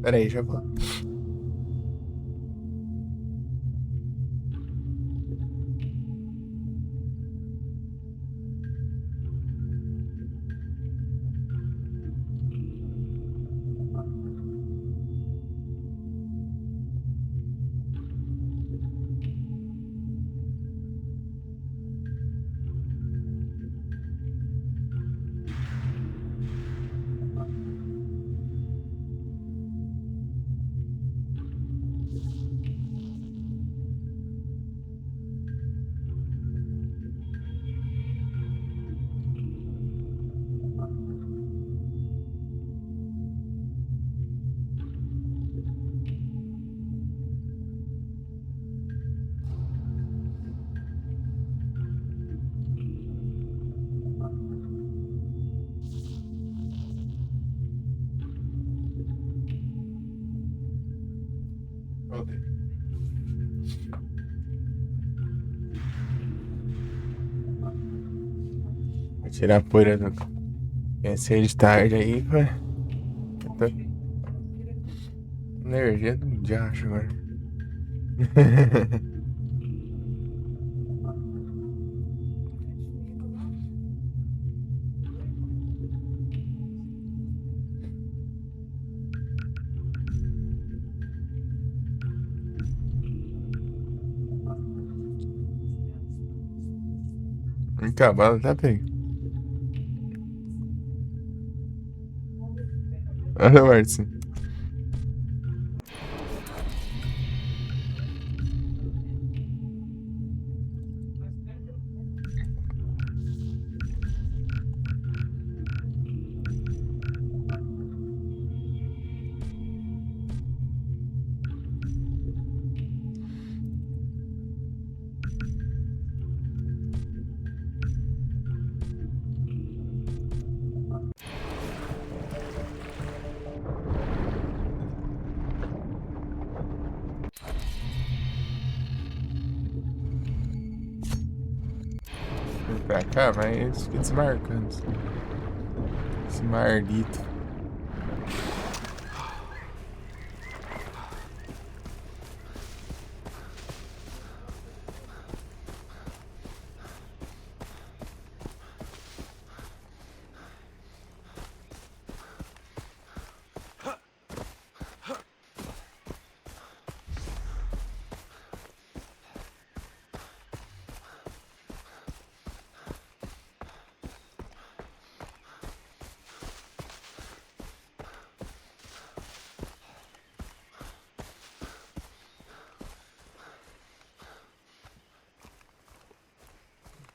Pera aí, já vou. Voltei. Vou tirar a poeira do. Pensei de tarde aí, pô. Eu tô com energia do diacho agora. O cavalo tá bem. Olha o Marcinho. Vem pra cá, mas fica desmarcando. Esse mardito.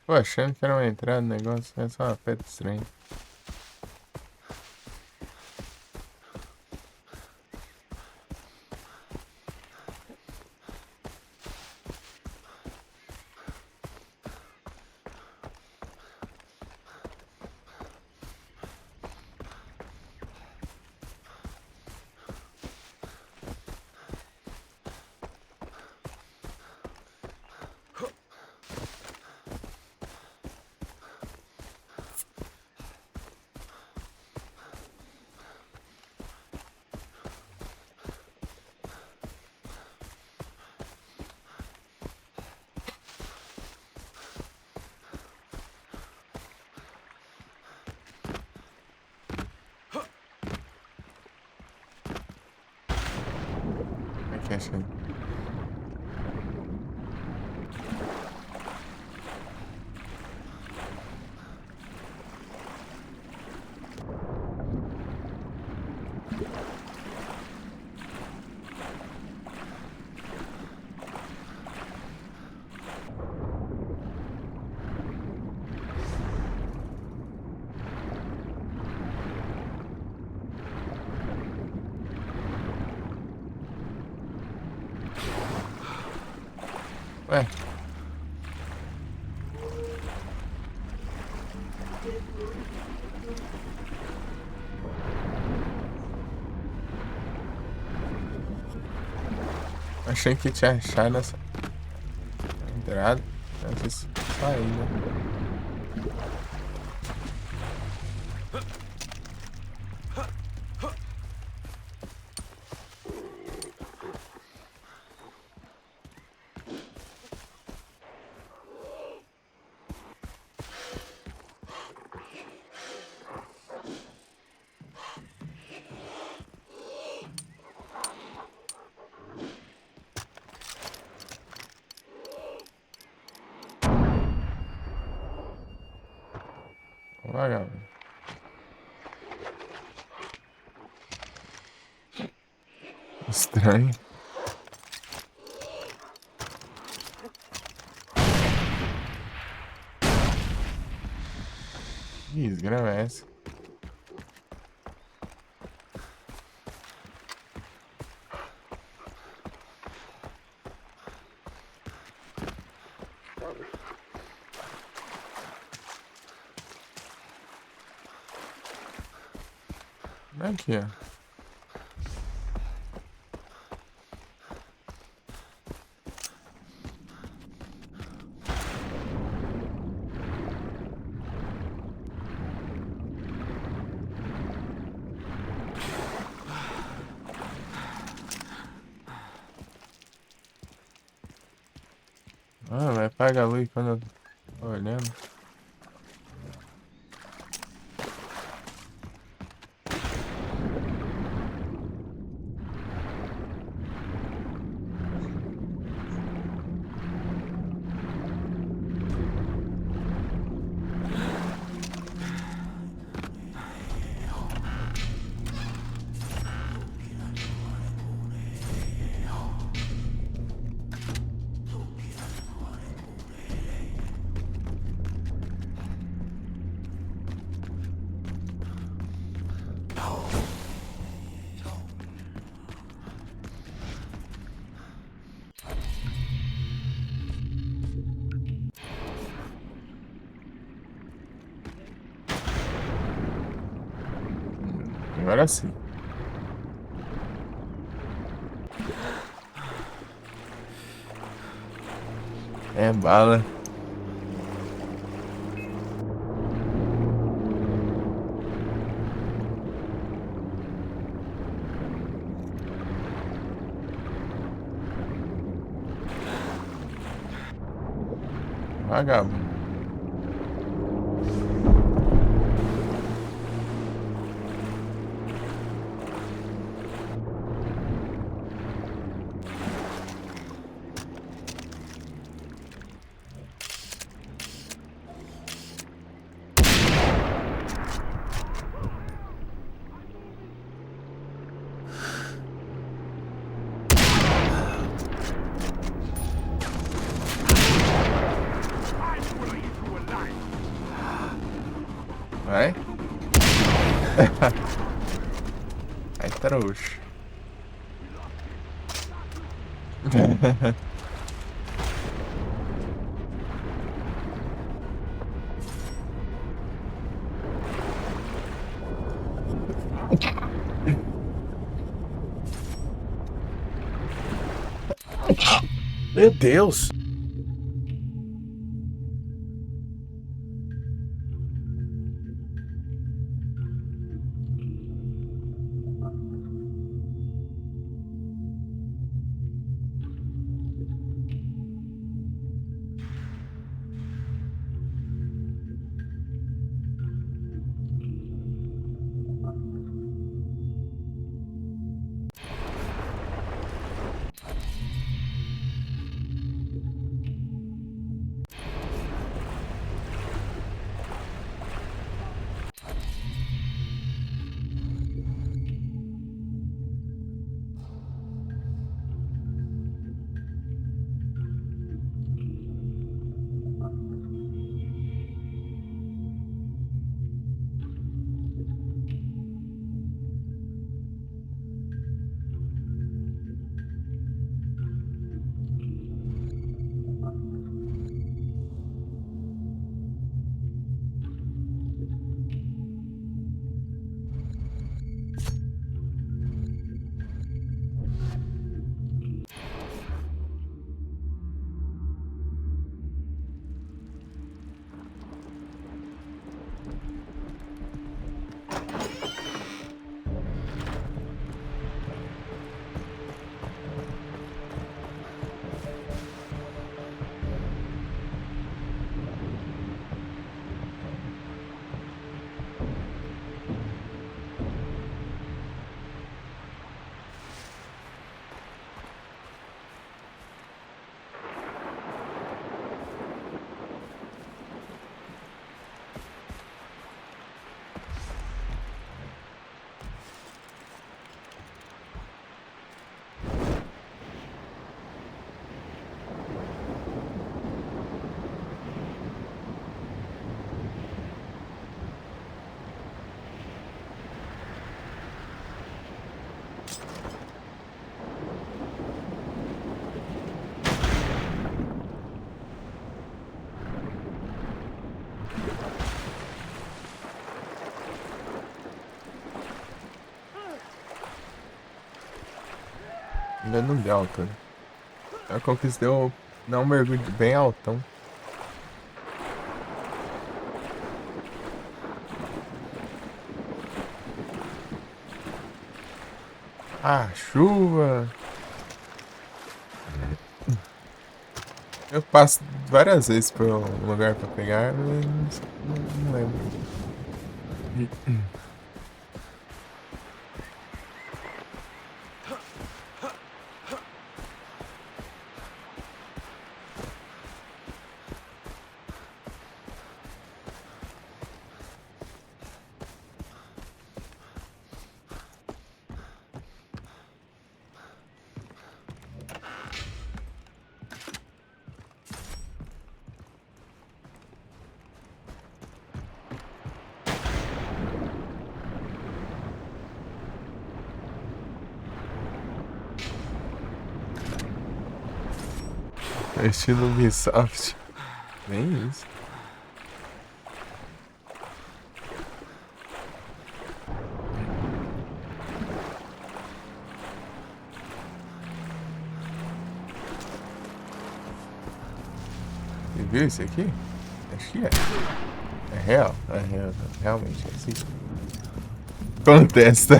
Tô achando que era uma entrada no negócio, é só uma pedra estranha. Como é que achei? Ué, achei que tinha achado essa entrada. Antes de sair, né? Vagabundo. Estranho. Que desgrama é essa? Aqui, ó. Ah, vai apagar a luz quando eu tô olhando. Agora sim. É bala. Vagabundo. Vai. Ai, trouxa. Meu Deus! Ainda não deu altura. A Conquista deu um mergulho bem altão. Ah, chuva! Eu passo várias vezes por um lugar pra pegar, mas não lembro. É estilo Ubisoft. Nem isso. Você viu isso aqui? Acho que é. É real. É real. Realmente é assim. Contesta.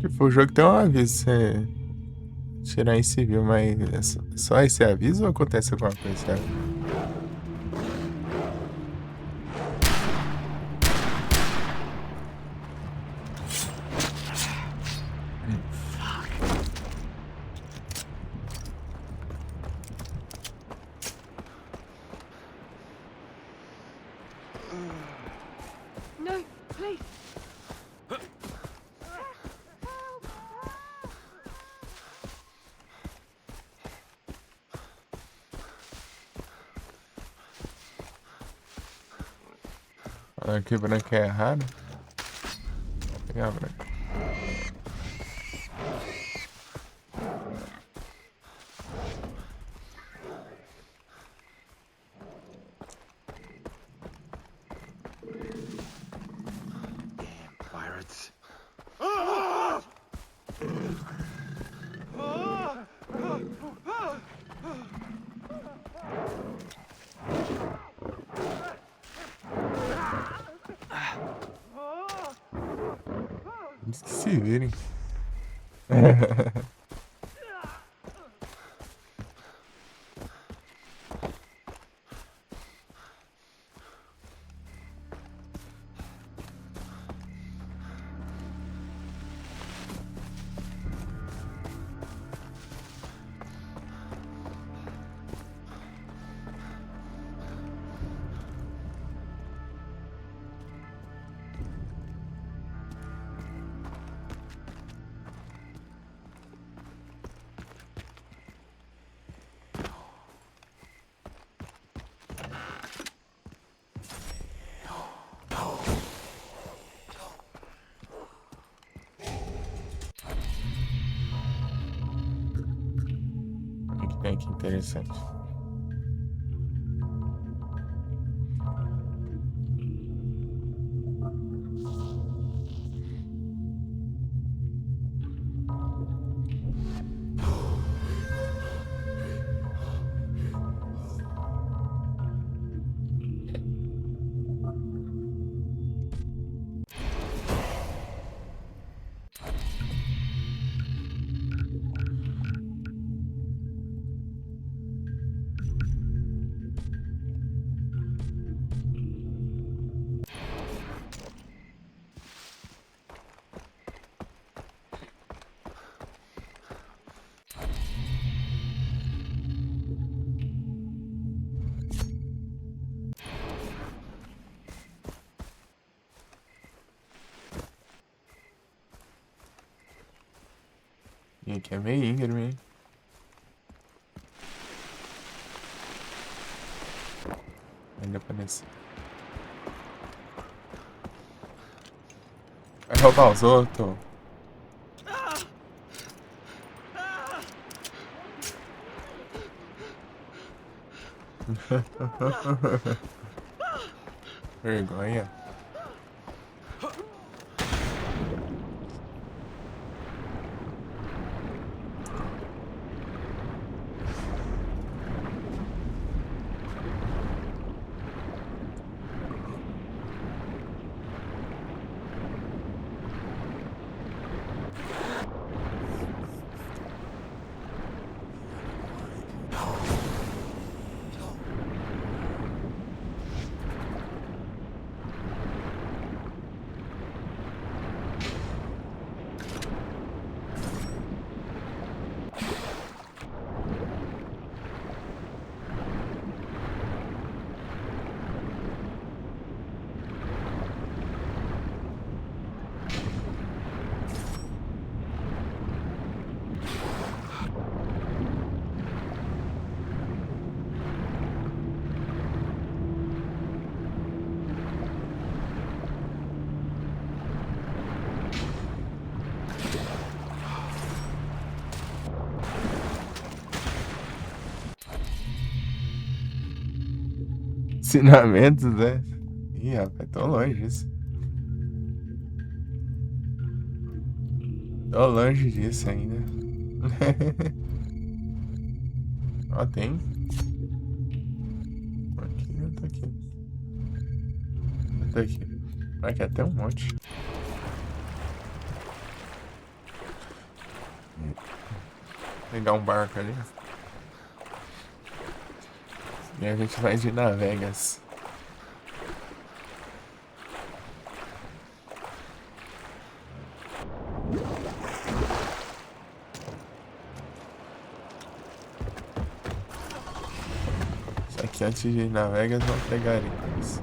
Tipo, o jogo tem um aviso você tirar em civil, mas é só esse aviso ou acontece alguma coisa, sabe? No, please. Falando que branco é errado. Vou pegar branco. Pirates. Eles que se virem. O que tem aqui interessante? E aqui é meio íngreme, hein? Ainda pra descer. Vai roubar os outros. Vergonha. Ensinamentos, né? Ih, rapaz, tô longe disso. Tô longe disso ainda. Ó, tem. Aqui, eu tô aqui. Eu tô aqui. Vai que até um monte. Pegar um barco ali. E a gente vai de Navegas. Só que antes de ir Navegas, vamos pegar Arenas.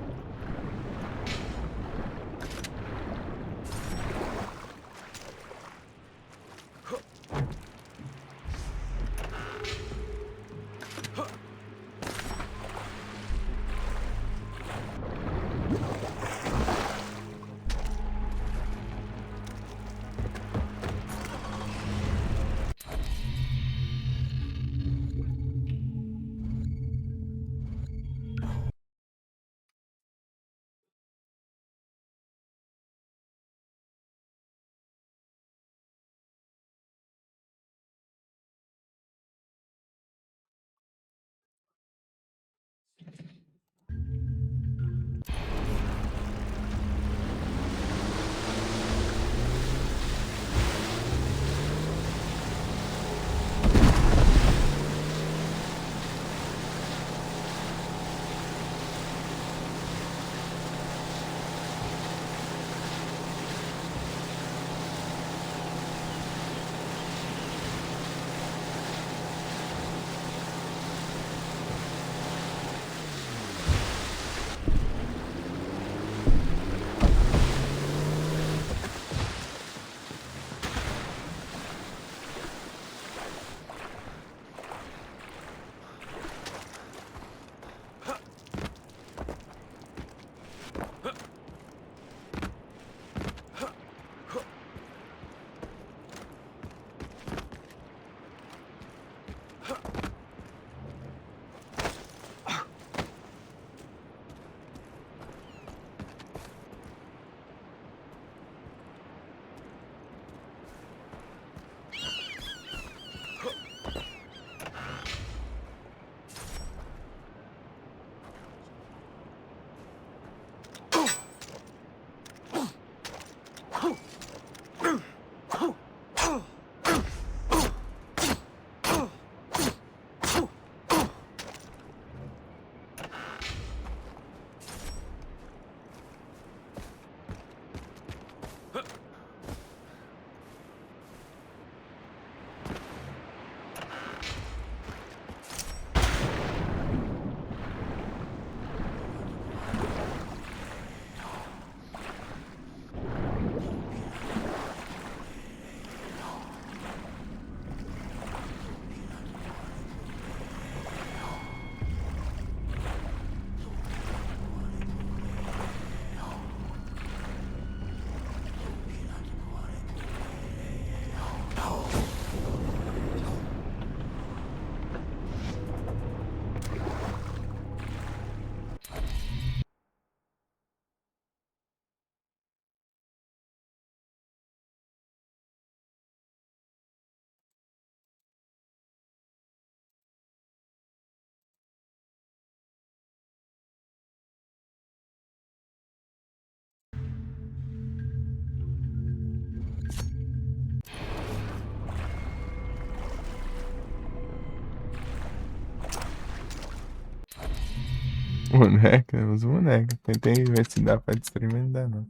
Boneca, os bonecos. Tentei ver se dá pra destruir, mas não dá não.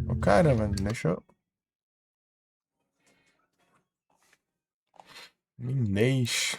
Ô caramba, deixa eu. Minês.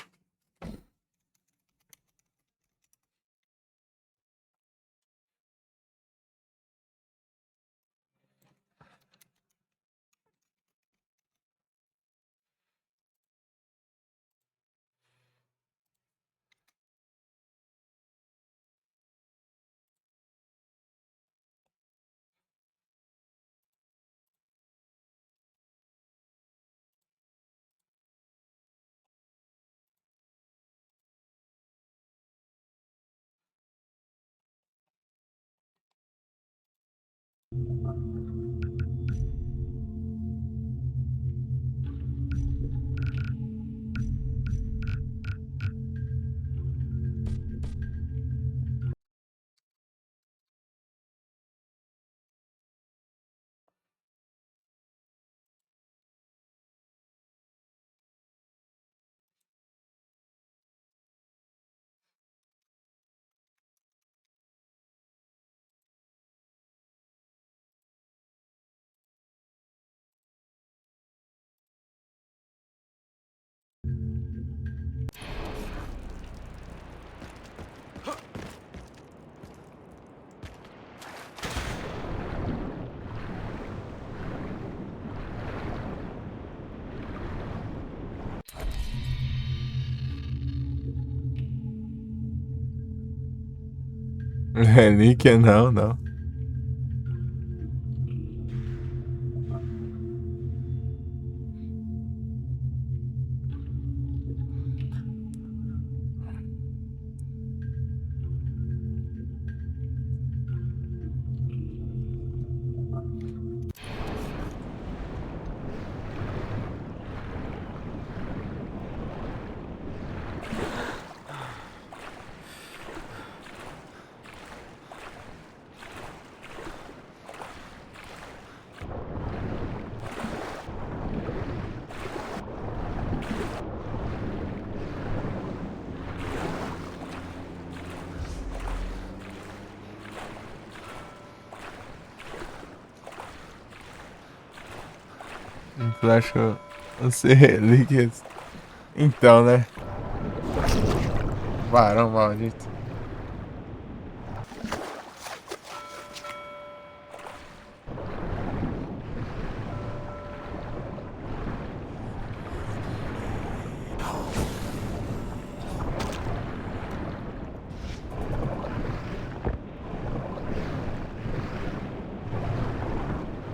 Relíquia, não, não. Tu achou você relíquias? Então, né? Varão maldito.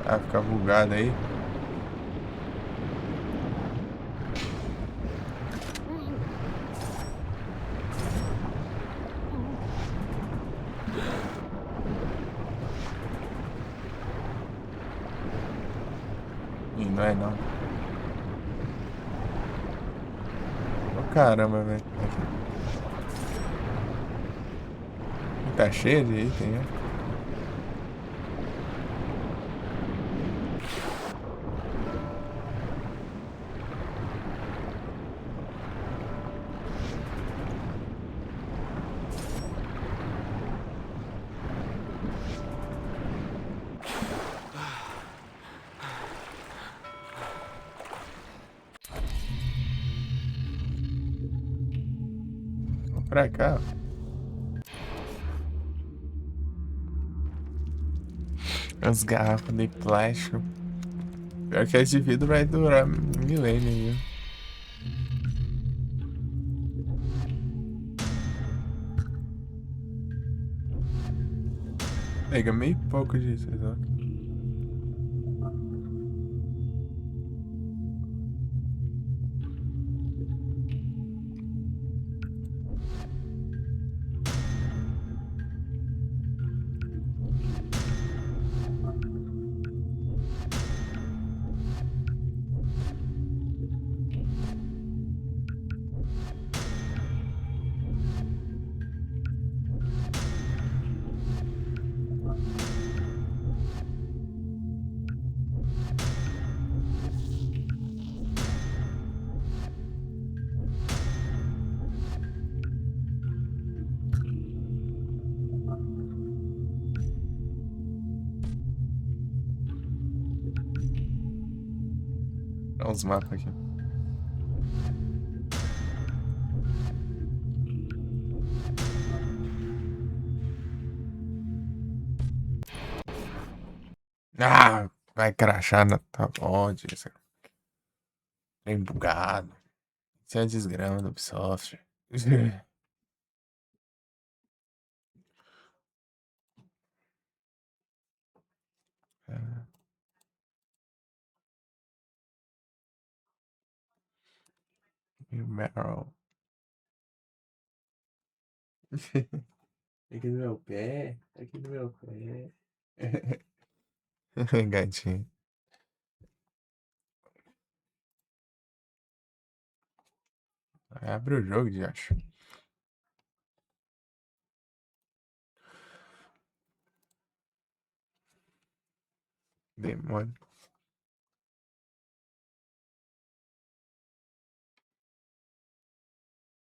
Vai ficar bugado aí. Ih, não é não. Ô caramba, velho. Tá cheio de item, né? Vamos pra cá. As garrafas de plástico. Pior que esse vidro vai durar milênio, viu? Pega meio pouco disso, ó. Olha os mapas aqui. Ah, vai crachar na tua onde? Trem bugado. Isso é desgrama do Ubisoft. Meryl. Aqui no meu pé. Aqui no meu pé. Gatinho. Abre o jogo, de acho. Demônio.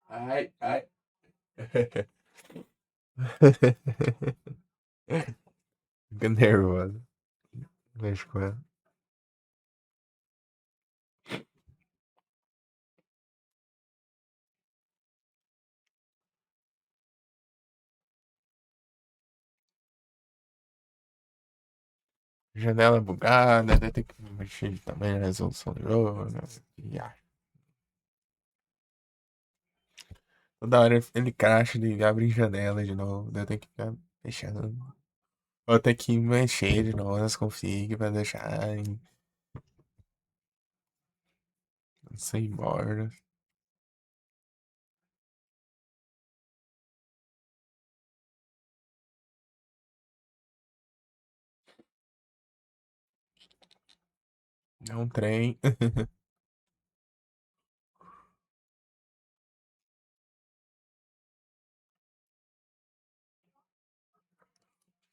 Ai, ai. Fica nervoso. Mexe com ela. Janela bugada, daí tem que mexer também na resolução do jogo. Né? E, toda hora ele cracha, ele abre janela de novo. Daí eu tenho que ficar mexendo. Ou tem que mexer de novo nas config pra deixar sem borda. É um trem.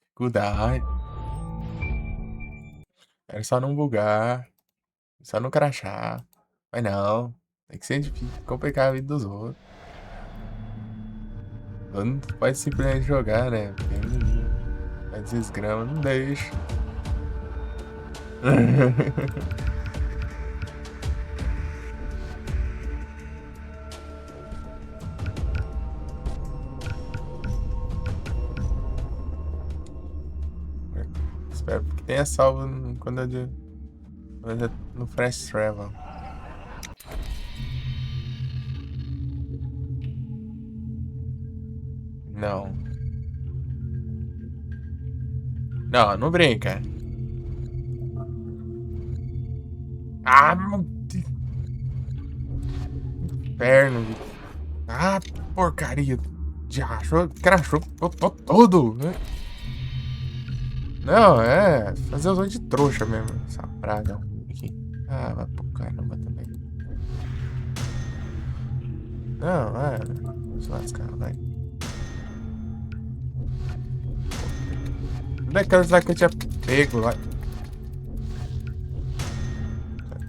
Dificuldade. Era só não bugar. Só não crachar. Mas não. Tem que ser difícil, complicar a vida dos outros. Não pode simplesmente jogar, né? Porque vai desgrama, não deixa. Espero que tenha salvo quando eu no Fast Travel. Não. Não, não brinca. Ah, meu Deus. Inferno. Ah, porcaria. Já achou, crachou tudo. Né? Não, é fazer os olhos de trouxa mesmo. Essa praga aqui. Ah, vai pro caramba também. Não, é. Se lascar, vai. Onde é aquelas lá que eu tinha pego lá?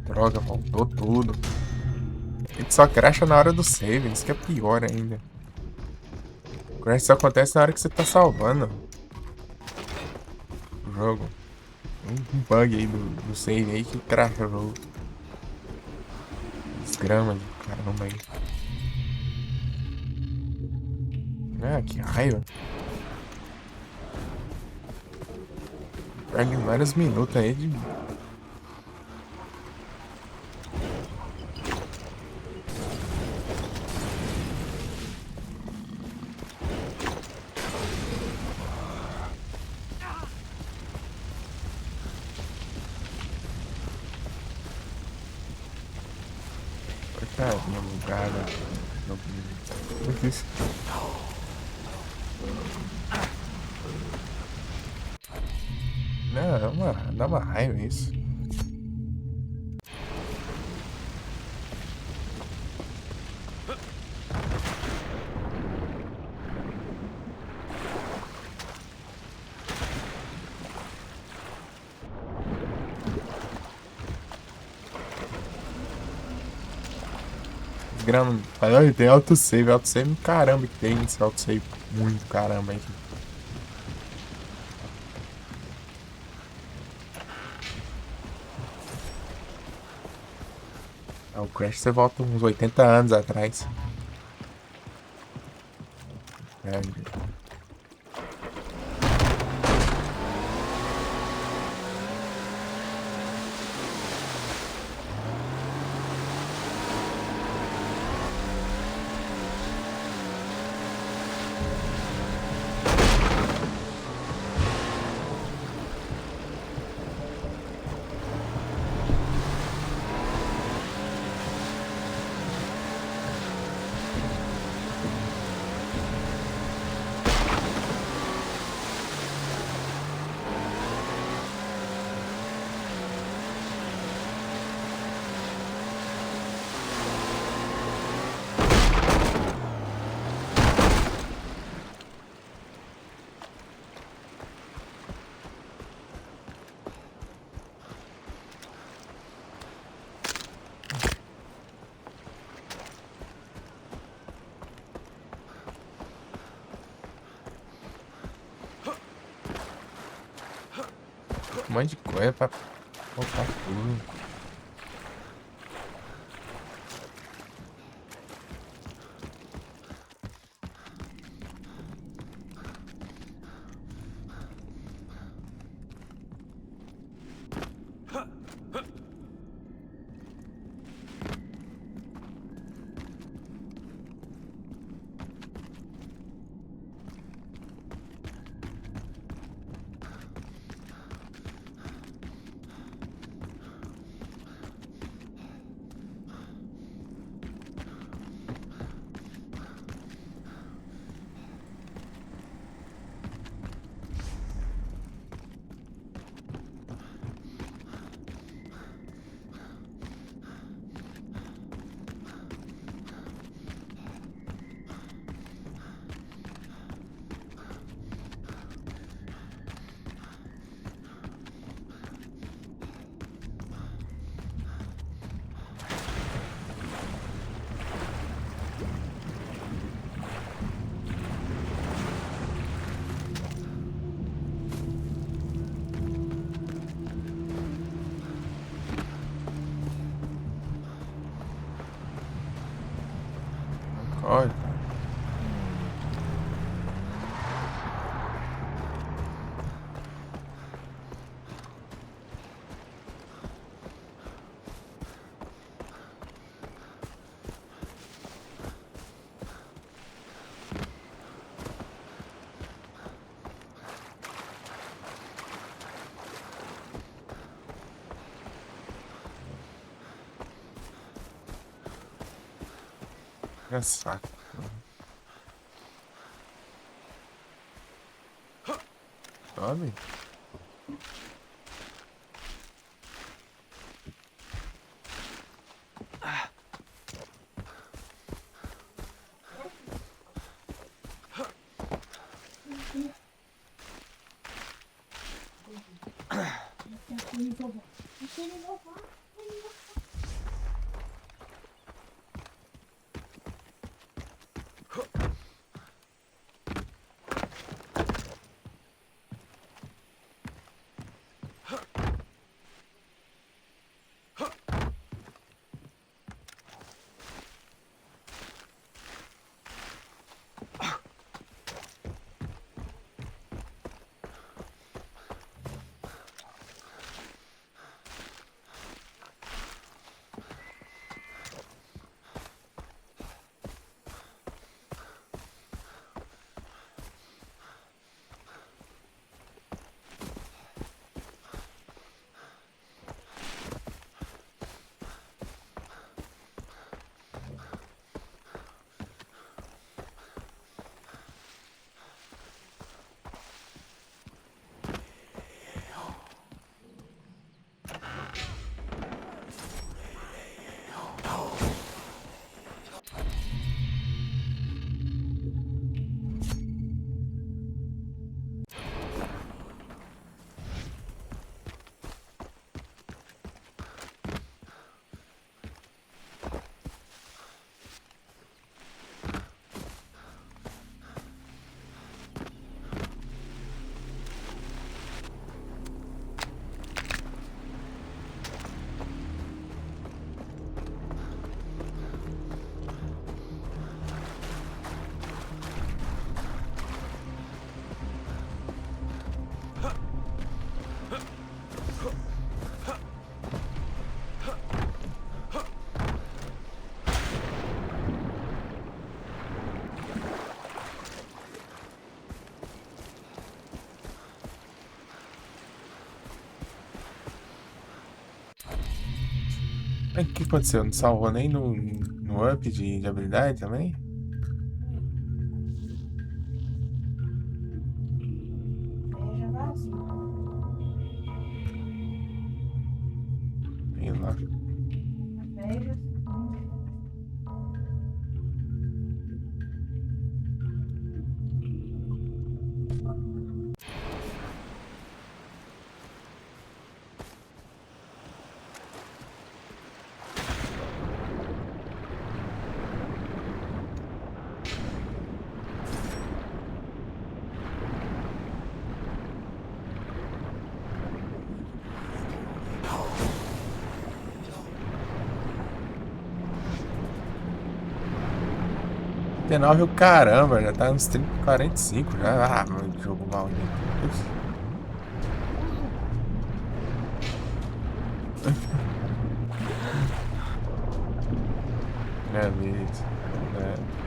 Droga, voltou tudo. Ele só cracha na hora do save, isso que é pior ainda. O crash só acontece na hora que você tá salvando o jogo. Um bug aí do save aí que crasha o jogo. Desgrama de caramba aí. Ah, que raiva. Perde vários minutos aí de. Porcaria bugada. Não, dá uma raiva isso. Desgrama. Olha, tem autosave. Autosave, caramba que tem esse autosave. Muito caramba aí. Crash você volta uns 80 anos atrás. É, um monte de coisa pra voltar tudo. Corre, cara. É saco. Sobe. O que aconteceu? Não salvou nem no up de habilidade também? Aí já vazio. Sei lá. Veja. O caramba, já tá nos 30, 45 já. Ah, mano, jogo maldito. Beleza. É.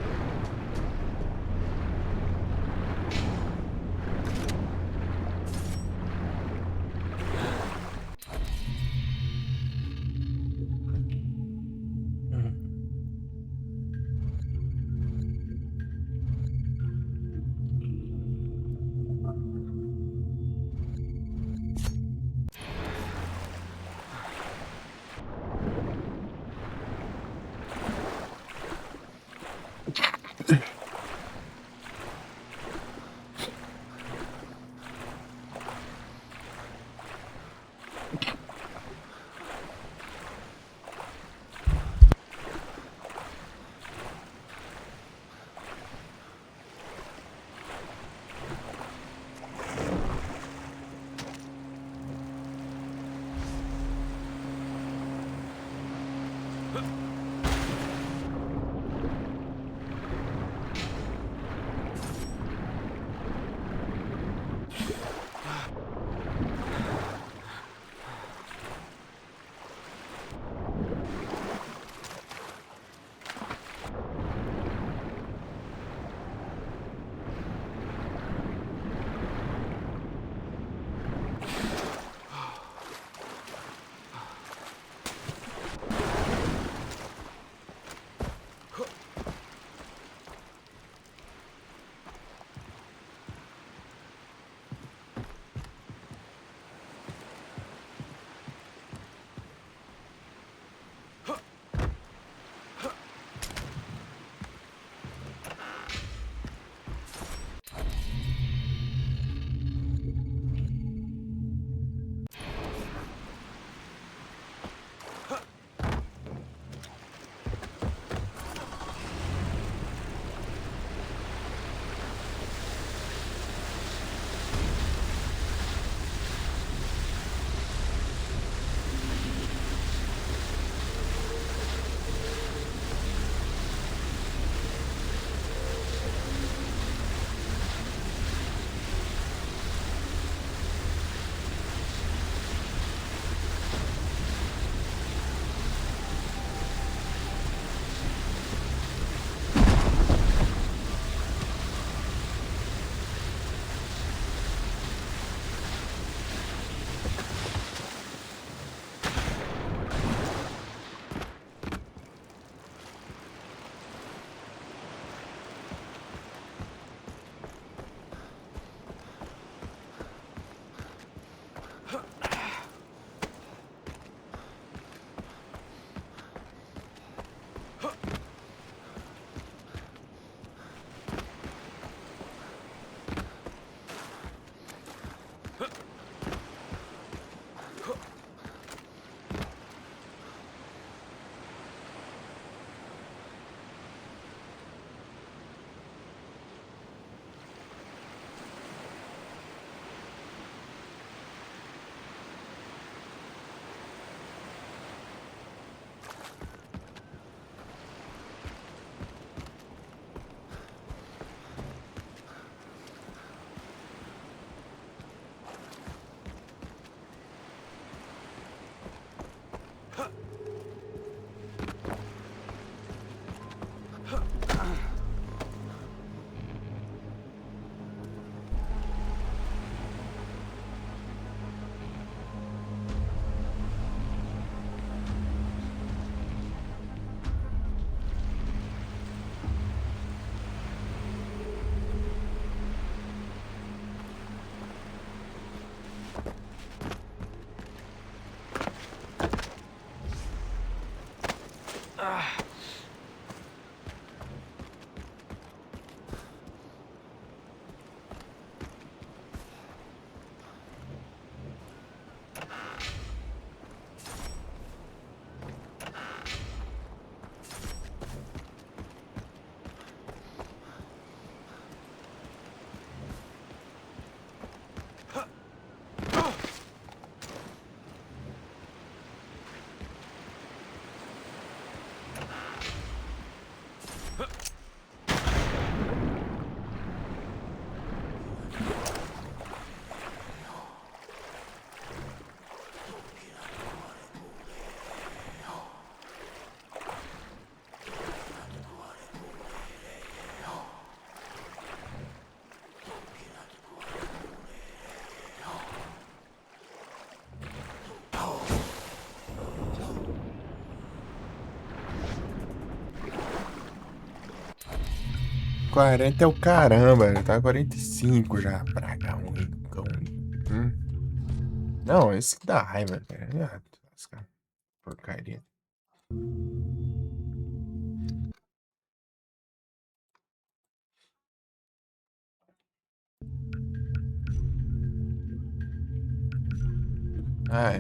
40 é o caramba, já tá 45 já. Praga ruim, cão. Não, esse que dá raiva, velho. Ah, lascar. Porcaria. Ah,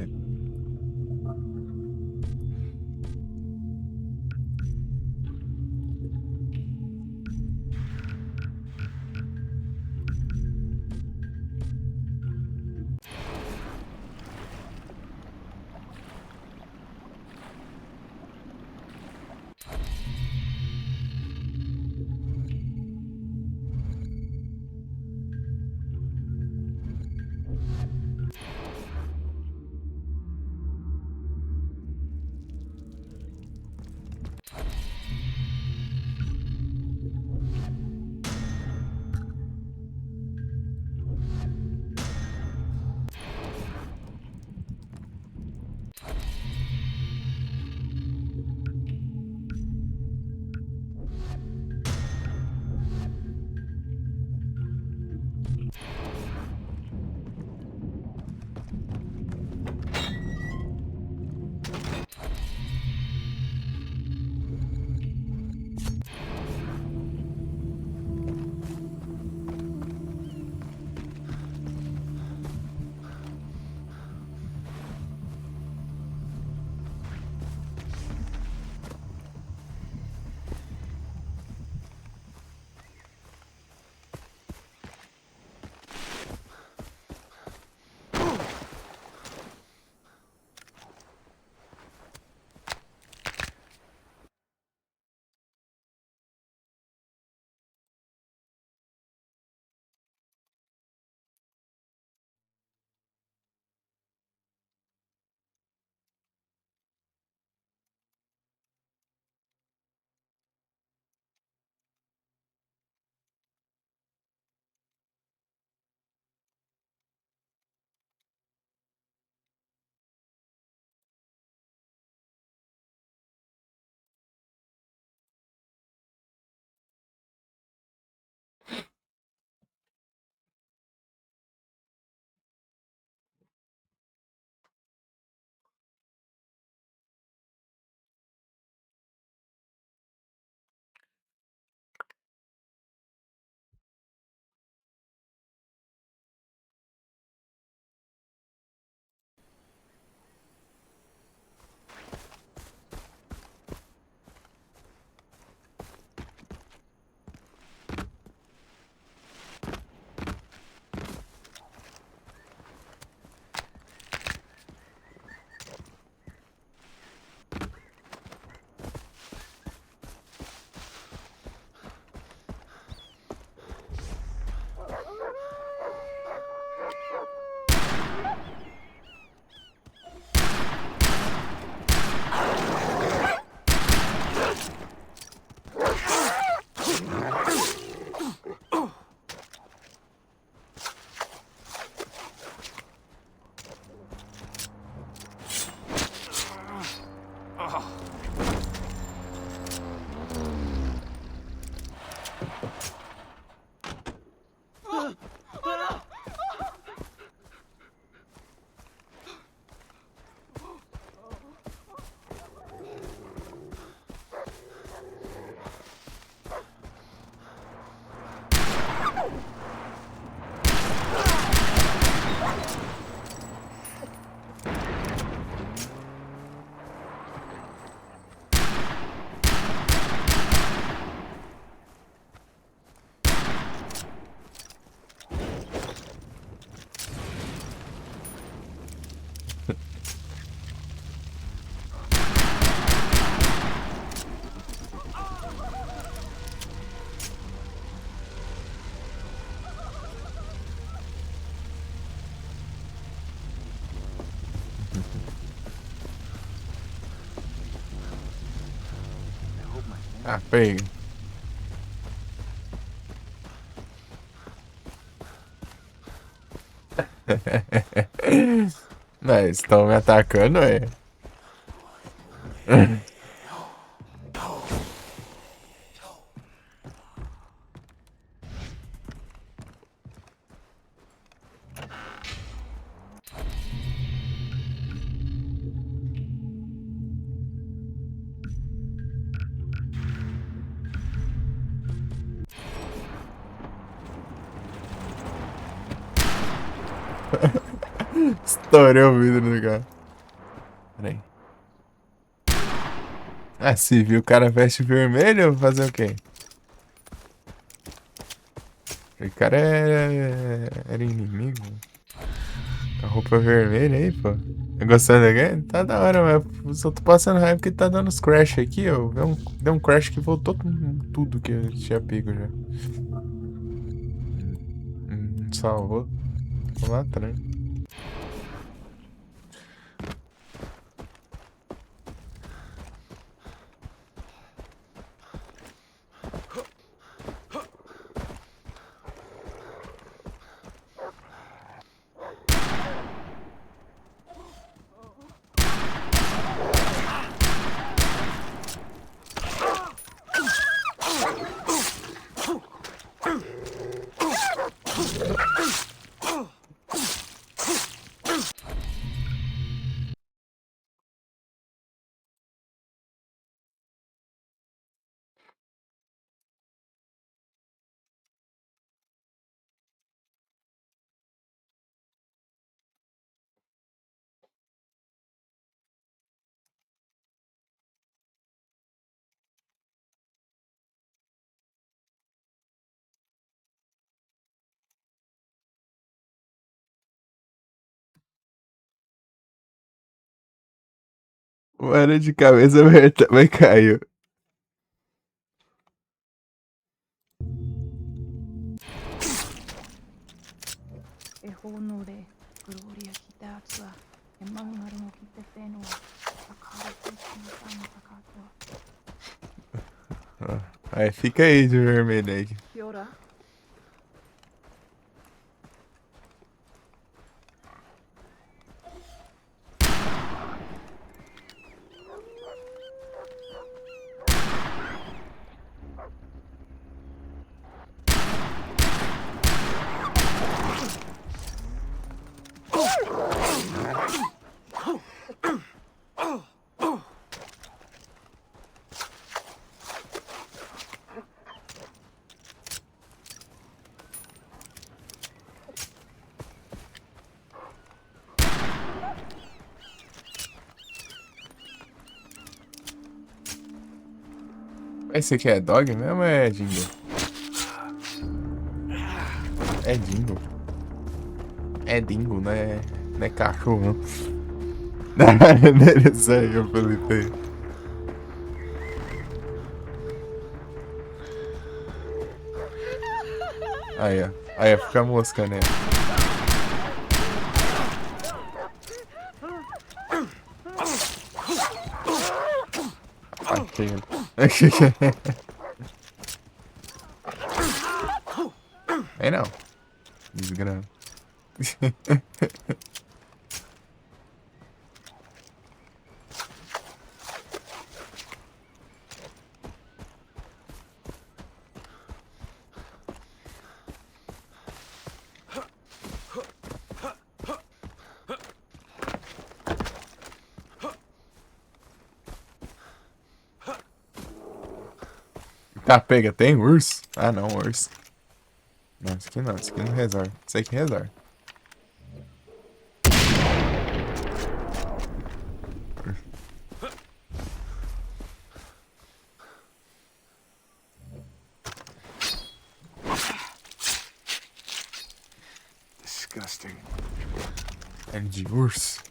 ah, pega. Mas estão me atacando, é? Estourei o vidro do carro. Pera aí. Ah, se viu o cara veste vermelho, fazer o quê? O cara era inimigo. Com a roupa vermelha aí, pô. Tá gostando daqui? Tá da hora, mas só tô passando raiva porque tá dando uns crash aqui, ó. Deu um crash que voltou com tudo que eu tinha pego já. Salvou. Tô lá atrás. O era de cabeça aberta, mas caiu. Ehonore, Gloria Kitatsa, Emmanuel no Kitefenua, Akara Kuchi Takatua. Aí fica aí de vermelho aí. Kiora. Esse aqui é dog mesmo ou é dingo? É dingo. É dingo, não é cachorro, não. Nele saiu, Felipe. Aí, ó. Aí, ó, fica a mosca, né? Aqui. Aí não. Desgrama. Tá, pega, tem urso? Ah, não, urso. Não, isso aqui não resolve. Isso aqui resolve. Disgusting. É de urso.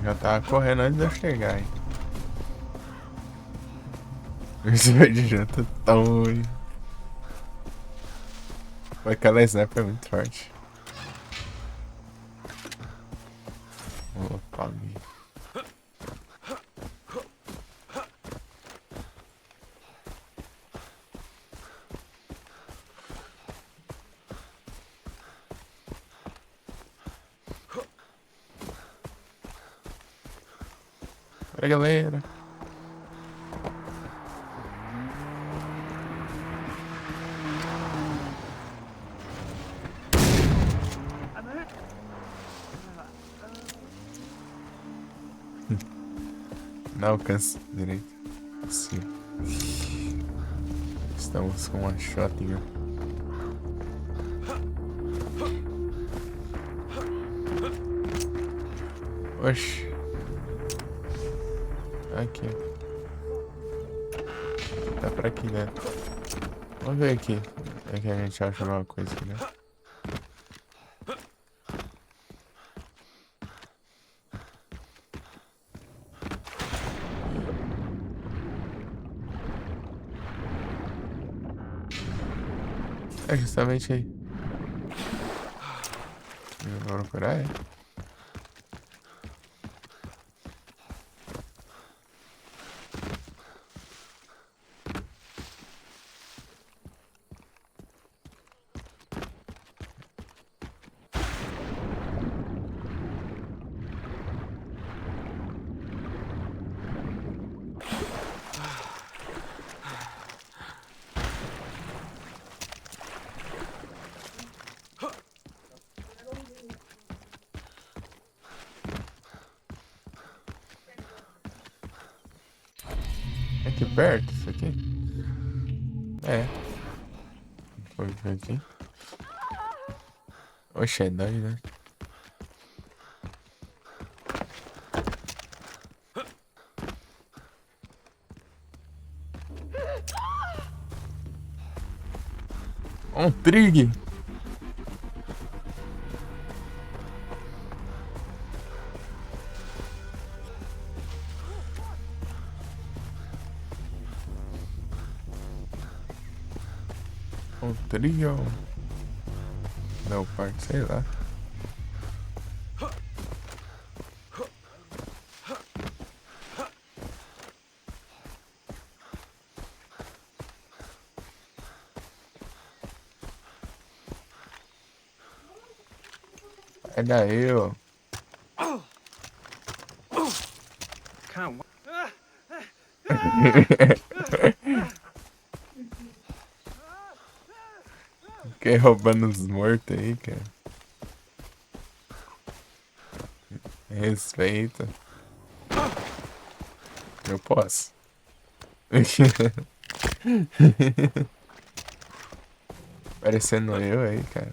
Já tava correndo antes de eu chegar, hein. Esse de janta tão ruim. Foi aquela sniper é muito forte. Opa, amigo. Bora, galera. Não alcança direito. Sim. Estamos com uma shotgun. Oxi. Aqui. Tá pra aqui dentro. Vamos ver aqui. É que a gente acha alguma coisa aqui, né? É justamente aí. Eu vou procurar, é? É aqui perto, isso aqui? É. Foi aqui. Oxe, é doido, né? Um trig! Um trig ou... Leopard, sei lá. É daí, ó. Can't wait. Fiquei roubando os mortos aí, cara. Respeita. Eu posso. Parecendo eu aí, cara.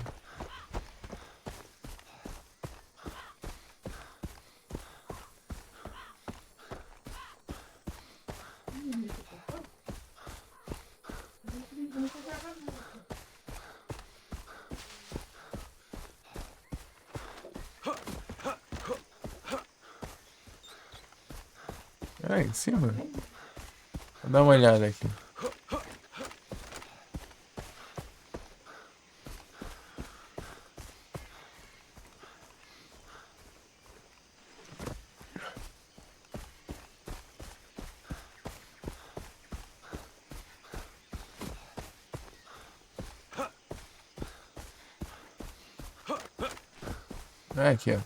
Ah, em cima? Vou dar uma olhada aqui. Ah, aqui, ó.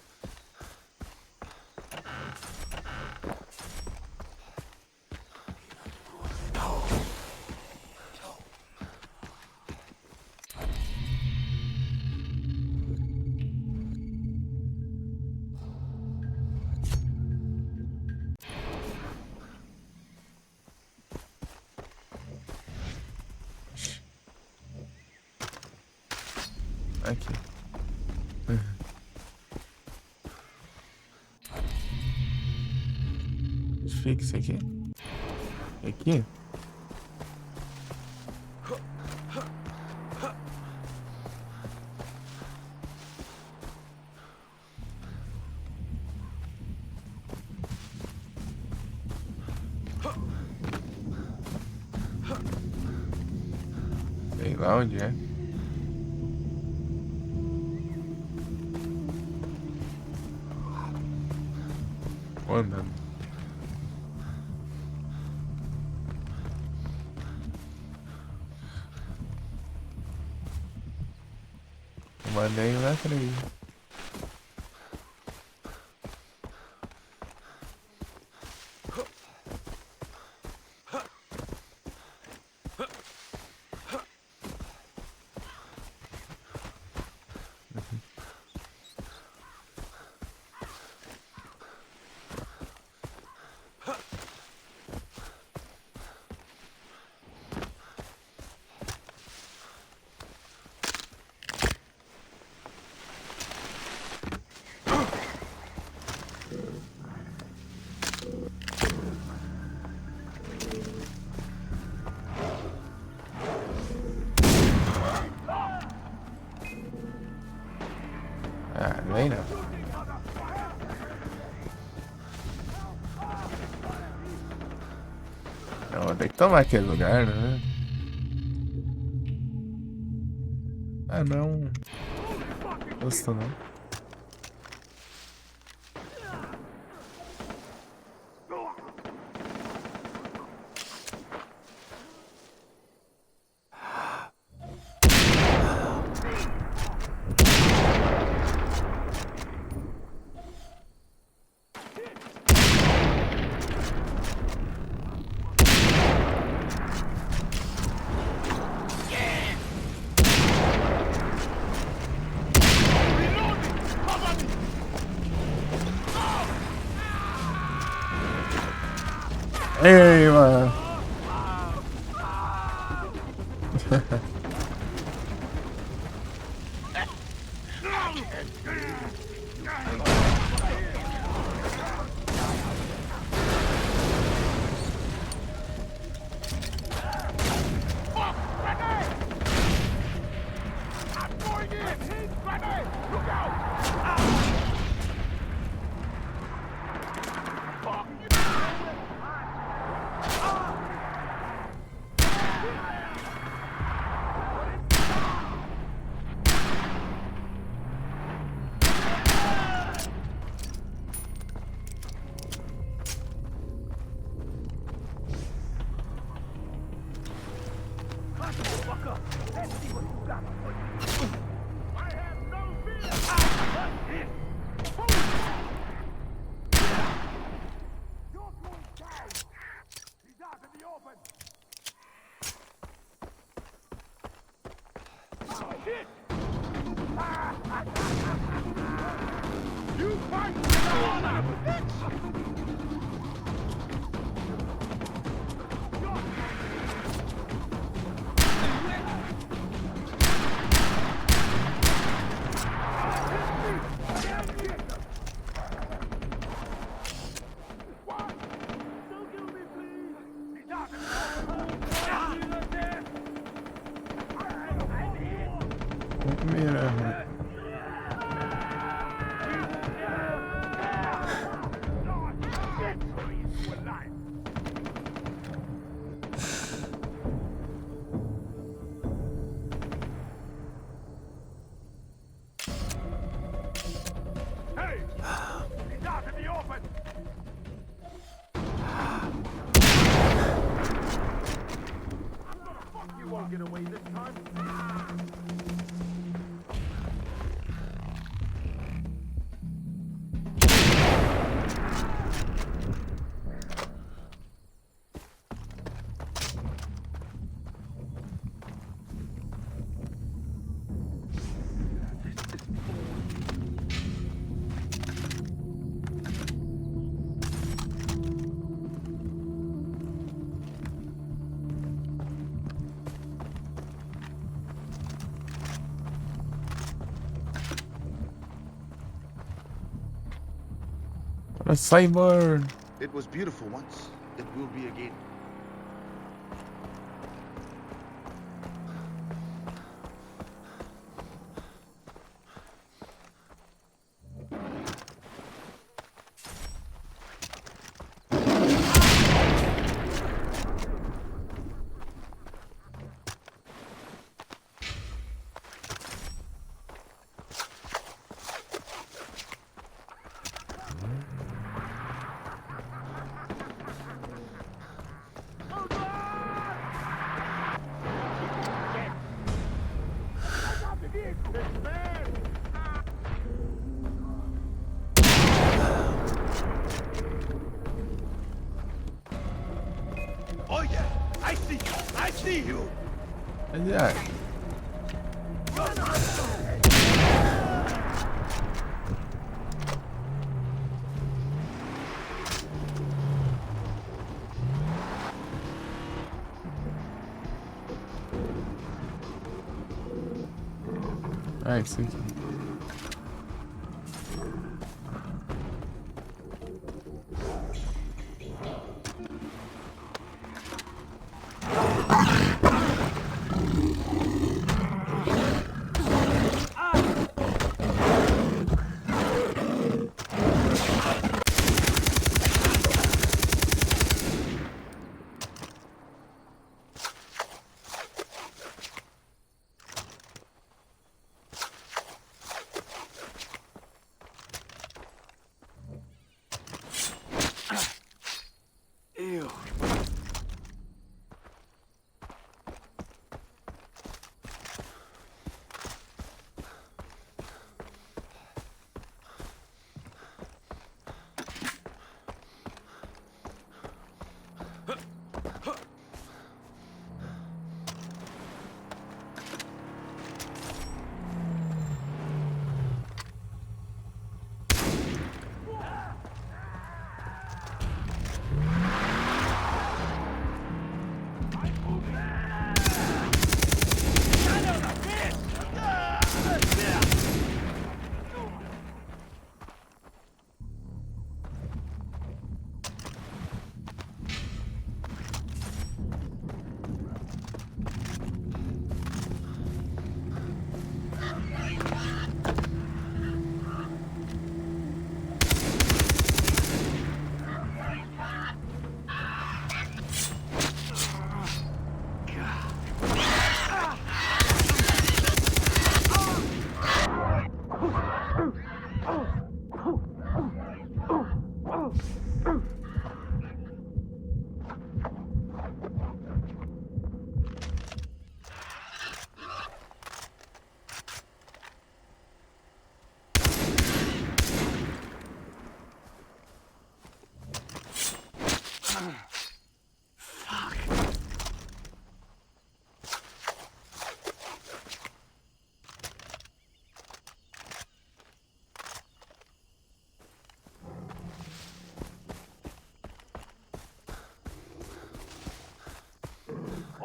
Aqui. Fixa aqui. Aqui? Sei lá onde é. Vou andando. Mandei lá atrás. Vou ter que tomar aquele lugar, né? Ah, não. Gostou, não. Ei, mano. Mira. A cyborg. It was beautiful once. It will be again. Oh yeah, I see you. I see you. Yeah. Ah, isso aqui.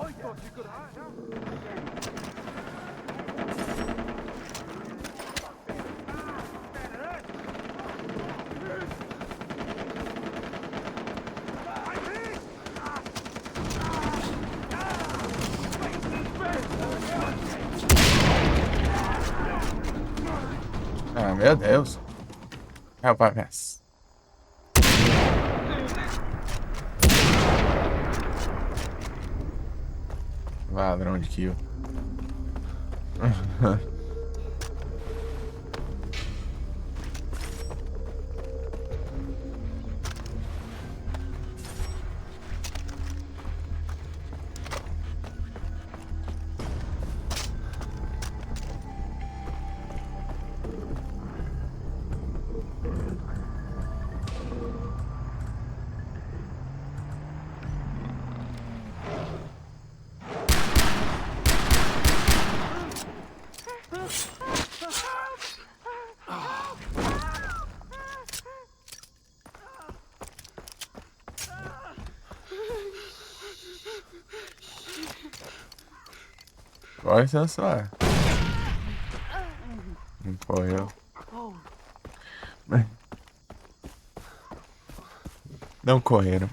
I thought you could hide out. Ah, meu Deus. Rapaz, mas... Ladrão de kill. Corre, Sansar. Não correu. Não correram.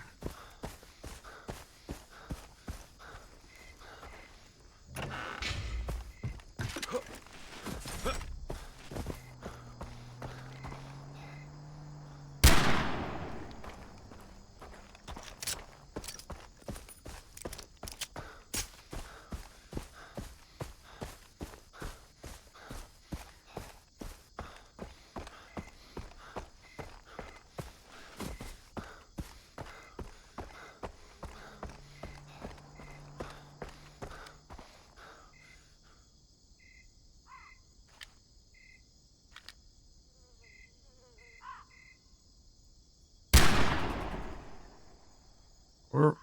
Or...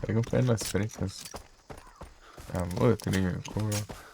Pega o pé nas frecas. Amor, trilha, curva.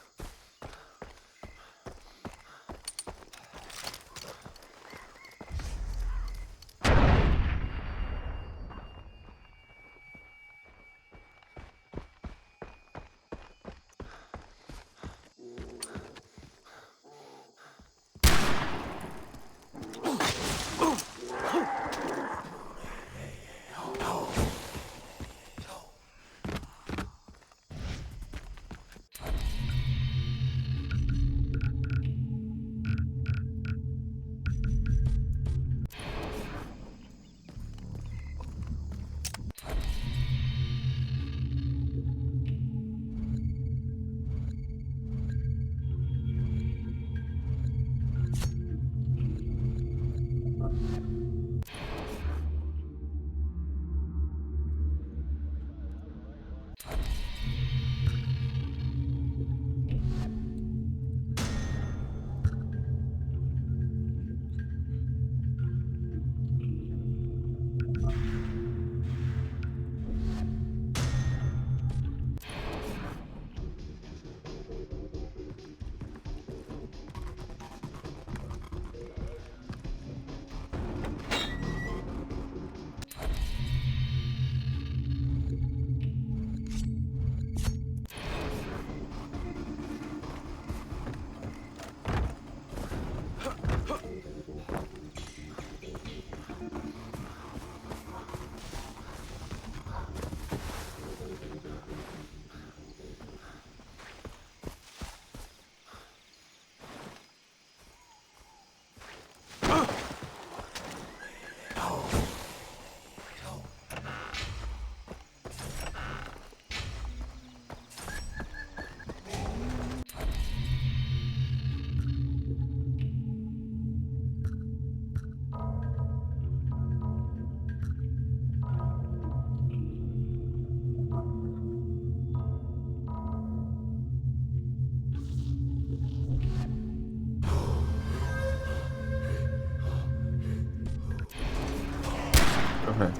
Deixa eu ver.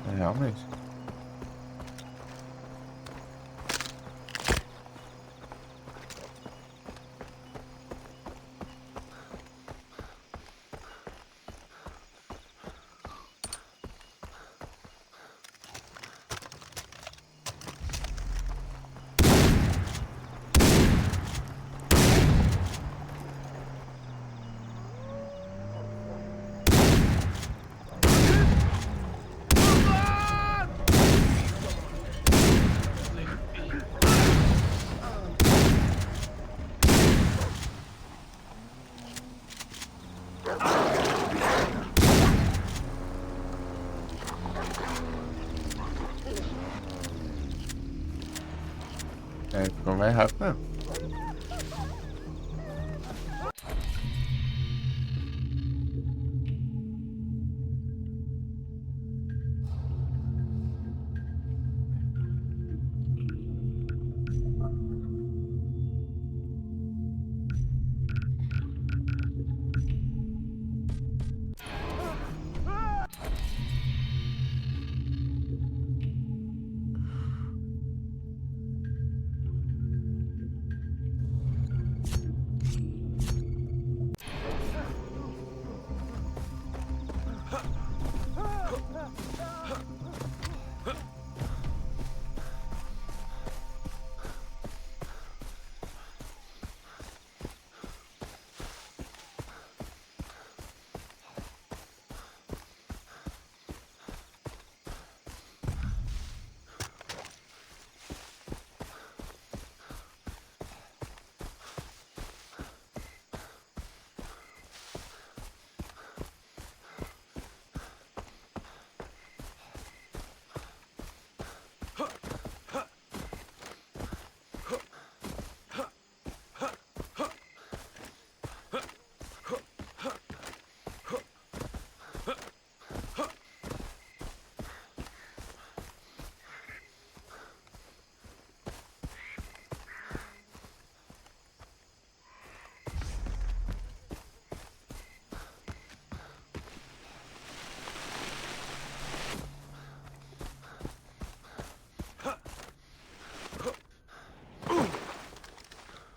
É realmente. É, ficou mais rápido, não.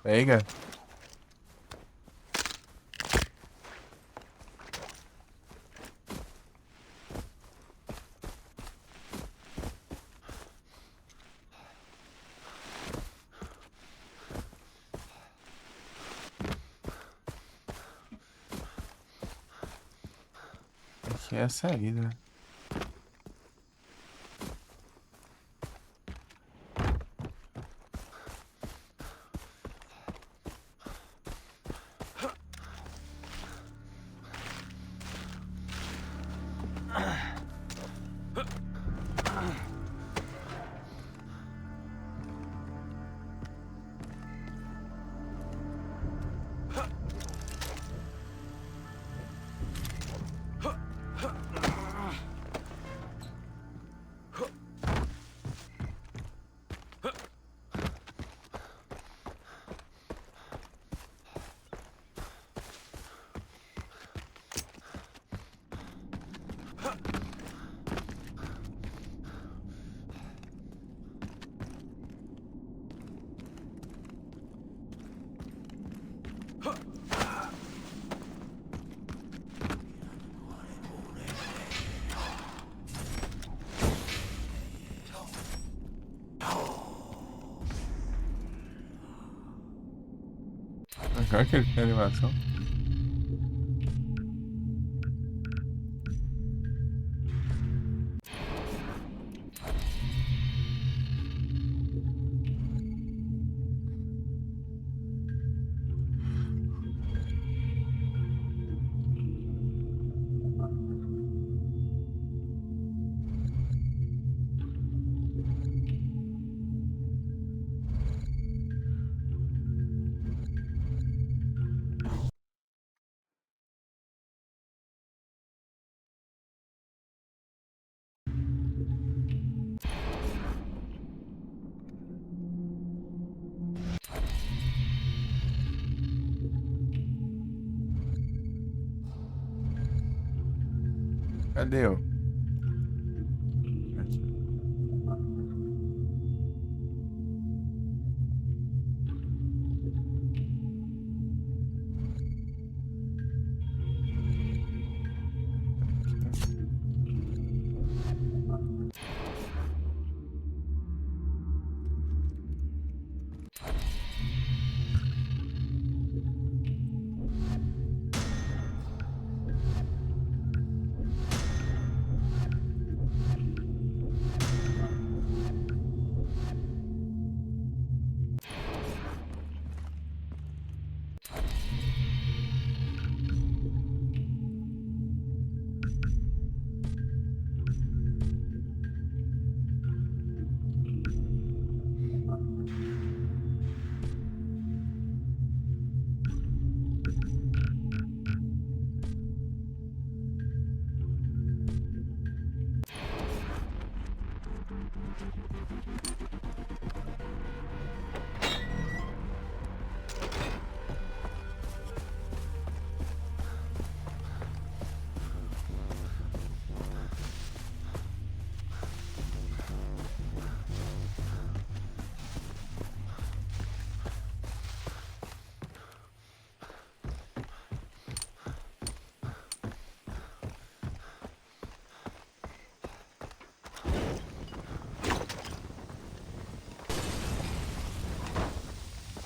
Pega. Aqui é a saída. Olha que animação. Cadê eu? Aqui.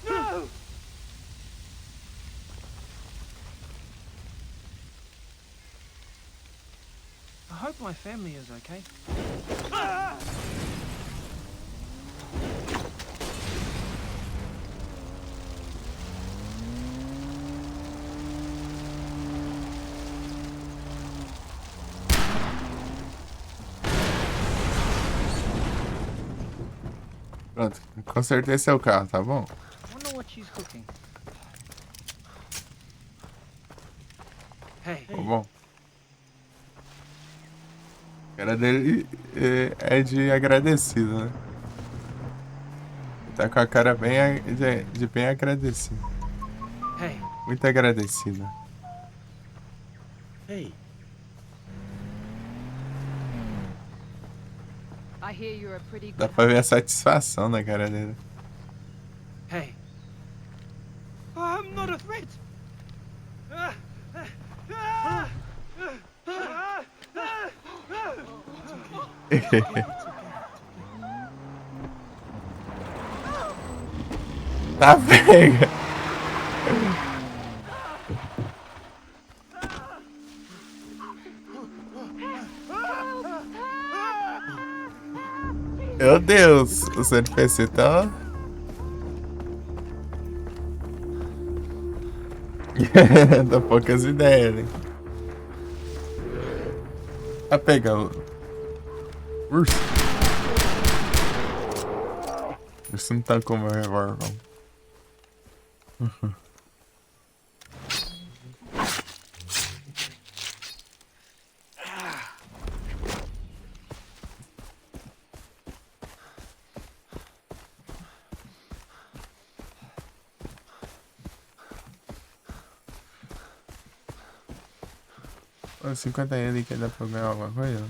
No! I hope my family is okay. Ah! Pronto, consertei seu carro, tá bom? Wonder what she's cooking. Hey, Tá bom. A cara dele é de agradecido, né? Tá com a cara bem de bem agradecido. hey, Muito agradecido. Hey, I hear you're a pretty Dá good pra ver a satisfação na cara dele. hey. I'm not a threat. Ah! Ah! Ah! Tá pega. Meu Deus, o CNPC tá. Dá poucas ideias, né? Tá pegando. Urso. Urso não tá com o meu revólver, não. Ô, 50 ele que dá pra ganhar alguma coisa?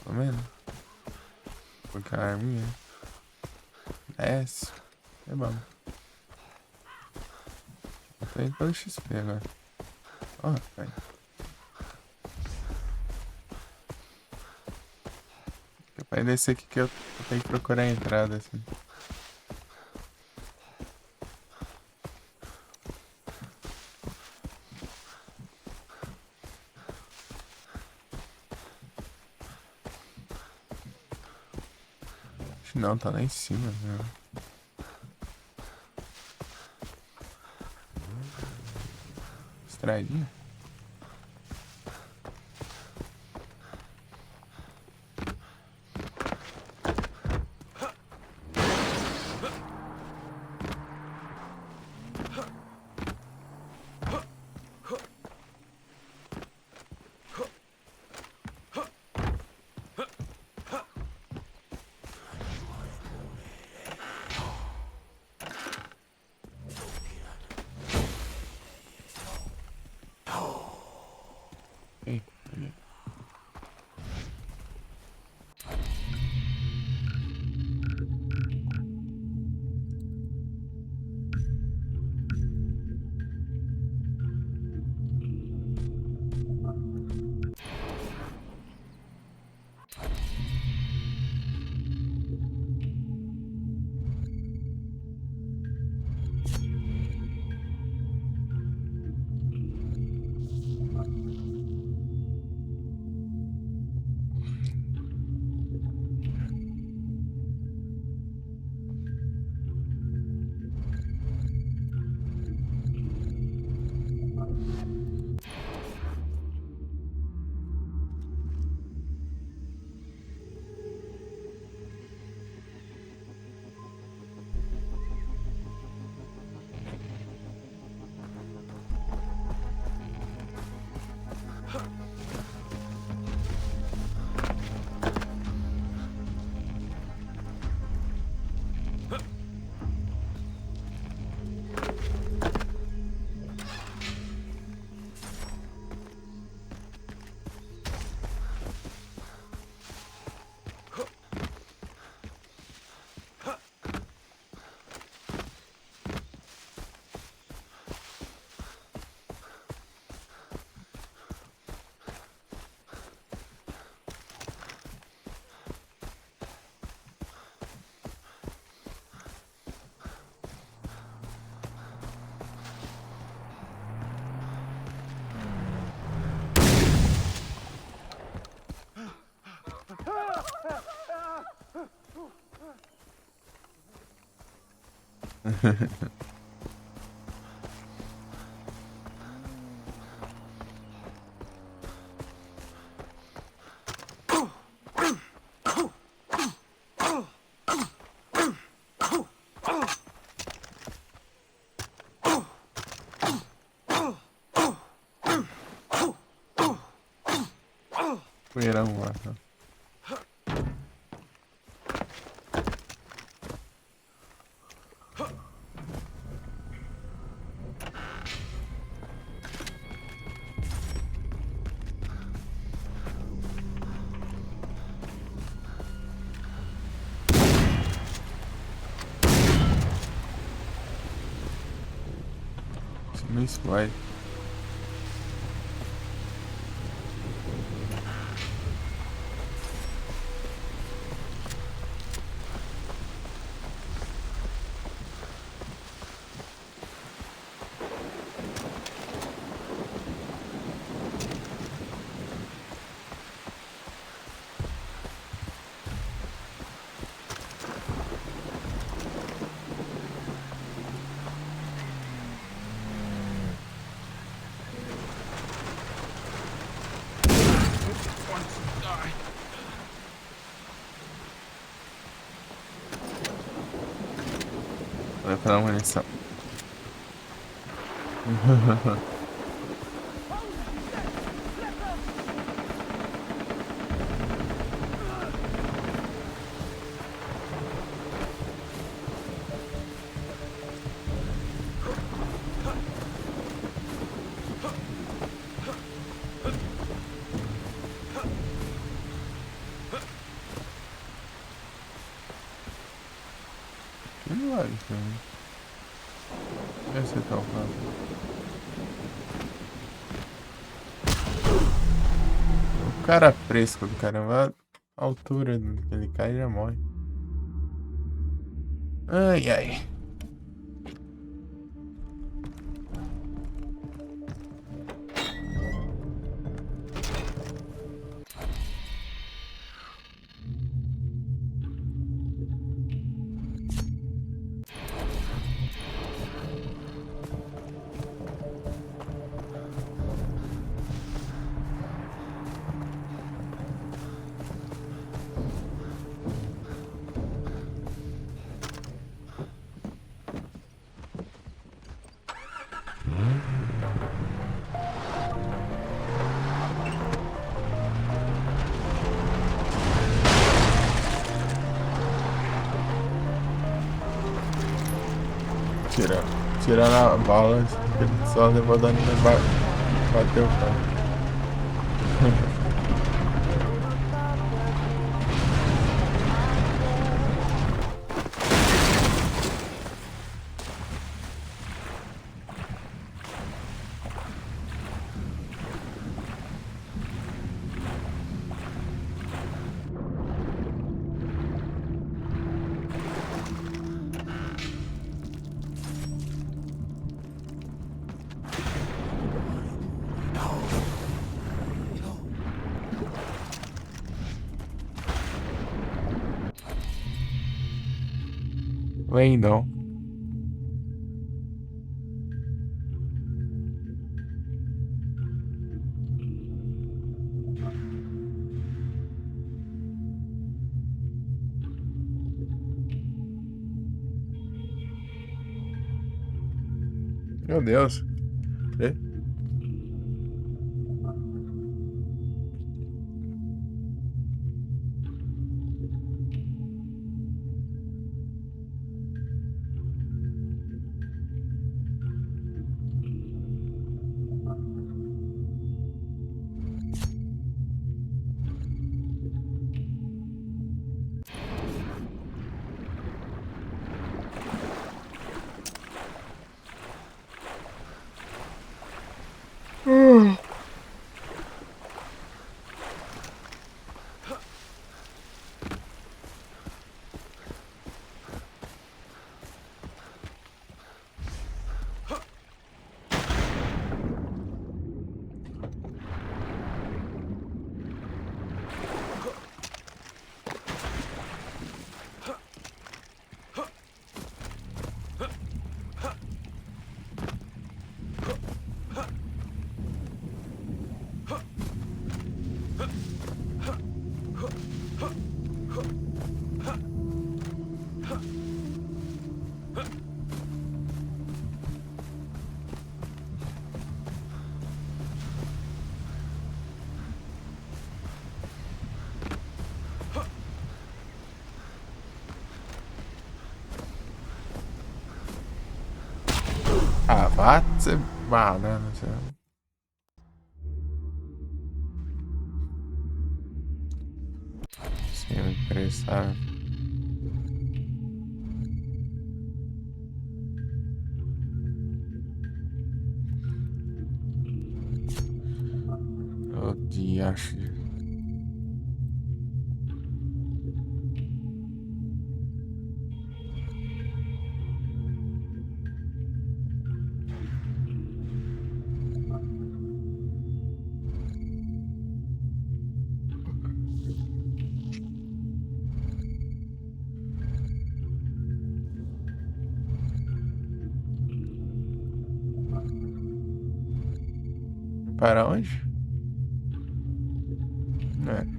Pelo menos. Porque a arminha. 10. É bom. Eu tô indo pelo XP agora. Ó, rapaz. Capaz desse aqui que eu tenho que procurar a entrada, assim. Acho que não, tá lá em cima, né? Estradinha. Ei, Poeirão lá. Isso vai. Vai pra munição. Que milagre, cara. Esse tá o caso. O cara fresco do caramba. A altura que ele cai já morre. Ai, ai. Tirando a bala, ele só levou dano e bateu o cara. Lendão. Meu Deus. E? Atze banana, sei lá. Sim, interessado. O diacho. Para onde? É.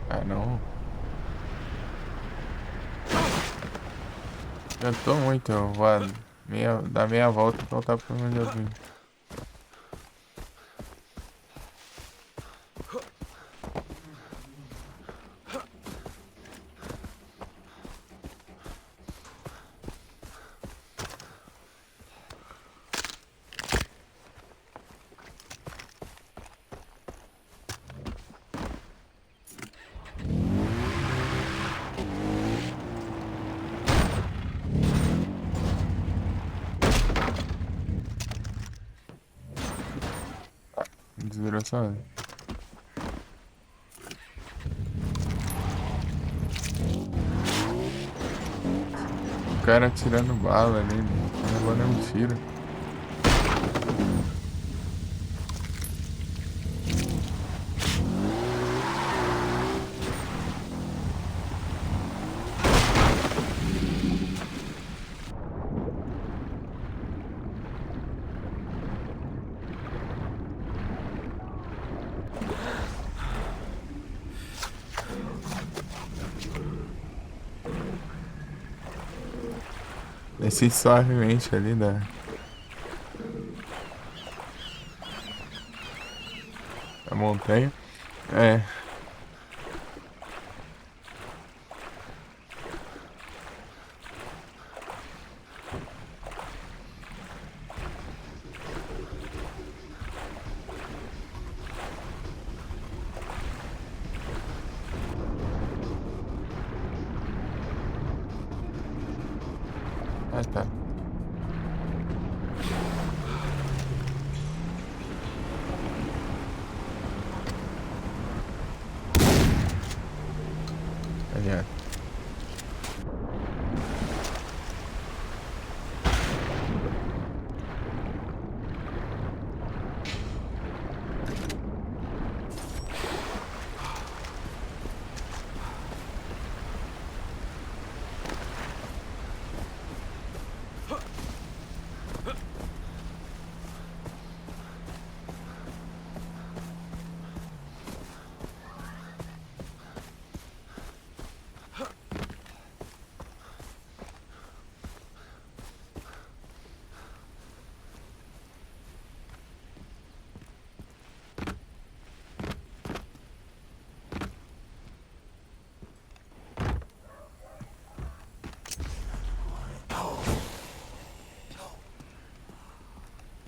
Ah, não. Eu tô muito, eu vou dar meia volta e voltar pra onde eu vim. Desgraçado. O cara atirando bala ali, não tá levando nenhum tiro. Desci suavemente ali da montanha. É. Ah, tá. Aliás.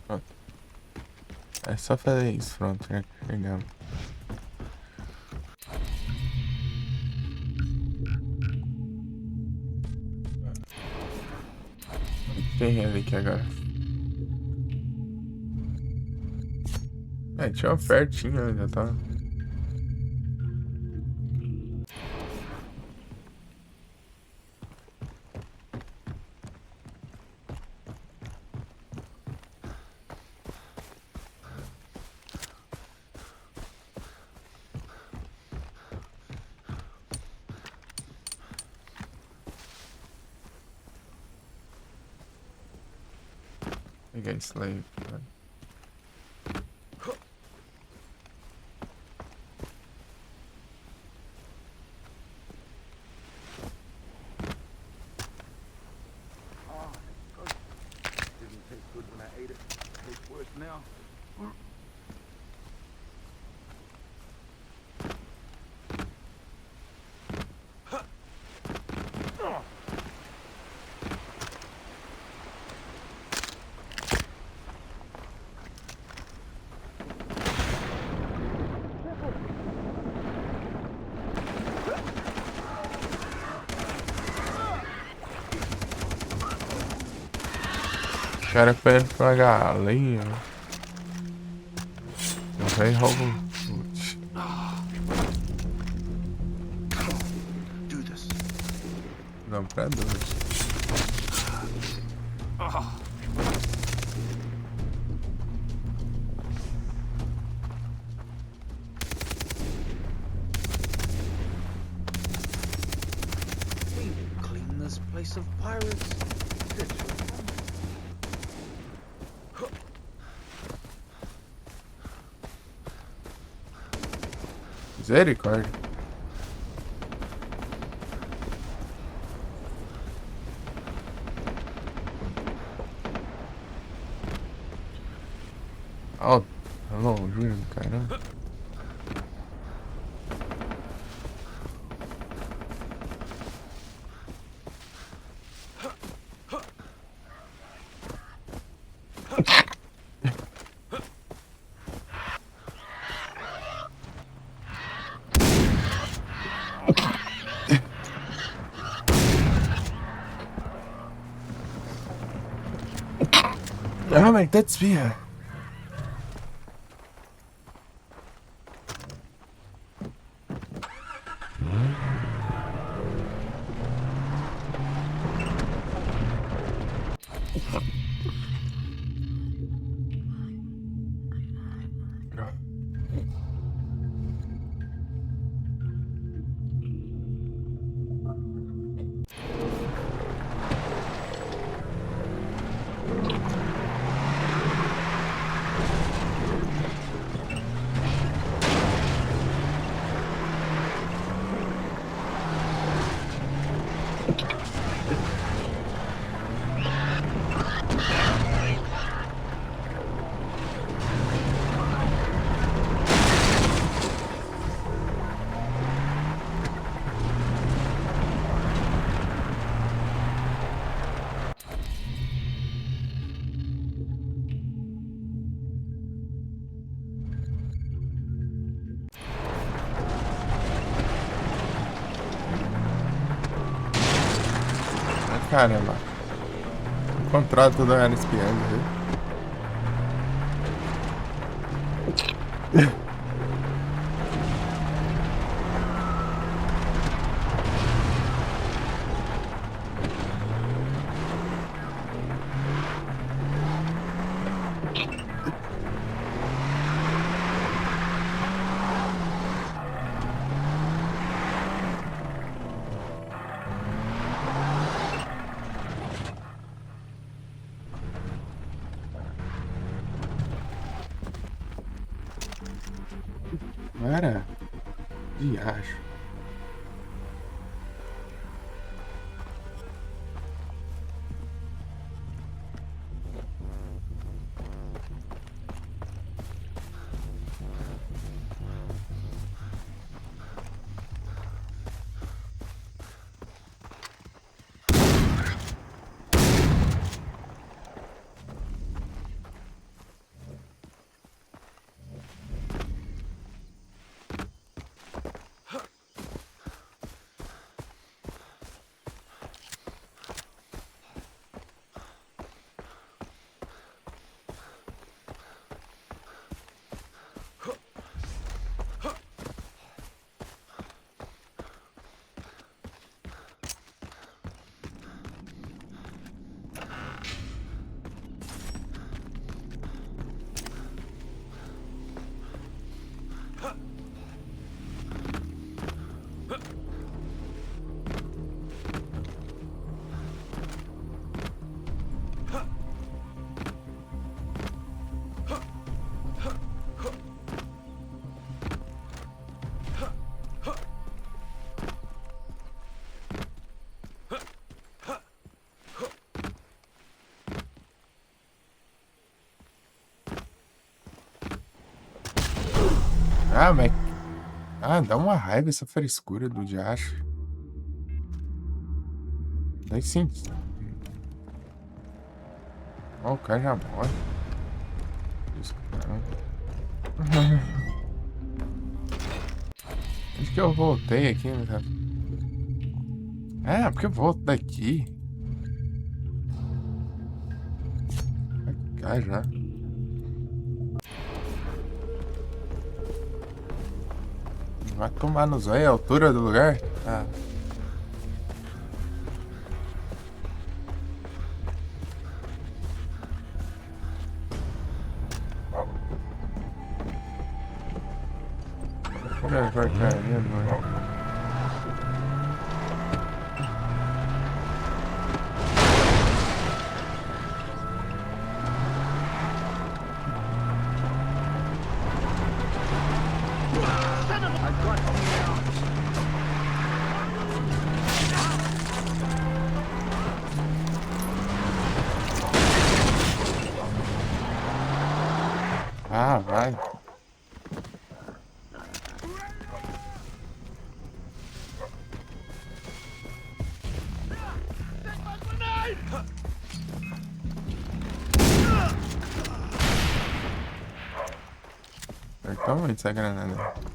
Pronto. É só fazer isso, pronto, já chegamos. Tem ele aqui agora. É, tinha uma ofertinha, já tá. Pegar isso aí. O cara pede pra galinha. O rei rouba o chute. Do this. Não, pra dois. We clean this place of pirates. Good. Misericórdia. Ó, tá longe, viu, caramba. Ja, men das wir. Caramba. O contrato da era espiando, viu? Era de acho. Ah, mas. Ah, dá uma raiva essa frescura do diacho. Daí sim. Ó, o cara já morre. Isso, caramba. Acho que eu voltei aqui, né, cara? É, porque eu volto daqui. Já, já. Vai tomar no zóio a altura do lugar? Ah. Olha a porcaria do lugar. Ah, vai. Acertou muito essa granada.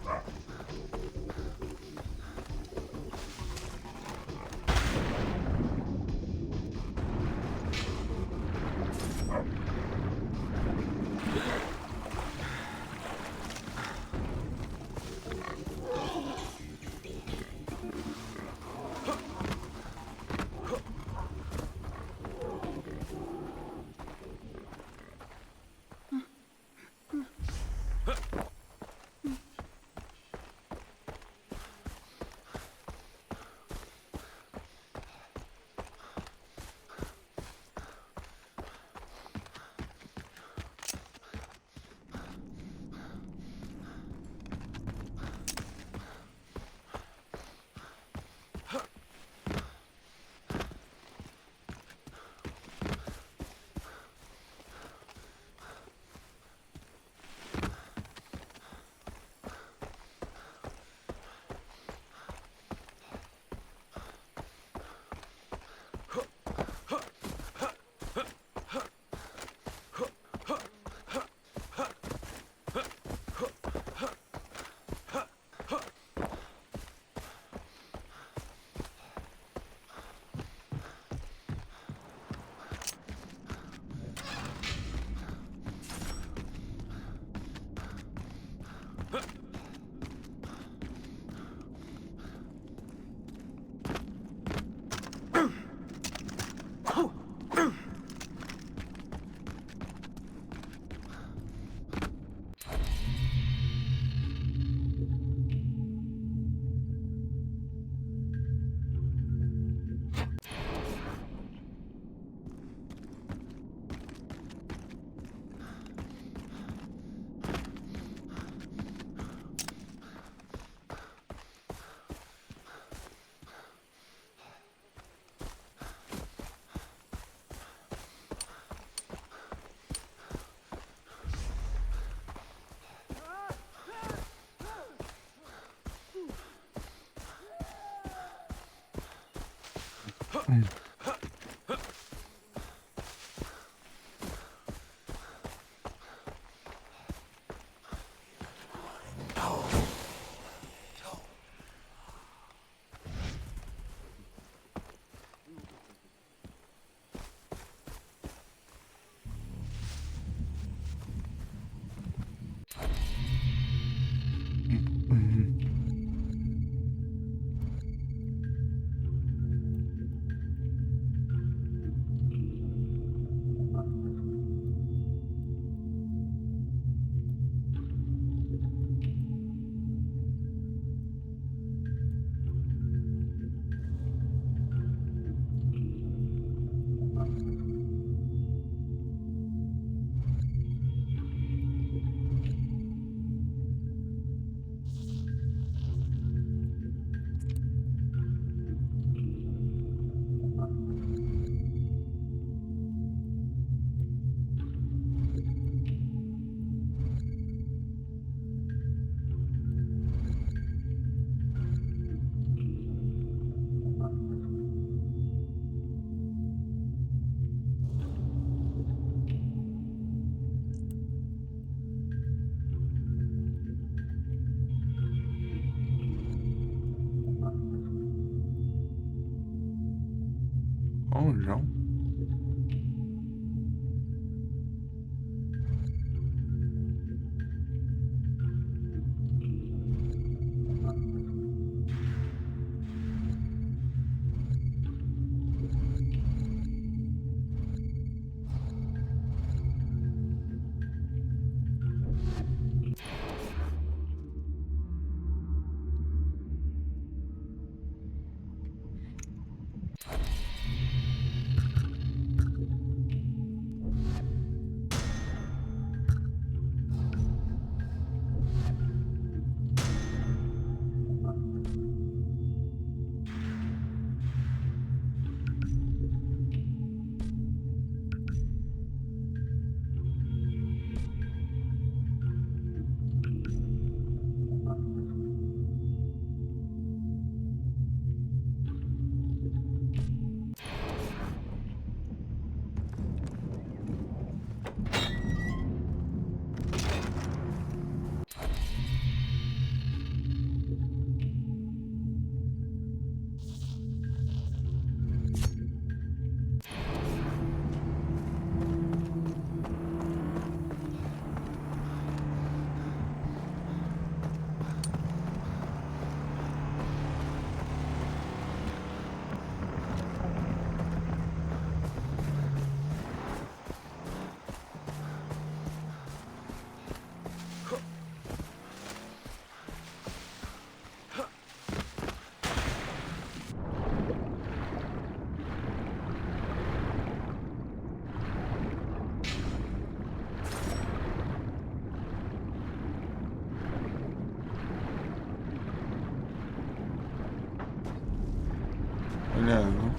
Olhando.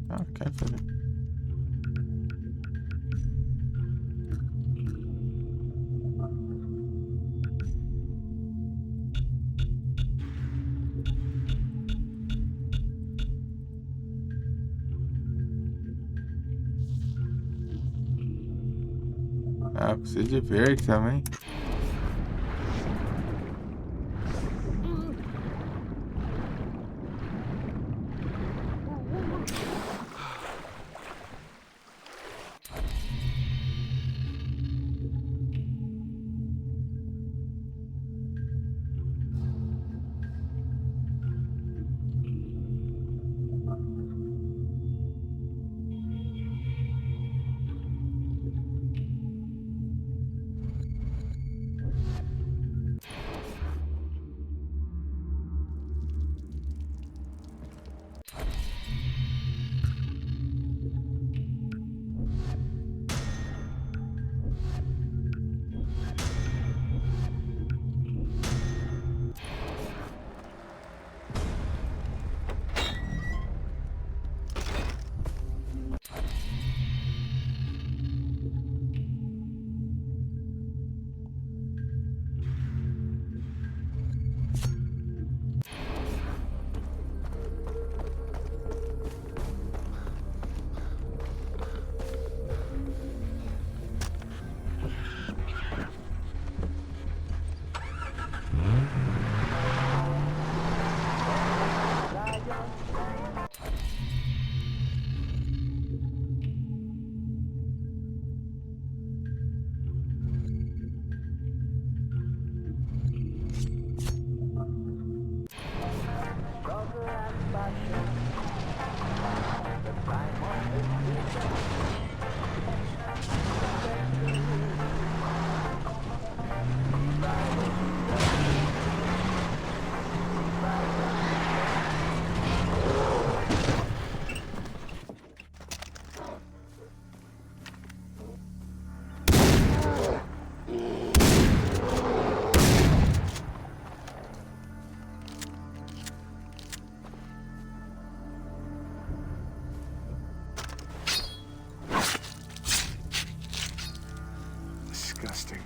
Ah, quer fazer. Ah, precisa de verde também. Disgusting.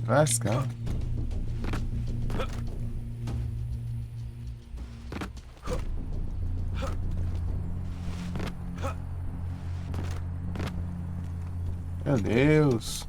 Lascar. Meu Deus.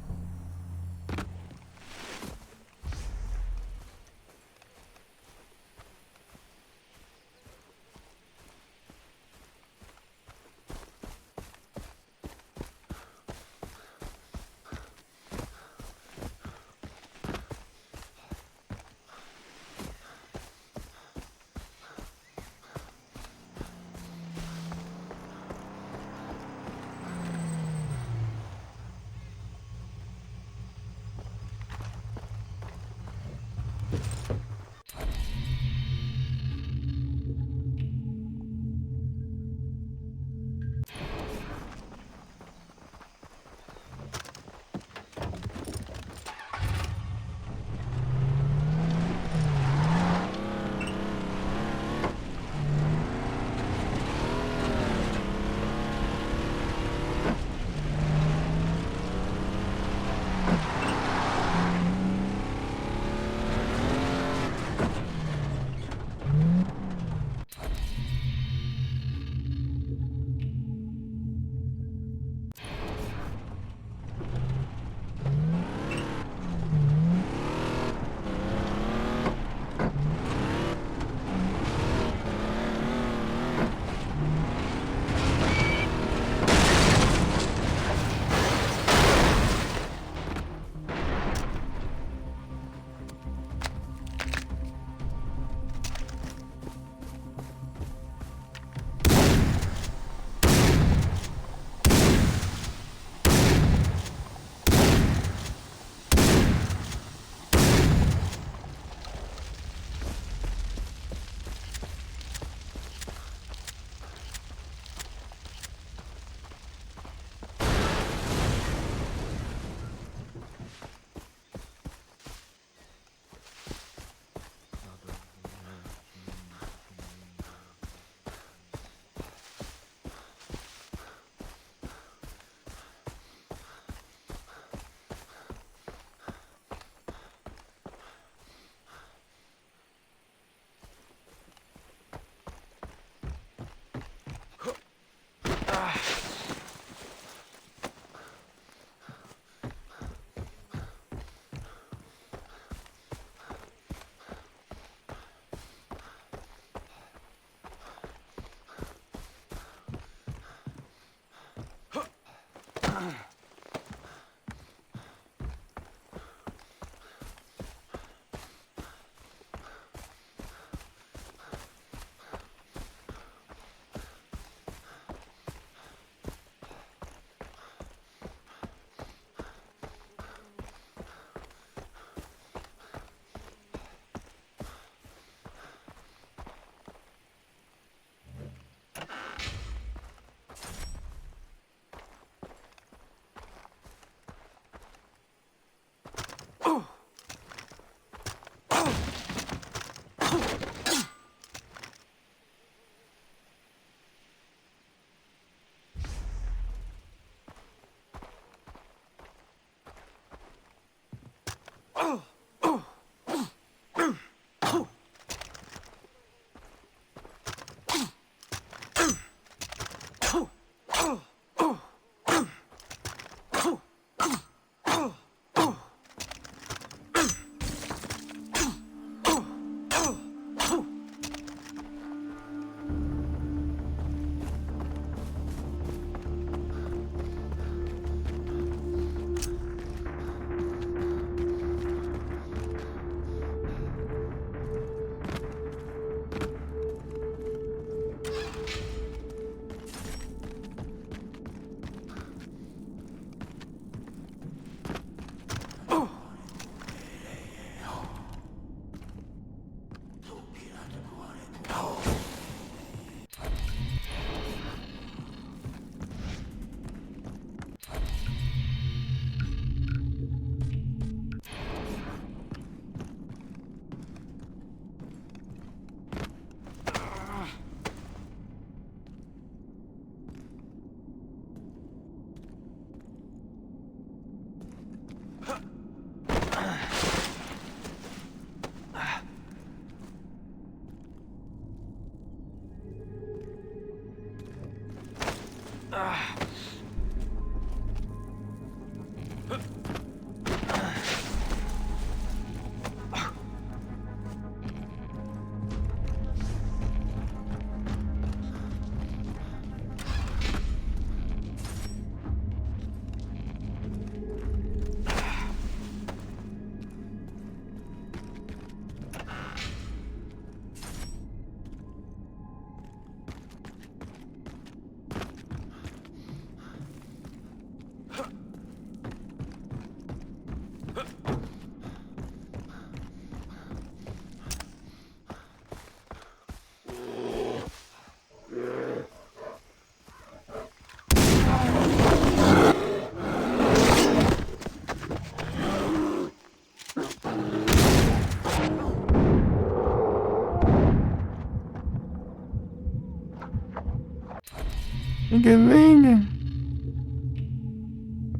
Linga.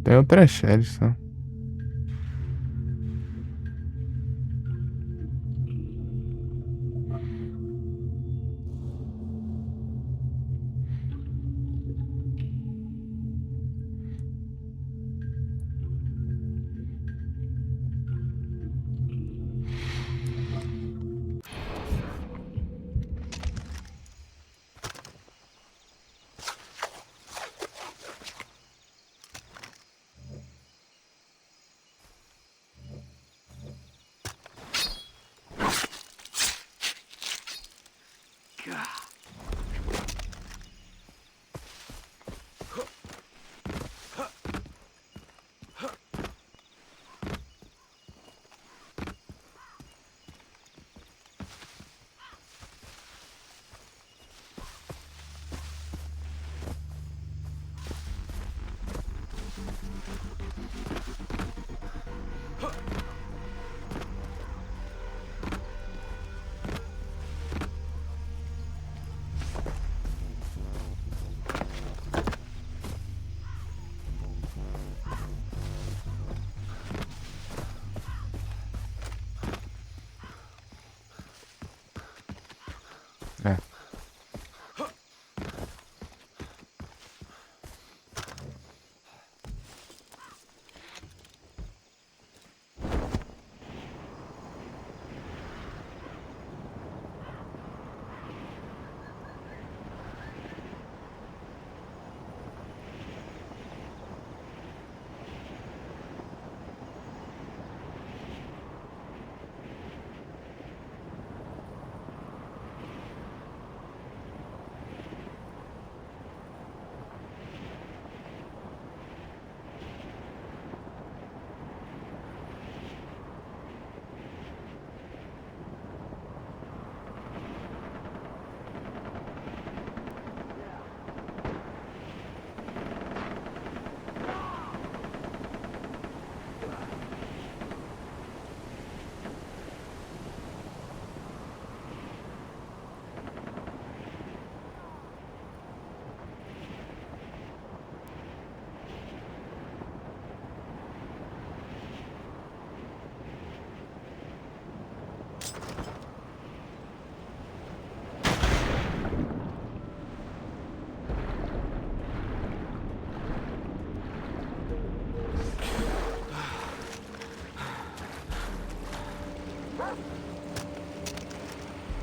Tem outra série só.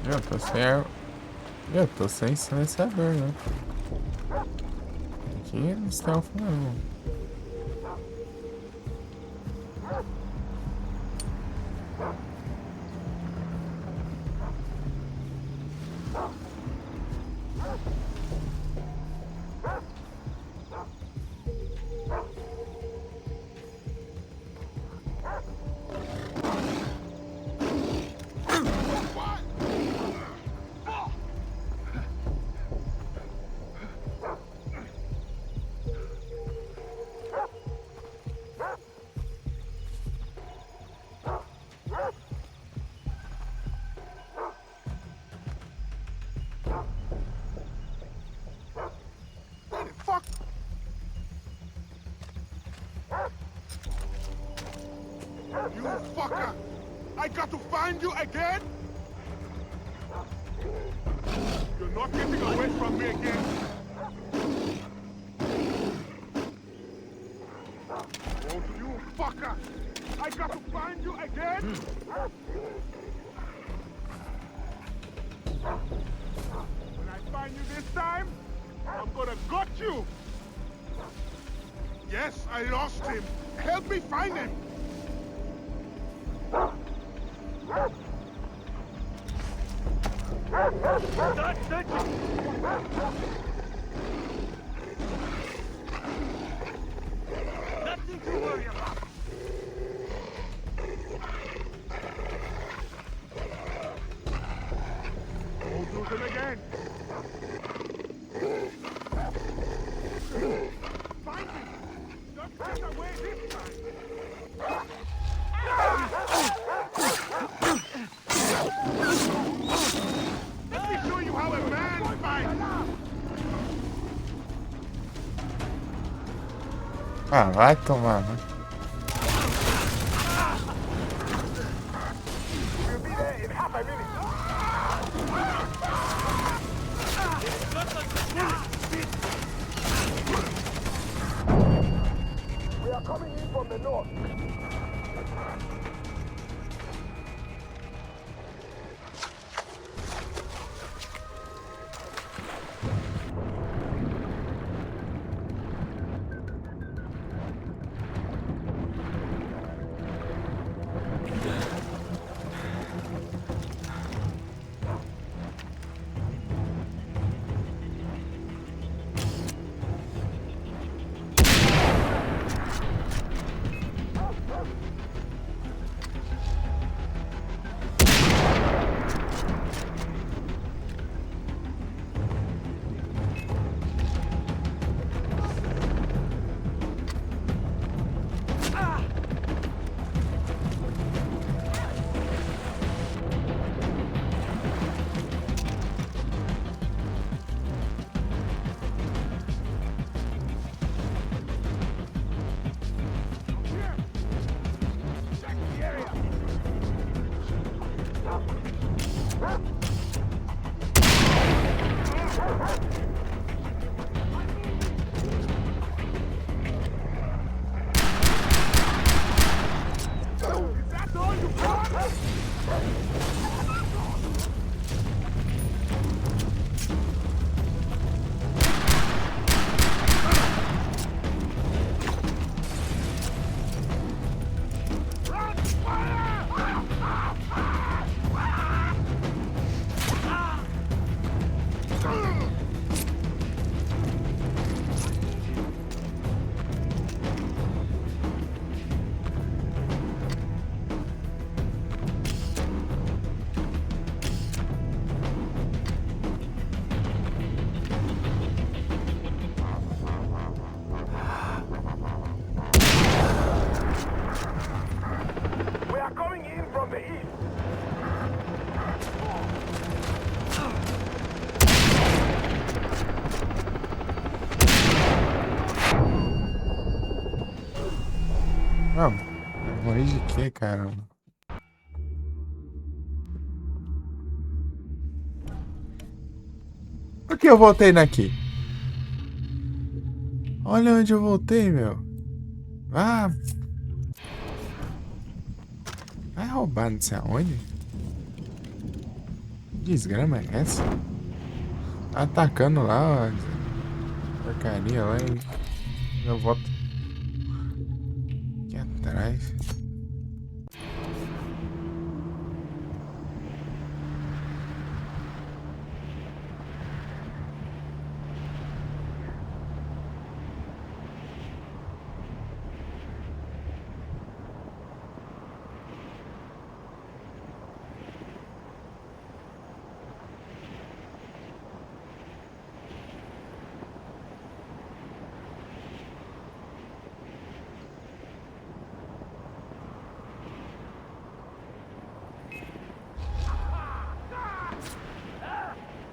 Eu tô sem Eu tô sem silenciador, né? Aqui não stealth não. You fucker! I got to find you again? You're not getting away from me again. Oh, you fucker! I got to find you again? When I find you this time, I'm gonna gut you! Yes, I lost him. Help me find him! Nothing to worry about. Don't do them again! Find him! Don't get away this time! Let me show you how a man fights! Ah, vai tomar, né? We'll be there in half a minute! We are coming in from the north! Não, morri de quê, caramba? Por que eu voltei daqui? Olha onde eu voltei, meu. Ah. Vai roubar não sei aonde? Desgrama é essa? Tá atacando lá, ó. Porcaria lá e eu volto aqui atrás.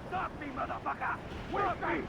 Stop me, motherfucker! Stop me!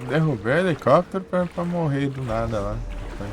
Derrubei o helicóptero pra morrer do nada lá. Foi.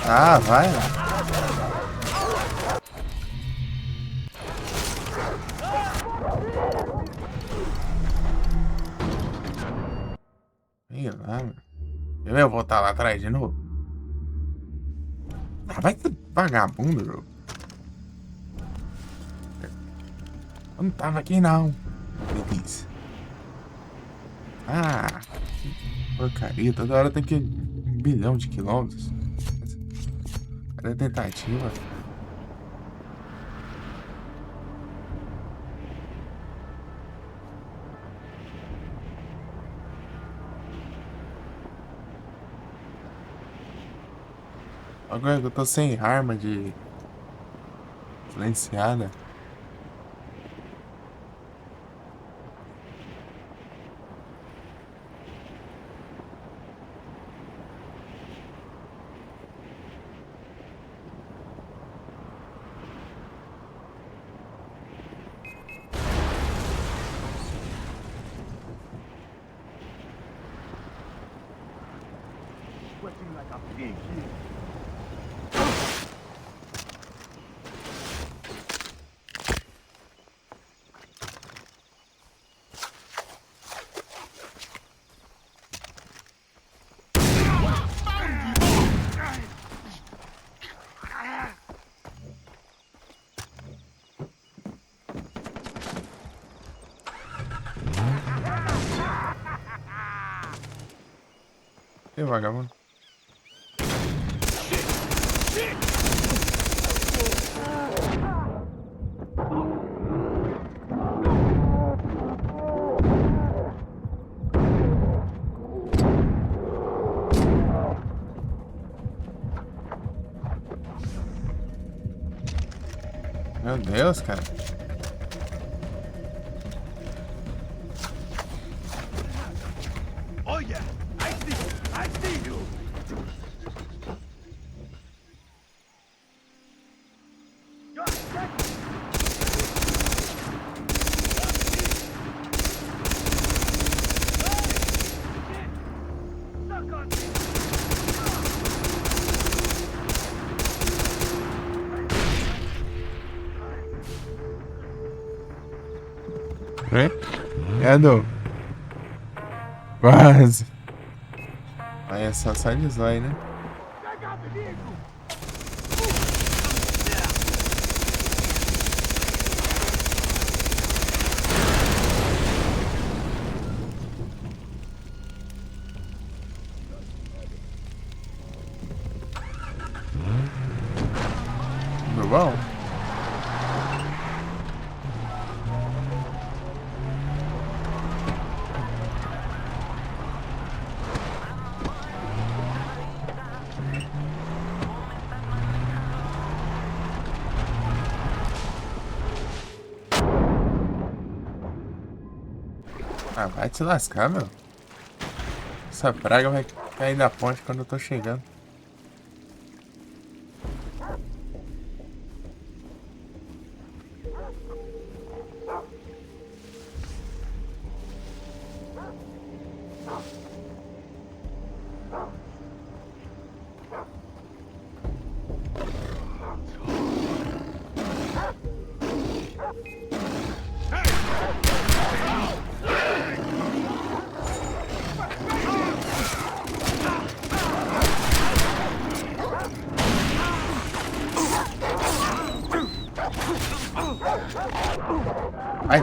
Ah, vai lá. Sei lá, mano. Eu vou voltar lá atrás de novo. Ah, vai ser vagabundo, jogo. Eu não tava aqui, não. Beleza. Ah, que porcaria. Toda hora tem que ir 1 bilhão de quilômetros. Cadê a tentativa? Agora que eu tô sem arma de silenciada. Sweating like a pig here. E vagabundo. Meu Deus, cara. Oh yeah! I see you! You're dead! Hein? Edu. Quase. Aí é só de zóio, né? Chegar, menino! Tudo bom? Ah, vai te lascar, meu. Essa praga vai cair da ponte quando eu tô chegando. Vai.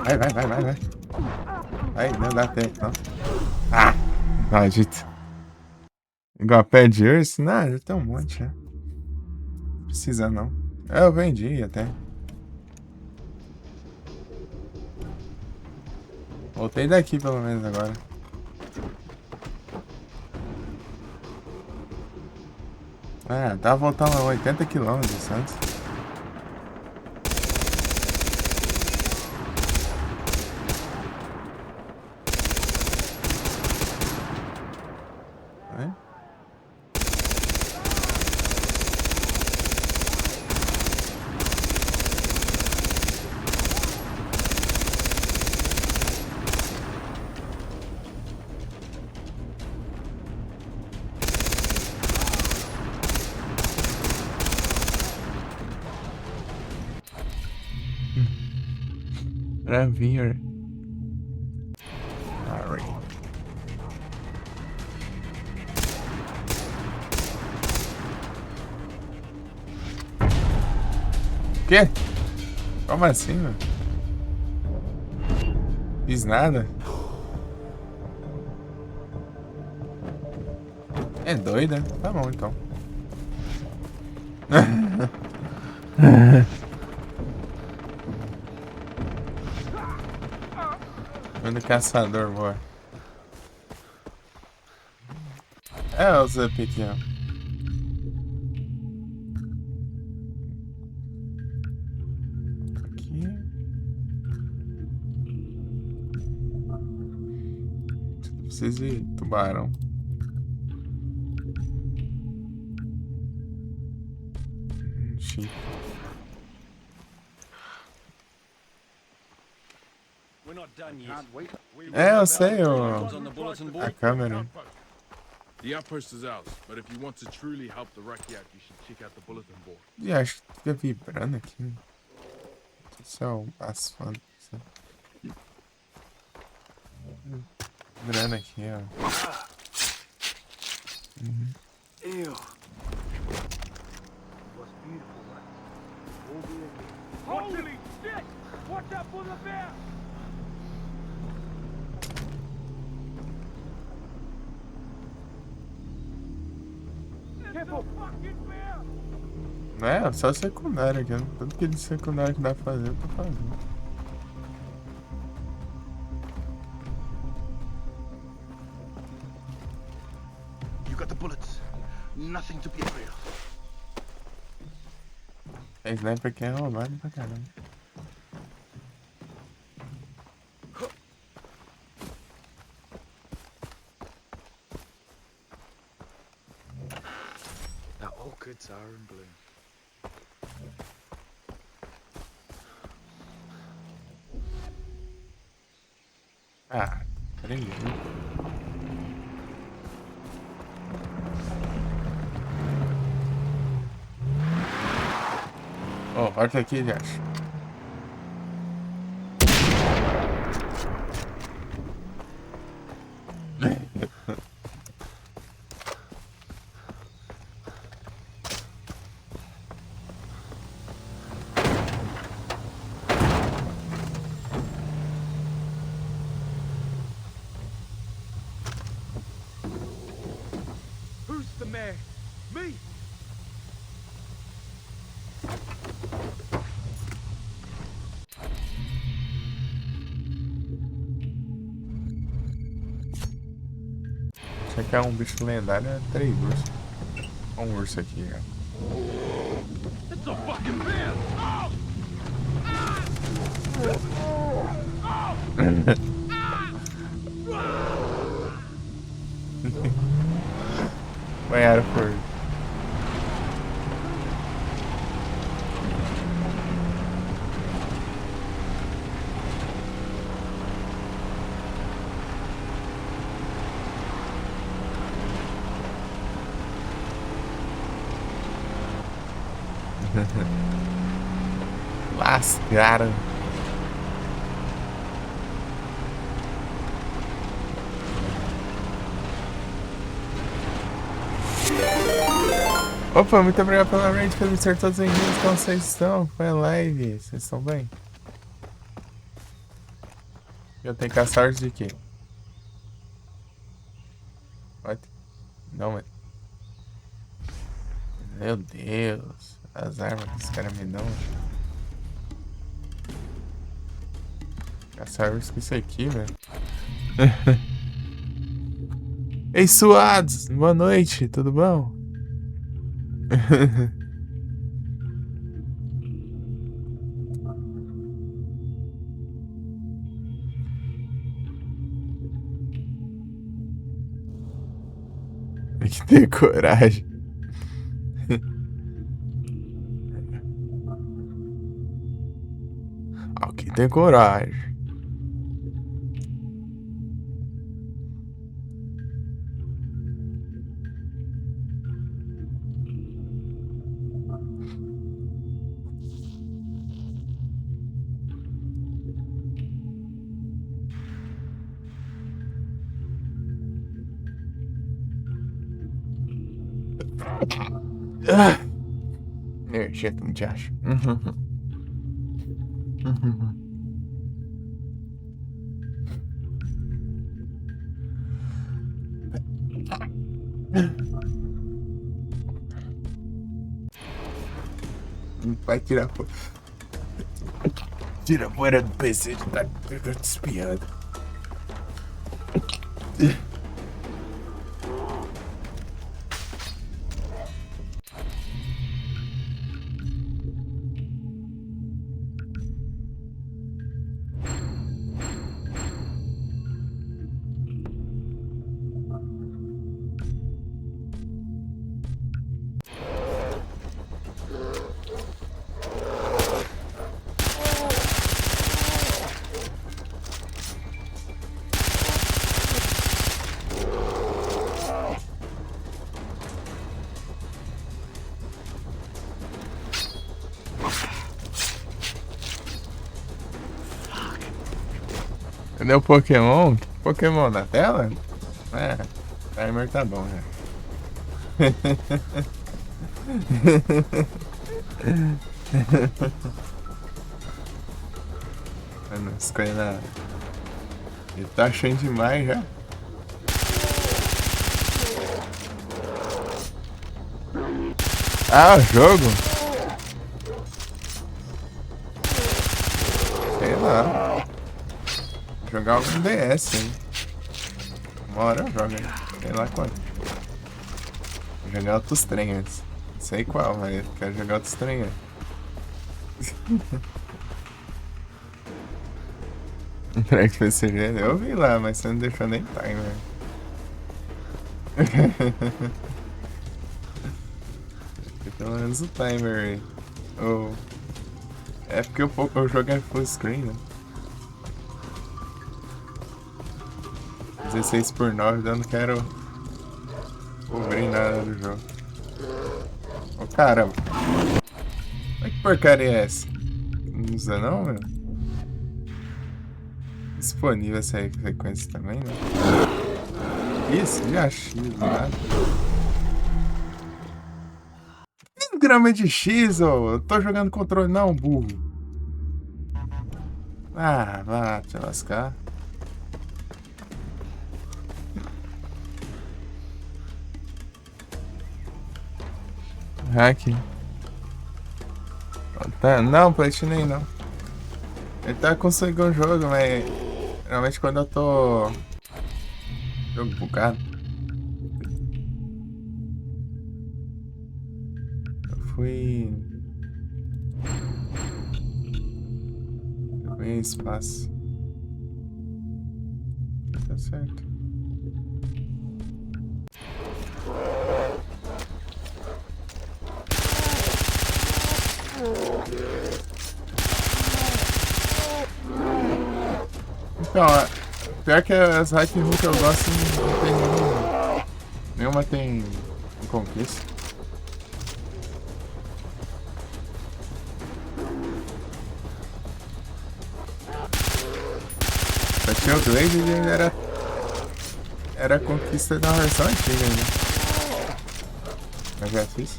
Aí, não dá tempo, não. Ah! Maldito. Igual pé de urso? Não, já tem um monte, já. Não precisa, não. Eu vendi até. Voltei daqui, pelo menos, agora. Ah, tava voltando a 80 km de Santos. Pra vir. Sorry. Quê? Como assim, mano? Fiz nada? É doida? Tá bom, então. Quando o caçador voa. É o Zé pequeno. Aqui. Preciso de tubarão. Chique. É, eu sei, a câmera. The outpost is ours, but if you want to truly help the Raki out, you should check out the bulletin board. E acho que fica vibrando aqui. Isso é um asfalto. Vibrando aqui, ó. Ew. Holy shit! Watch out for the bear! It's a fucking bear! É, só secundário aqui. Tudo que de secundário que dá pra fazer, eu tô fazendo. You got the bullets. Nothing to be afraid of. É sniper aqui é roubado pra caramba. The orchids are in bloom. Ah, peraí. Oh, volta aqui, Josh. Você quer um bicho lendário, é 3 ursos. Olha um urso aqui, ó. It's a fucking bear! Banharam por. Lascaram. Opa, muito obrigado pela raid, pelo ser todos bem-vindos. Como vocês estão? Foi a live. Vocês estão bem? Eu tenho caçadores de quê? What? Não, mano. Meu Deus. As armas que os caras me dão. Caçadores com isso aqui, velho. Ei, suados! Boa noite, tudo bom? Tem que ter coragem. Aqui tem coragem. Energia do diacho. Vai tirar fora. Tira fora do PC de tá espiando. Cadê o Pokémon? Pokémon na tela? É, o timer tá bom, né? Não escolhe nada. Ele tá achando demais já. Ah, o jogo? Sei lá. Jogar algum DS, hein? Uma hora eu jogo, hein? Sei lá quando. Vou jogar outros trem antes. Não sei qual, mas eu quero jogar outros trem antes. Track PCG, eu vi lá, mas você não deixou nem timer. Pelo menos o timer aí. Oh. É porque o jogo é full screen, né? 16:9, eu não quero cobrir nada do jogo. Ô caramba. Olha que porcaria é essa? Não usa não, meu? Disponível essa frequência também, né? Isso, já X, nada. 100 gramas de X, ô. Eu tô jogando controle não, burro. Ah, vá te lascar. Hack. Tá, não, platinei não. Ele tá conseguindo o jogo, mas geralmente quando eu tô jogo bugado. fui. Eu fui em espaço. Tá certo. Então, pior que as Hike Room que eu gosto não tem nenhuma. Nenhuma tem conquista. Só tinha o Glade e ele era a conquista da versão antiga ainda. Mas já fiz.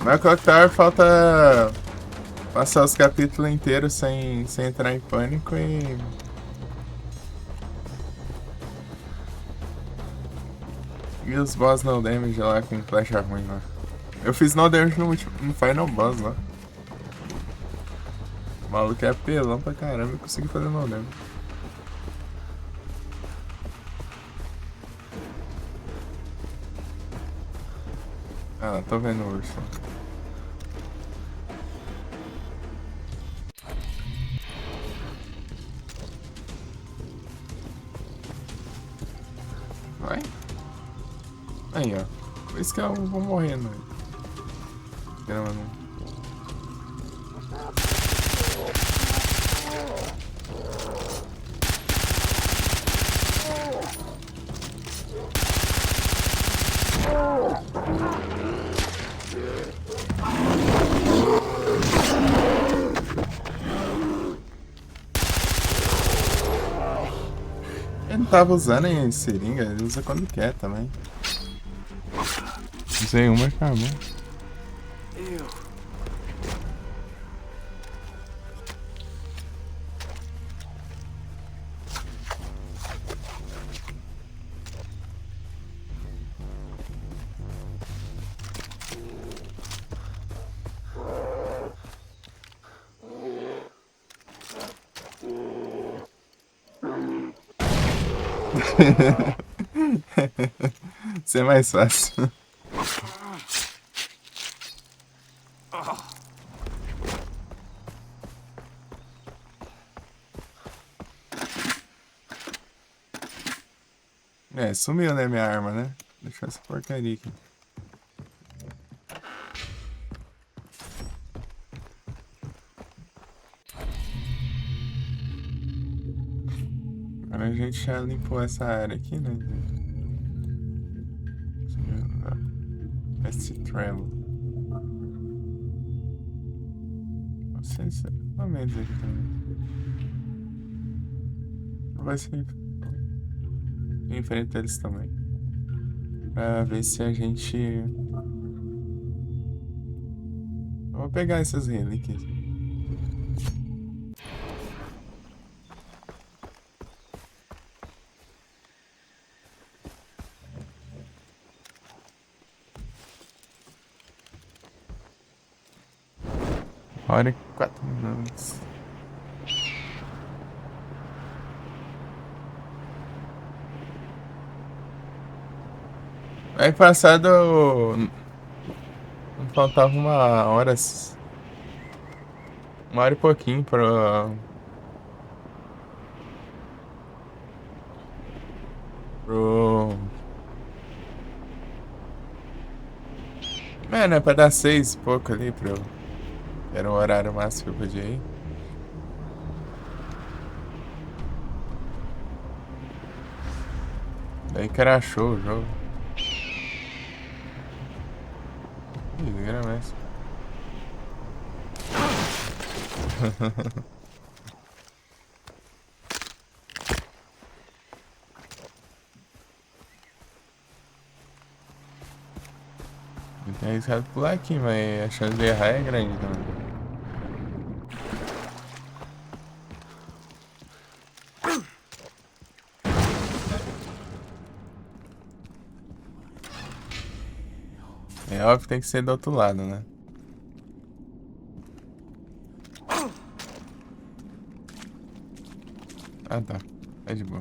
No Clock Tower falta passar os capítulos inteiros sem entrar em pânico e os boss no damage lá com flecha ruim lá. Eu fiz no damage no final boss lá. O maluco é apelão pra caramba e consegui fazer no damage. Ah, tô vendo o urso. Vai. Aí, ó. Por isso que eu vou morrendo. Não. Ele não tava usando em seringa, ele usa quando quer também. Usei uma e acabou. Isso é mais fácil. É, sumiu, né, minha arma, né? Deixa essa porcaria aqui. Agora a gente já limpou essa área aqui, né? Esse travel. Vocês pelo menos aqui também. Vai ser. Enfrenta eles também. Pra ver se a gente. Eu vou pegar essas relíquias. Hora e 4 minutos. Aí passado faltava uma hora e pouquinho pro né, pra dar 6 e pouco ali era o horário máximo que eu podia ir. Daí crashou o jogo. Ih, grama essa. Eu tenho arriscado pular aqui, mas a chance de errar é grande também. É óbvio que tem que ser do outro lado, né? Ah, tá. É de boa.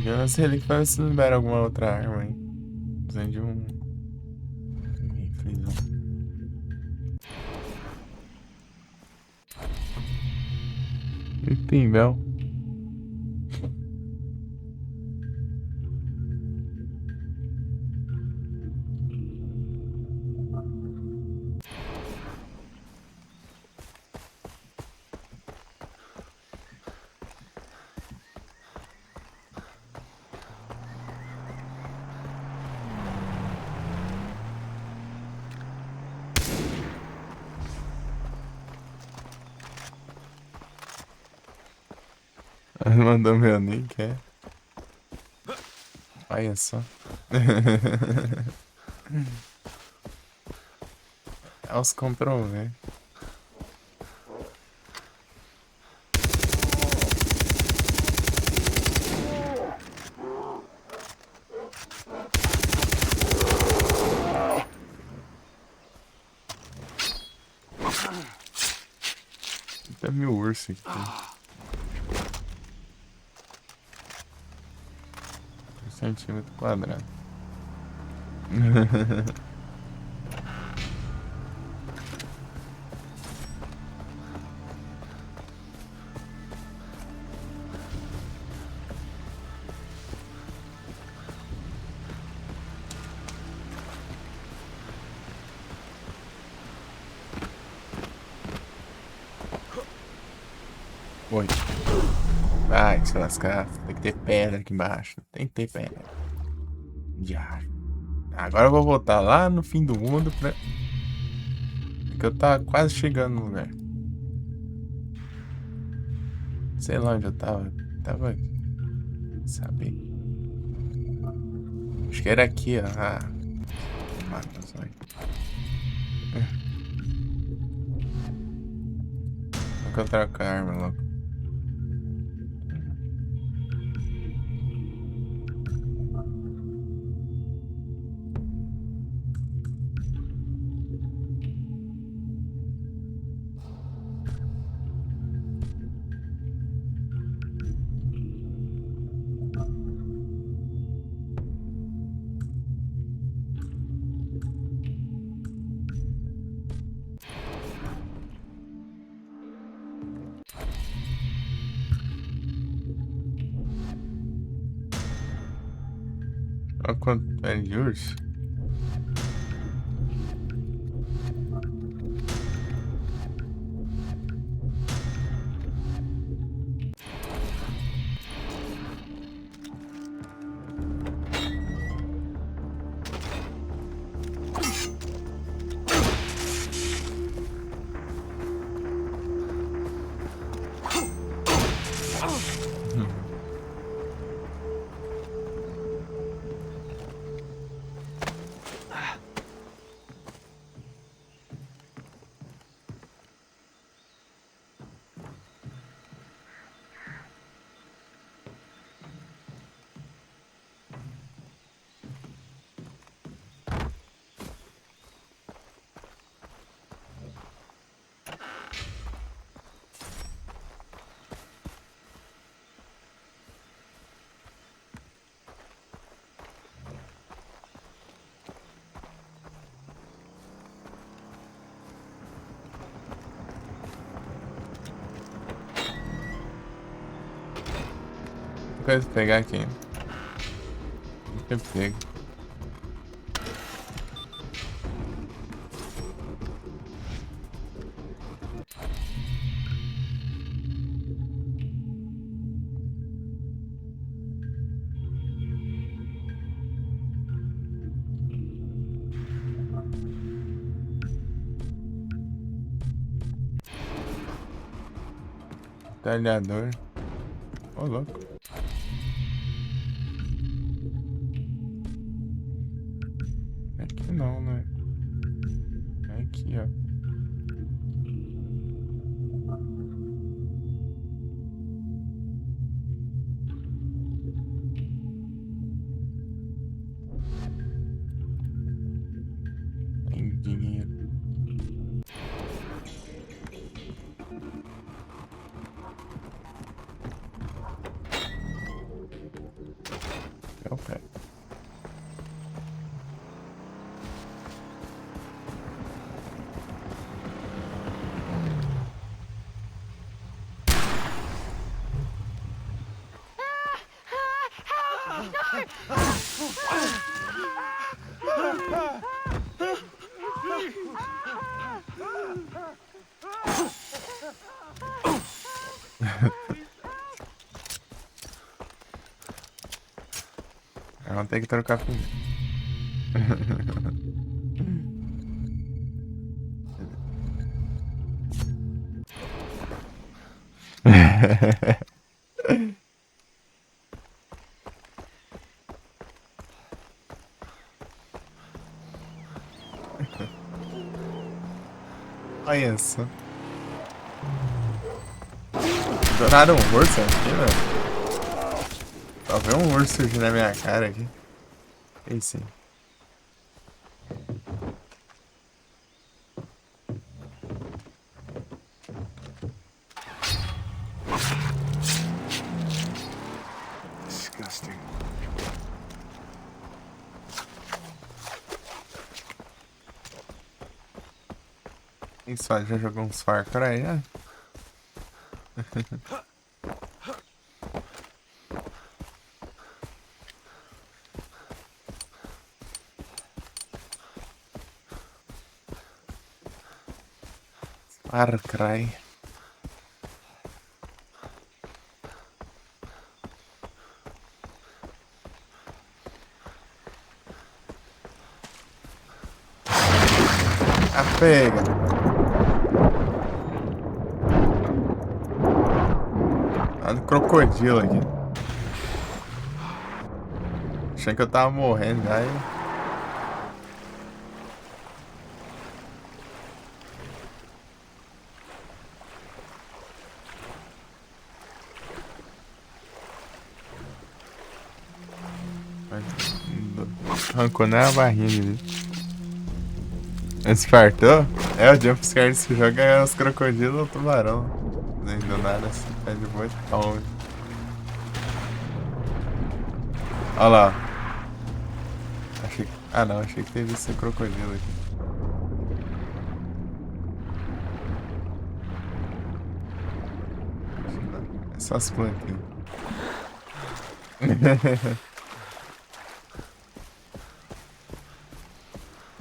Eu não sei ele que vai se libera alguma outra arma, hein? Precisando de um riflezão. E tem, Bel. Mandou meu nick, é? Olha só. É os Ctrl-V. Até meu urso aqui. Centímetro quadrado. Oi. Vai se lascar. Tem que ter pedra aqui embaixo. Tem que ter pedra. Já. Agora eu vou voltar lá no fim do mundo pra... Porque eu tava quase chegando no lugar. Sei lá onde eu tava. Tava... Sabe? Acho que era aqui, ó. Ah. Mata só aí. Vou trocar a arma logo. Olha quanto pele de urso. coisa pra pegar aqui. Nunca pego. Talhador. Ô, louco. Aqui não, né? Aqui, ó. Tem dinheiro. É o pé. Ela tem que trocar pneu. Olha só. Do nada um urso aqui, velho. Só vê um urso surgir na minha cara aqui. Aí sim. Disgusting. Isso, ó, já jogou uns Far Cry, já? Far Cry. Ah, pega. Tá no crocodilo aqui. Achei que eu tava morrendo já. Arrancou na barrinha dele. Espartou? É, o jumpscare desse jogo é os crocodilos ou tubarão. Nem do nada assim, tá de boa, tá longe. Olha lá. Achei que... Ah não, achei que teve esse crocodilo aqui. É só as plantinhas.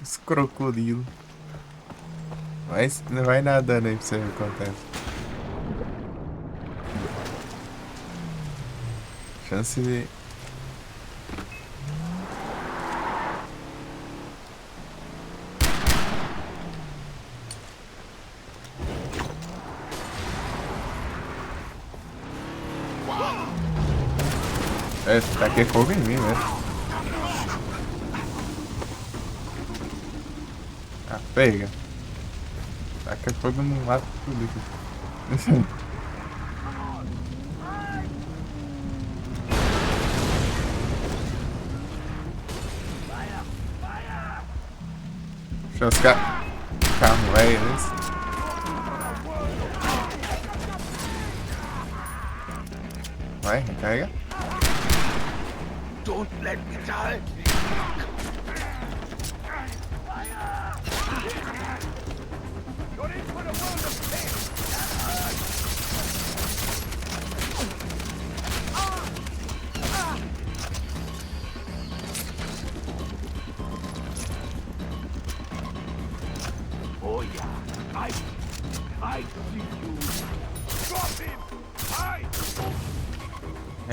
Os crocodilos. Mas não vai nadando aí pra você ver o que acontece. Chance de... É, taquei fogo em mim, velho. Ah, pega. Taca fogo no mato tudo aqui. Deixa os carro velho, é isso? Vai, recarrega. Don't let me die. You're in for the world of pain.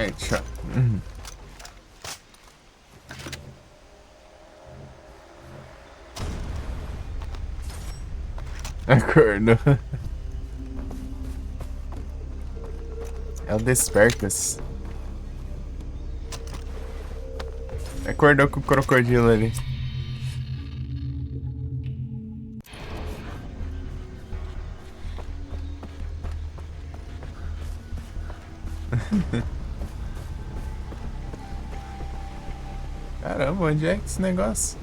Headshot. Acordou. É o Despertas. Acordou com o crocodilo ali. Caramba, onde é que esse negócio?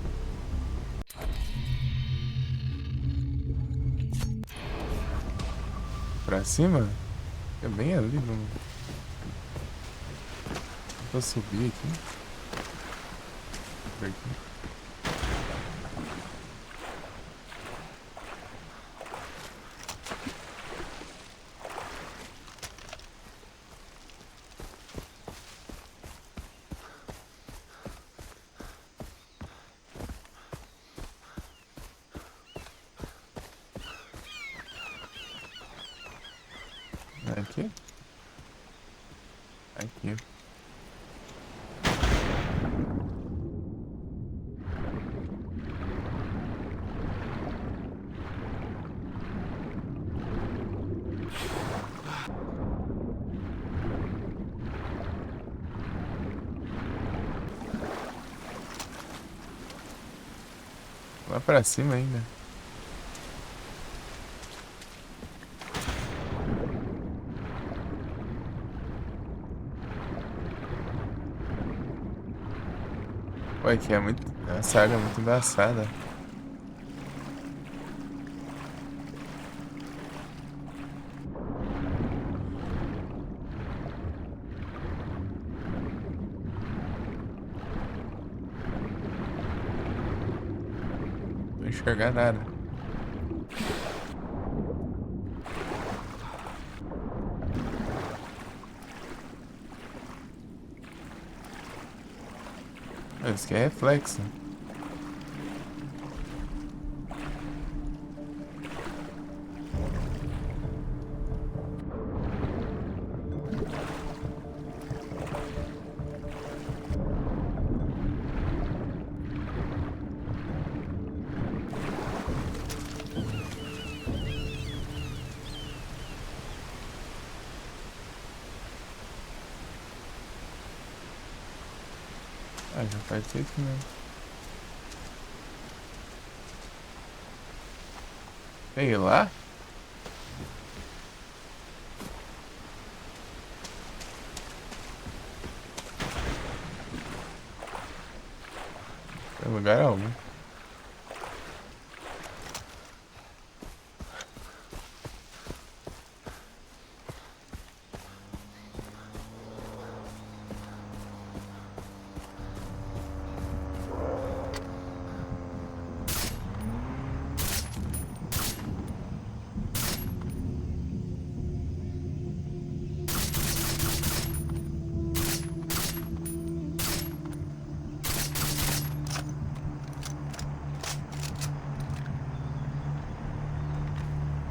Pra cima? É bem ali, vamos. Vou subir aqui. Por aqui. Aqui? Aqui. Lá pra cima ainda. Ué, que é muito. Essa água é muito embaçada. Não vou enxergar nada. Isso aqui é reflexo. Ah, já faz isso mesmo. Sei lá. Tem lugar algum.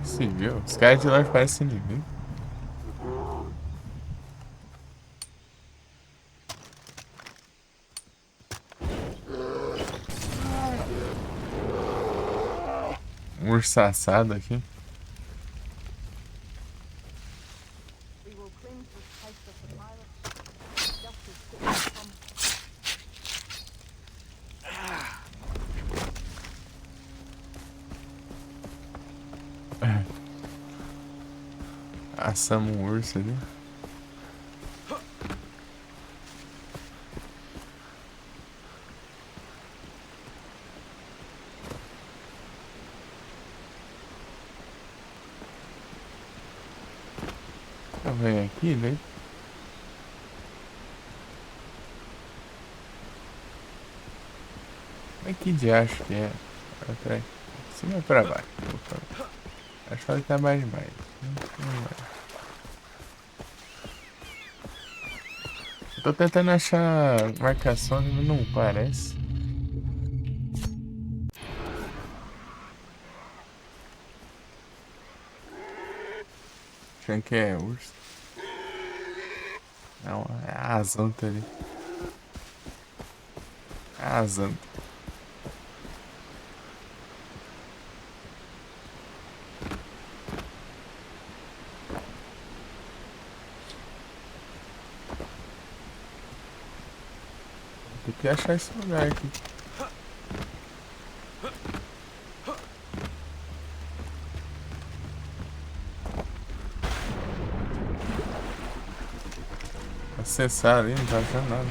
Se viu? Os caras de longe parecem inimigo. Um urso assado aqui. We will cling to the taste of the pirates, just as quickly come. Assamos um urso ali. Eu venho aqui, né? Mas que diacho que é? Pra cima ou pra baixo? Acho que ele tá mais demais. Eu tô tentando achar marcação, mas não parece. Achando que é urso. Não, é a Azanta ali. É a Azanta. Tem que achar esse lugar aqui. Acessar ali, não tá achando nada.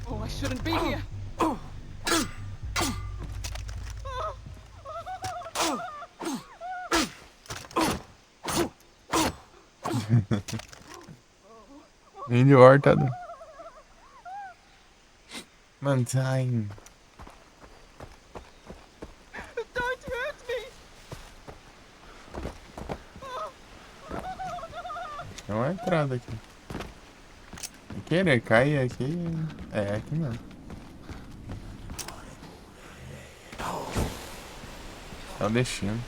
Oh, I shouldn't be here. Indy War tá dando. Mantine. Don't hurt me. Tem uma entrada aqui. Sem querer cair aqui. É aqui mesmo. É o destino.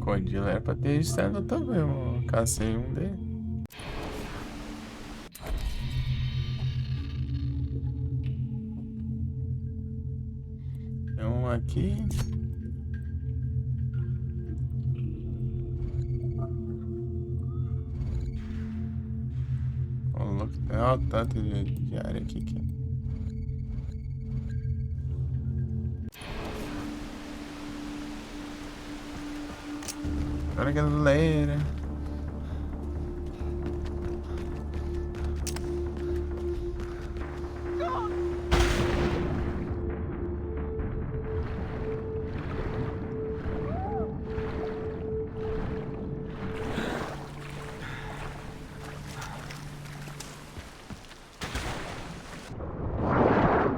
Codila era pra ter registrado também, eu cacei um dele. Tem um aqui. Ô, louco, tem um tanto de área aqui que. Olha, galera.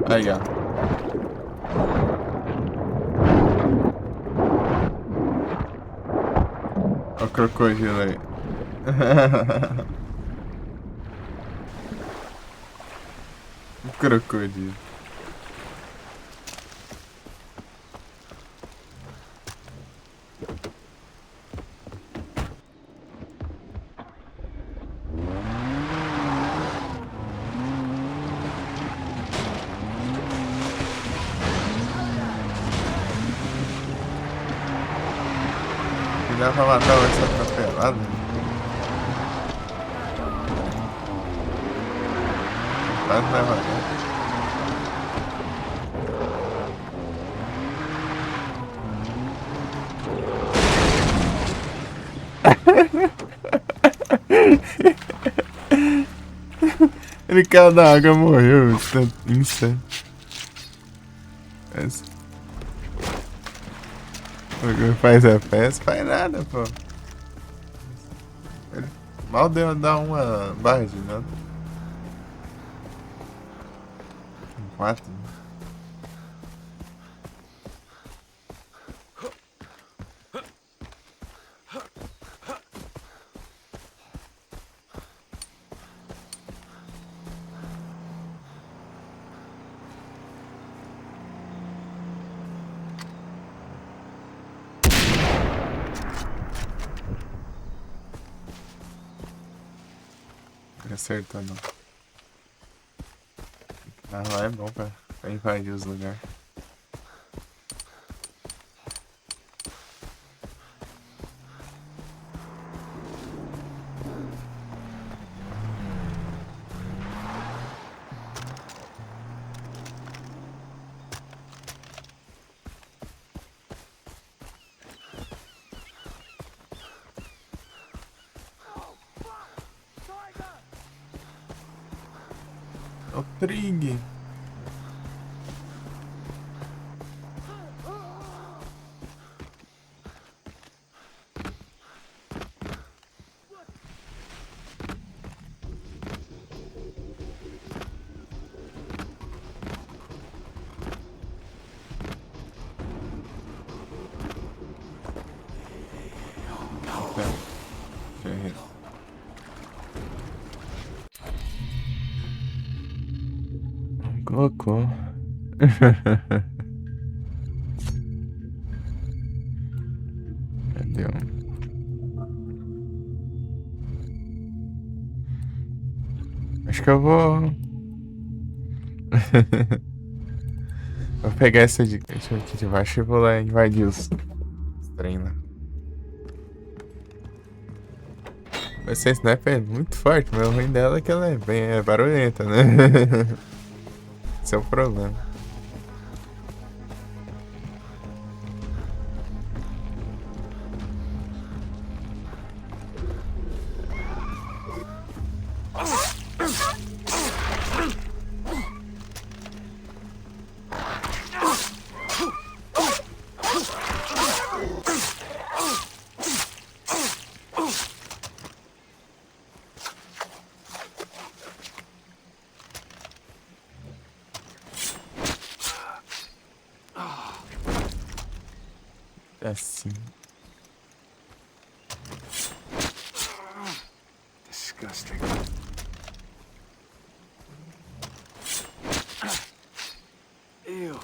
Aí, ó. Olha o crocodilo aí. O crocodilo. E dá pra matar essa atropelada? Quase vai matar. Ele caiu da água e morreu. Instant. Essa. Faz a festa, faz nada, pô. Ele mal deu dar uma barra de nada. 4. Não acertou não. Ah, lá é bom pra invadir os lugares. O Trig. Deixa eu ver. Colocou. Cadê um? Acho que eu vou. Vou pegar essa dica aqui de baixo e vou lá invadir os trem lá. Essa sniper é muito forte, mas o ruim dela é que ela é bem barulhenta, né? Esse é o problema. Assim. Disgusting. Ew.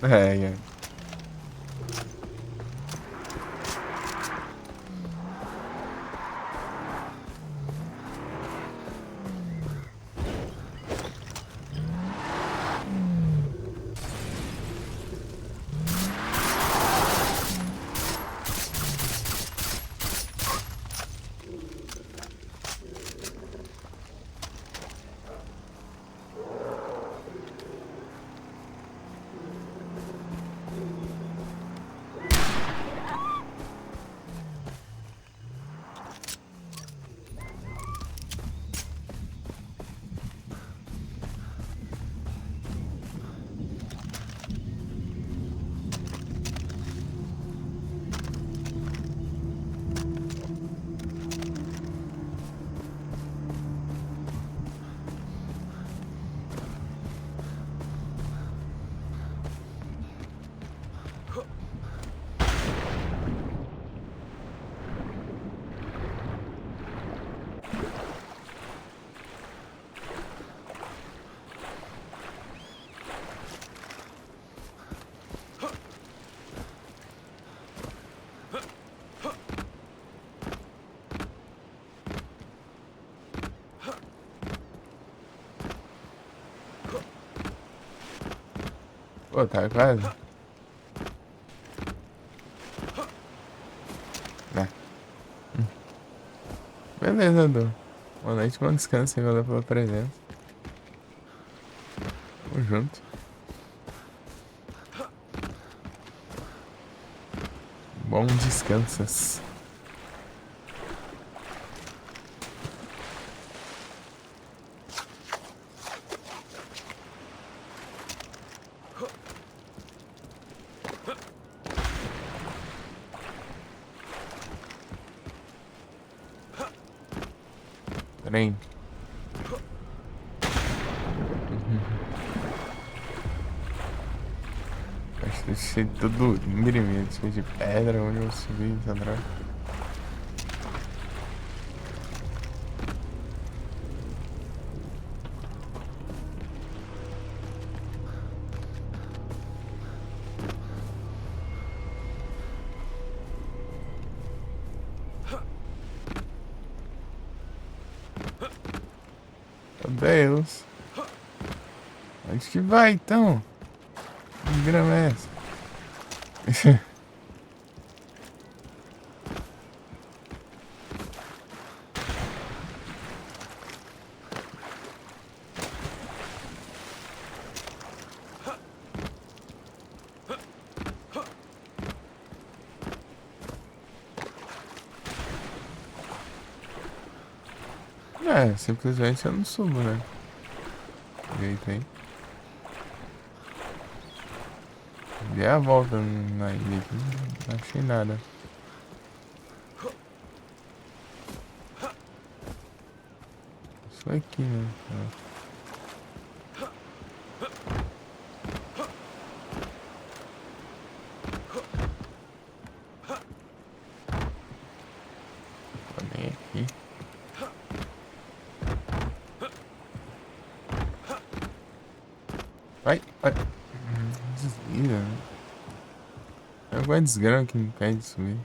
É. Pô, tá quase. Né? Beleza, Edu. Boa noite, bom descanso e valeu pela presença. Tamo junto. Bom descansas. Trem. Acho que cheio de tudo íngreme, cheio de pedra, onde eu subi, Sandra. Meu Deus. Onde que vai então? Que grama é essa? É, simplesmente eu não subo, né? Jeito aí. Dei a volta na ilha aqui, não achei nada. Isso aqui, né? Tô nem aqui. Vai. Desvira, né? Eu gosto de desgrama que me impede de subir.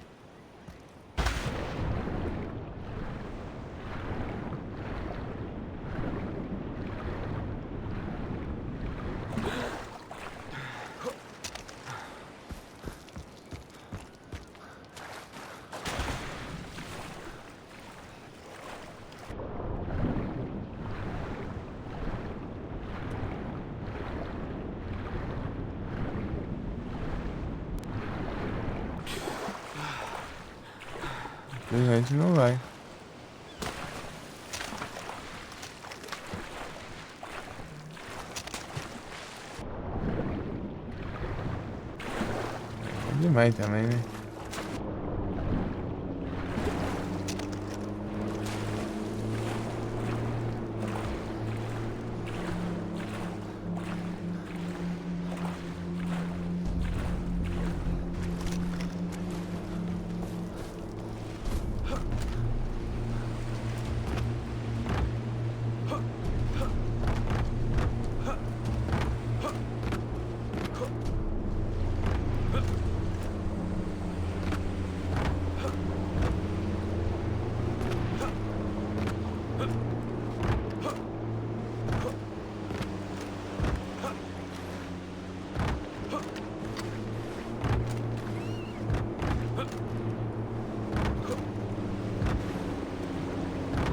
A gente não vai. É demais também, né?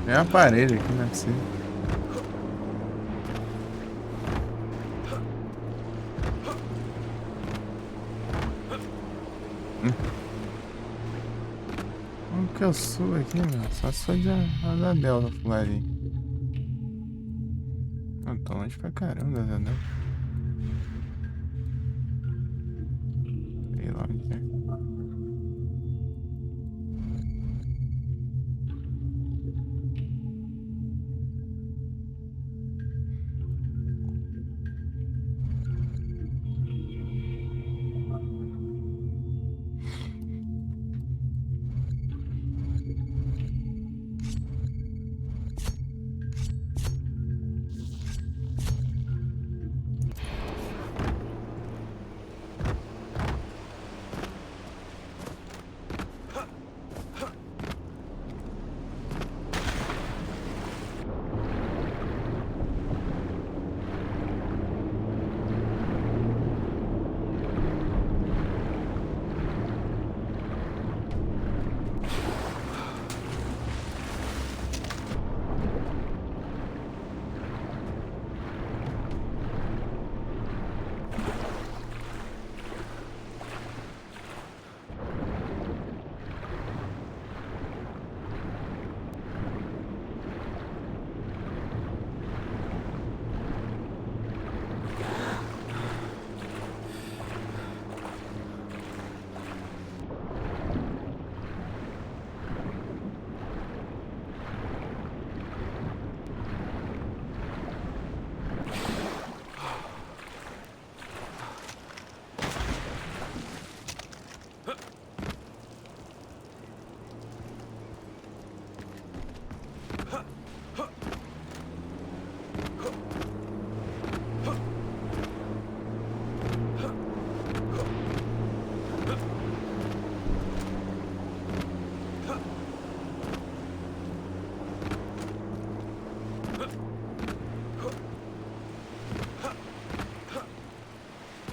Tem uma parede aqui, não é possível. Como que eu subo aqui, meu? Só sou de Azadel no fularinho. Eu tô longe pra caramba, Azadel. Sei lá onde é.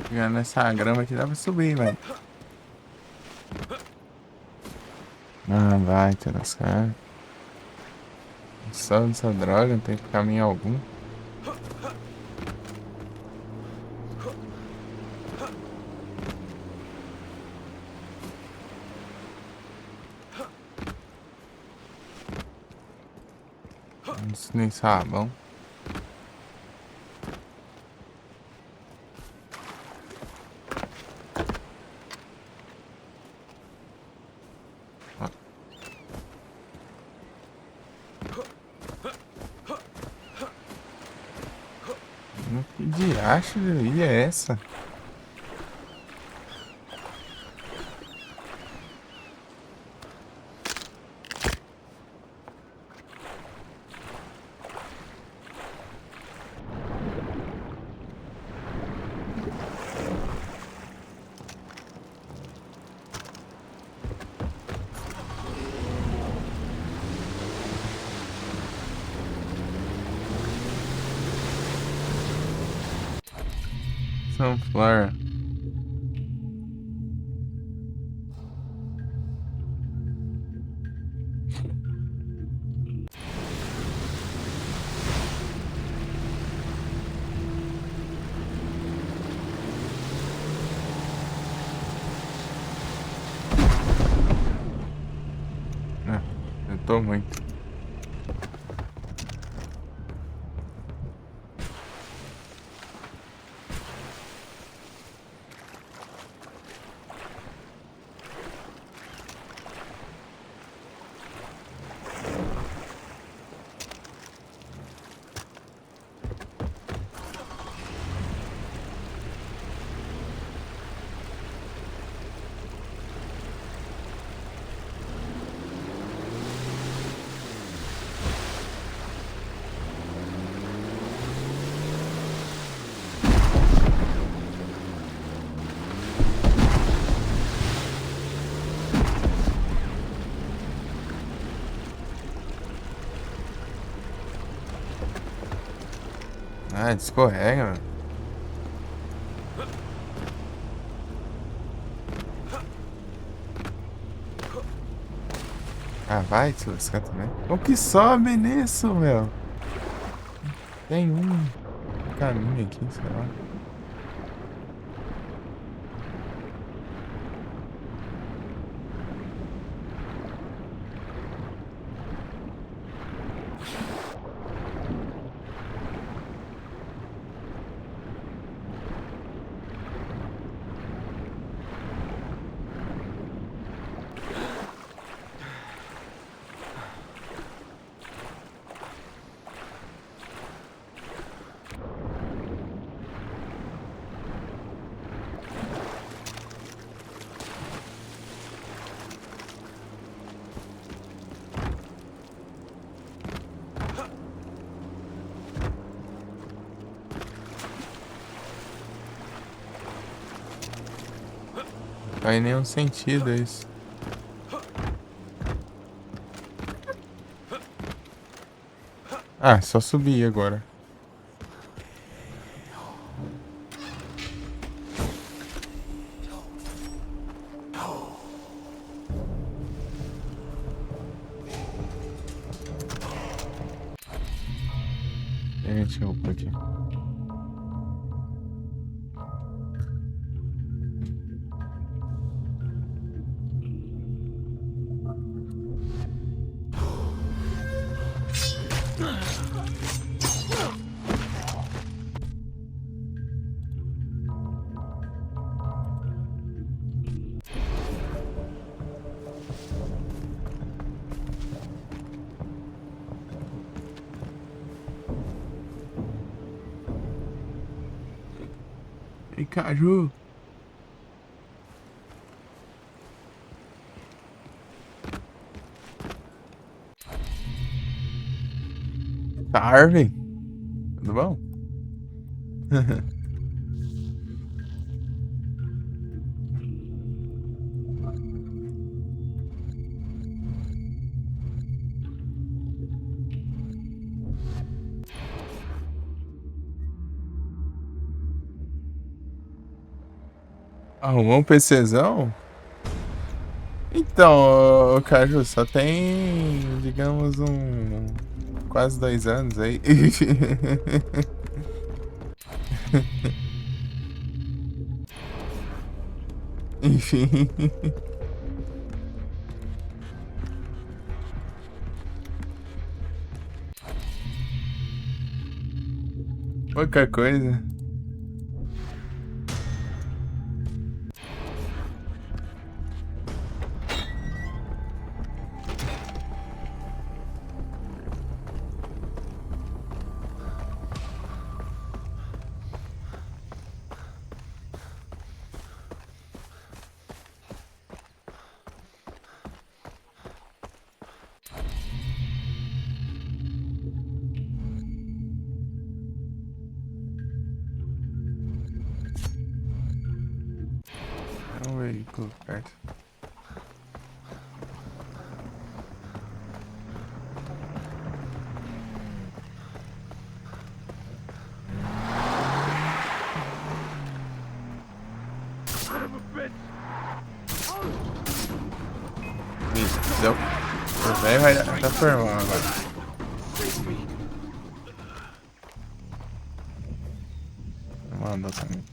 Chegando nessa grama aqui dá pra subir, velho. Ah, vai, te lascar. Só dessa droga, não tem caminho algum. Isso nem sabão. Que diacho de ilha é essa? Sunflower. Ah, eu tô muito. Ah, escorrega, mano. Ah, vai te lascar também. O que sobe nisso, meu? Tem um caminho aqui, sei lá. Faz nenhum sentido isso. Ah, só subir agora. Deixa eu roupa aqui. E caju. Starving. Tudo bom? Arrumou um PCzão? Então, ô, Caju, só tem, digamos, quase 2 anos aí. Enfim. Qualquer coisa. É um veículo perto. Isso, deu. O velho vai dar firmão agora. Mandou também.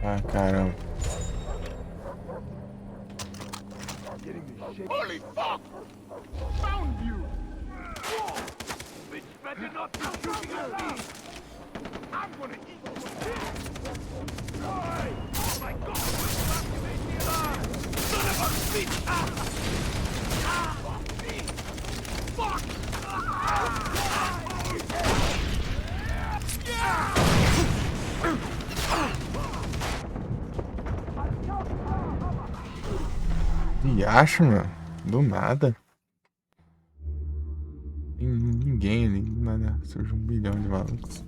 Ah, caramba. Holy fuck! Found you! Bitch better not be shooting at me! I'm gonna eat you again! Oh my god! You made me alive! Son of a bitch! Fuck! E acha, mano? Do nada. Ninguém ali, nada. Surge 1 bilhão de malucos.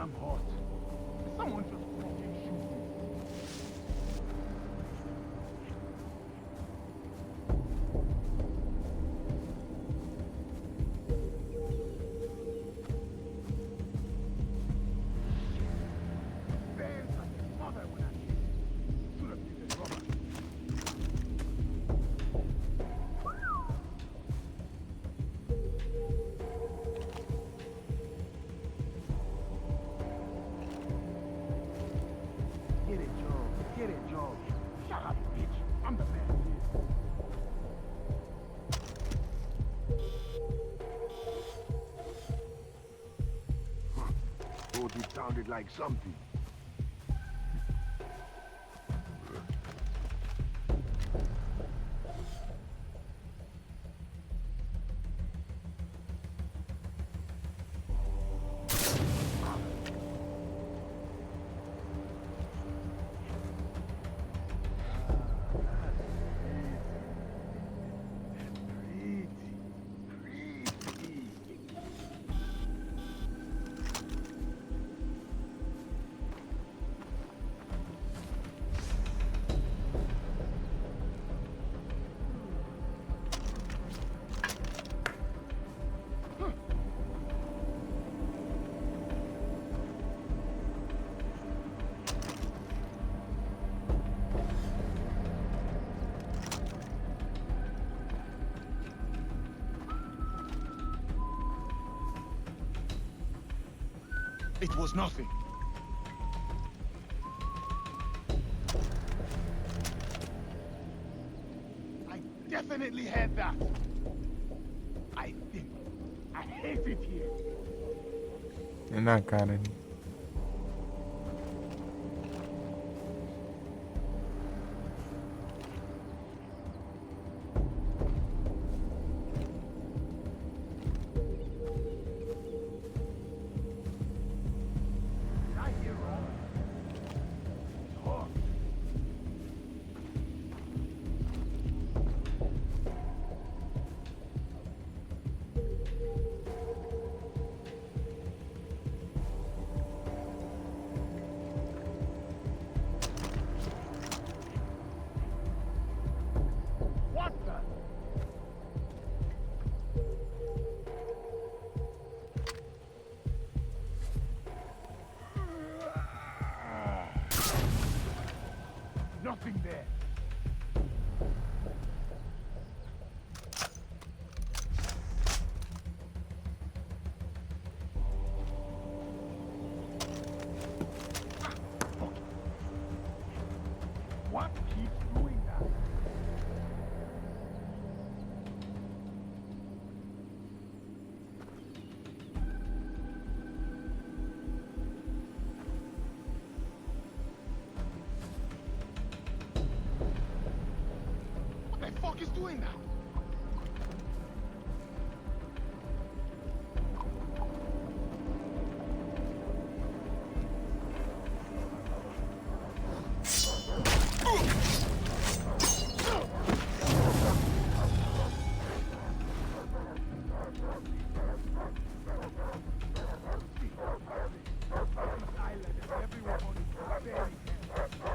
I'm hot. Someone just fucking shoot me. Bands like a mother when I hit. Should have used rubber. Get it, Joe. Get it, Joe. Shut up, bitch. I'm the man here. Thought it sounded like something. Pretty, pretty. It was nothing. I definitely had that. I think I hate it here. É na cara ali. Did I hear wrong? It's hot. What the? Nothing there. What keeps doing that? What the fuck is doing that? This island and everyone on it is very careful.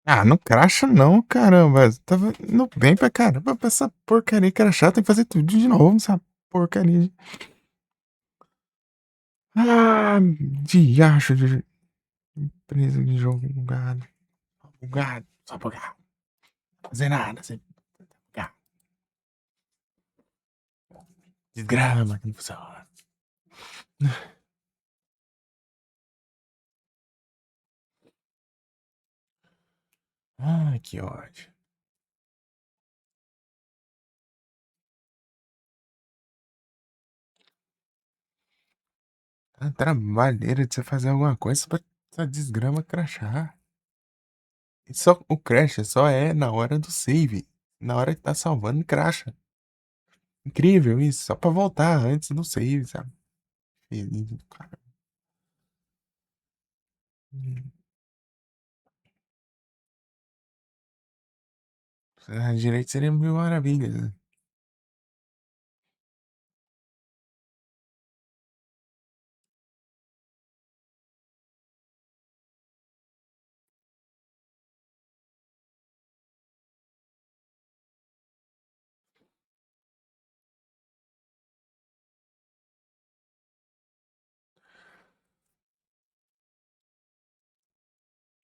Ah, não cracha não, caramba. Tava indo bem pra caramba pra essa porcaria crachar. Tem que fazer tudo de novo, essa porcaria. Ah, diacho de empresa de jogo bugado. Bugado, só bugado. Não fazer nada, sem bugado. Desgrama que não funciona. Ai, que ódio. A trabalheira de você fazer alguma coisa pra essa desgrama crashar. E só, o crash só é na hora do save. Na hora que tá salvando, crasha. Incrível isso, só pra voltar antes do save, sabe? Feliz do cara. Direito seria mil maravilhas, né?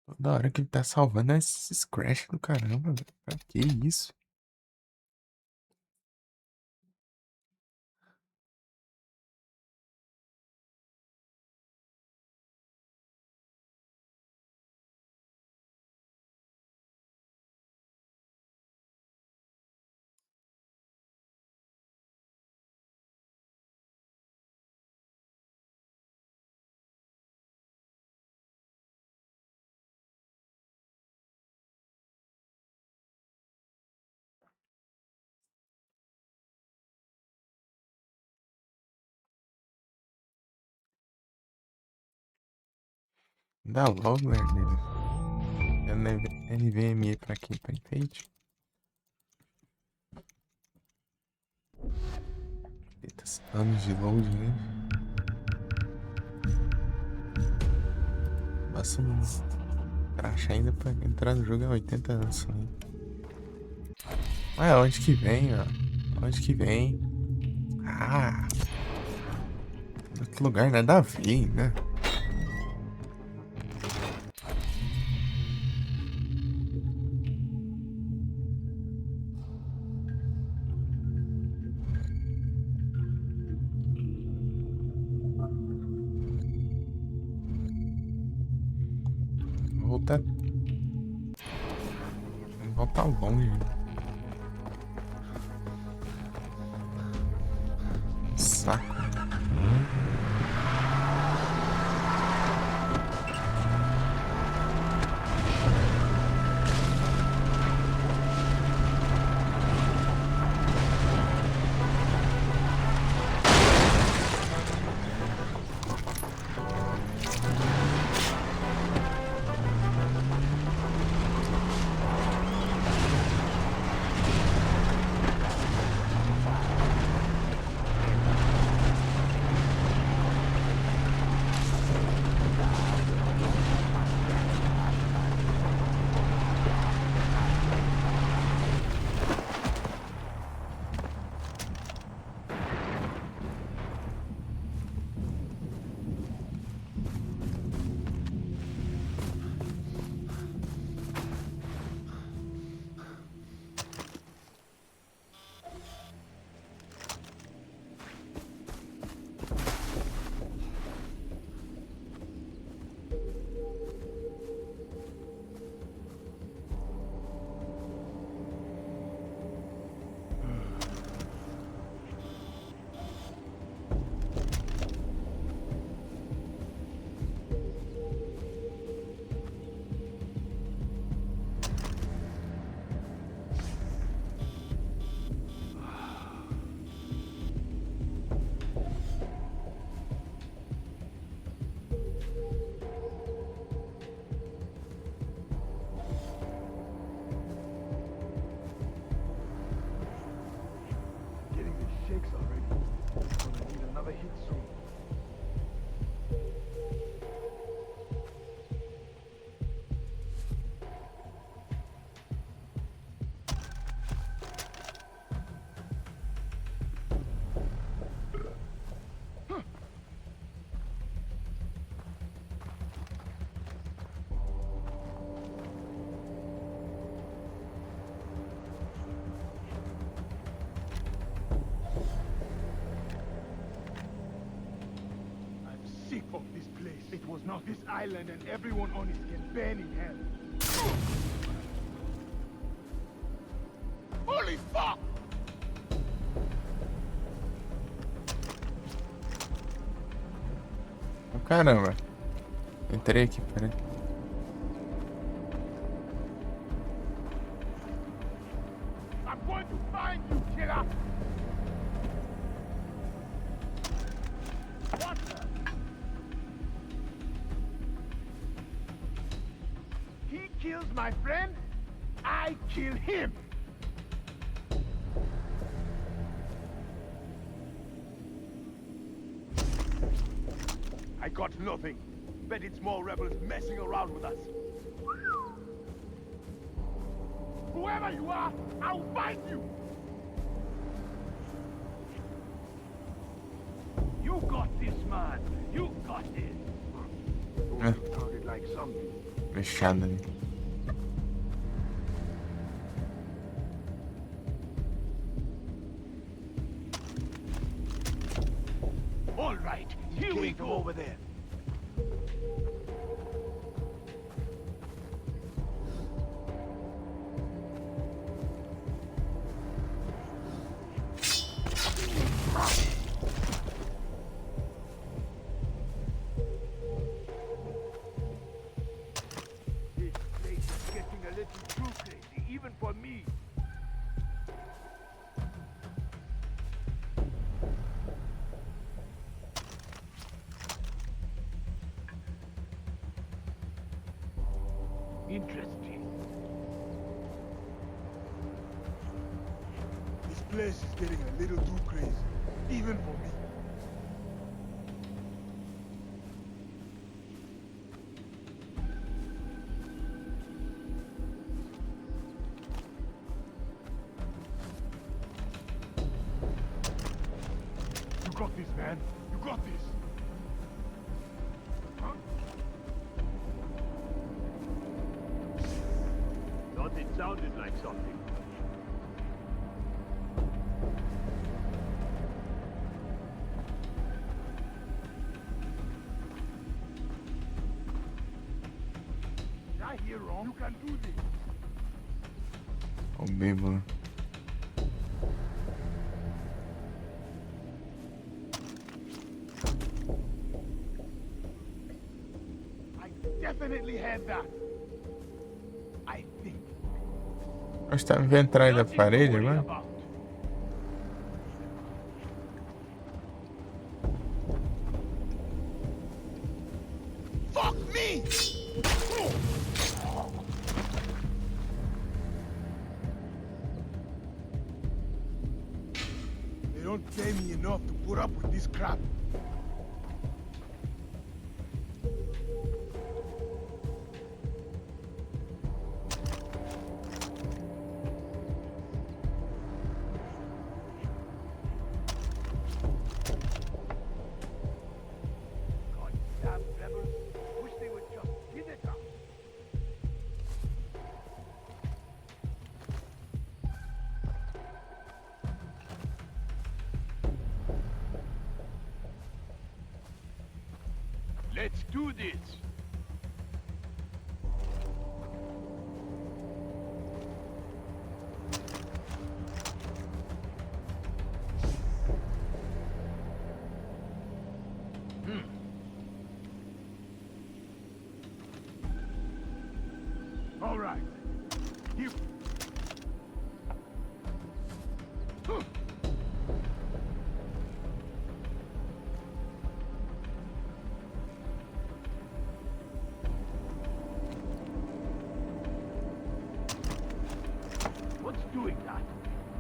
Toda hora que ele tá salvando esses crash do caramba, velho. Pra que isso? Dá logo, velho. NVMe pra quê? Pra enfeite? Eita, anos de load, né? Passa um crash ainda pra entrar no jogo é 80 anos só, hein? Ué, onde que vem, ó? Onde que vem? Ah! Outro lugar nada a ver, né? Vou voltar. Vou voltar longe. Saco. Now this island and everyone on it can burn in hell. Holy fuck! Caramba. Entrei aqui, peraí. I'm going to find you, killer! What the? He kills my friend, I kill him! I got nothing. Bet it's more rebels messing around with us. Whoever you are, I'll find you! You got this, man. You got this. Sounded like something. Fechado ali. All right, here we go over there. This place is getting a little too crazy, even for me. Interesting. This place is getting a little too crazy, even for me. You got this, man. You got this. Huh? Thought it sounded like something. Did I hear wrong? You can do this. O bêbado. I definitely had that. I think. Nós estamos vendo atrás da Nothing to parede worry agora? about. Fuck me! They don't pay me enough to put up with this crap. Goddamn rebels. Wish they would just give it up. Let's do this. All right. You. Huh. What's doing that?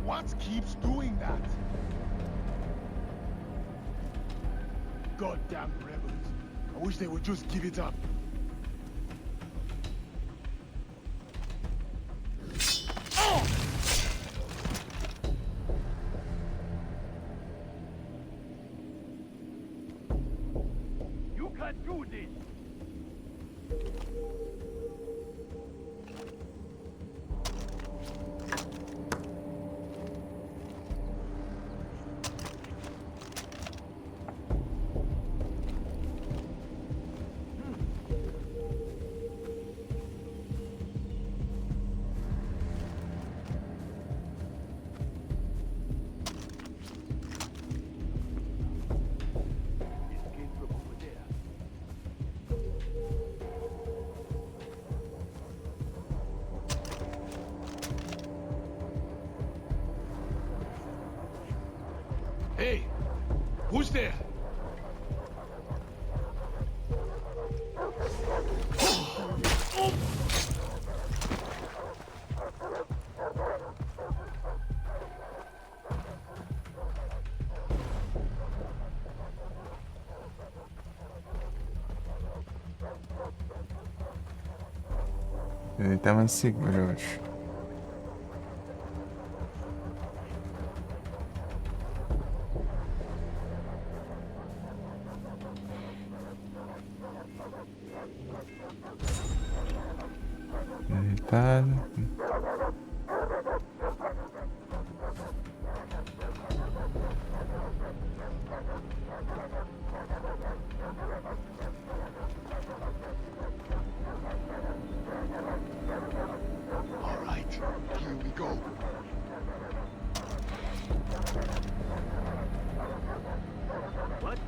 What keeps doing that? Goddamn rebels. I wish they would just give it up. You can do this. there! Ele tá mais seguro, eu acho. Ele tá. All right, here we go. What?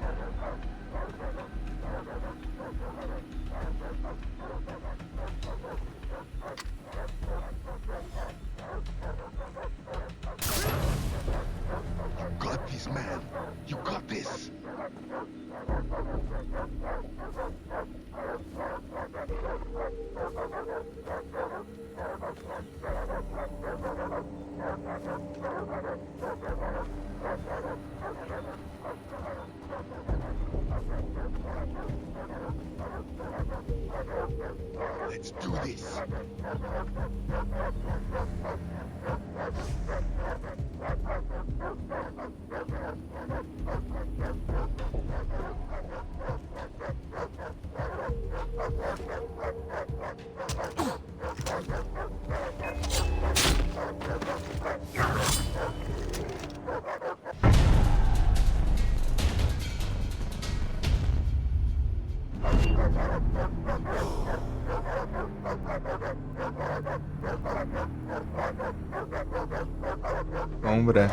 You got this, man. You got this. Let's do this. Sombra.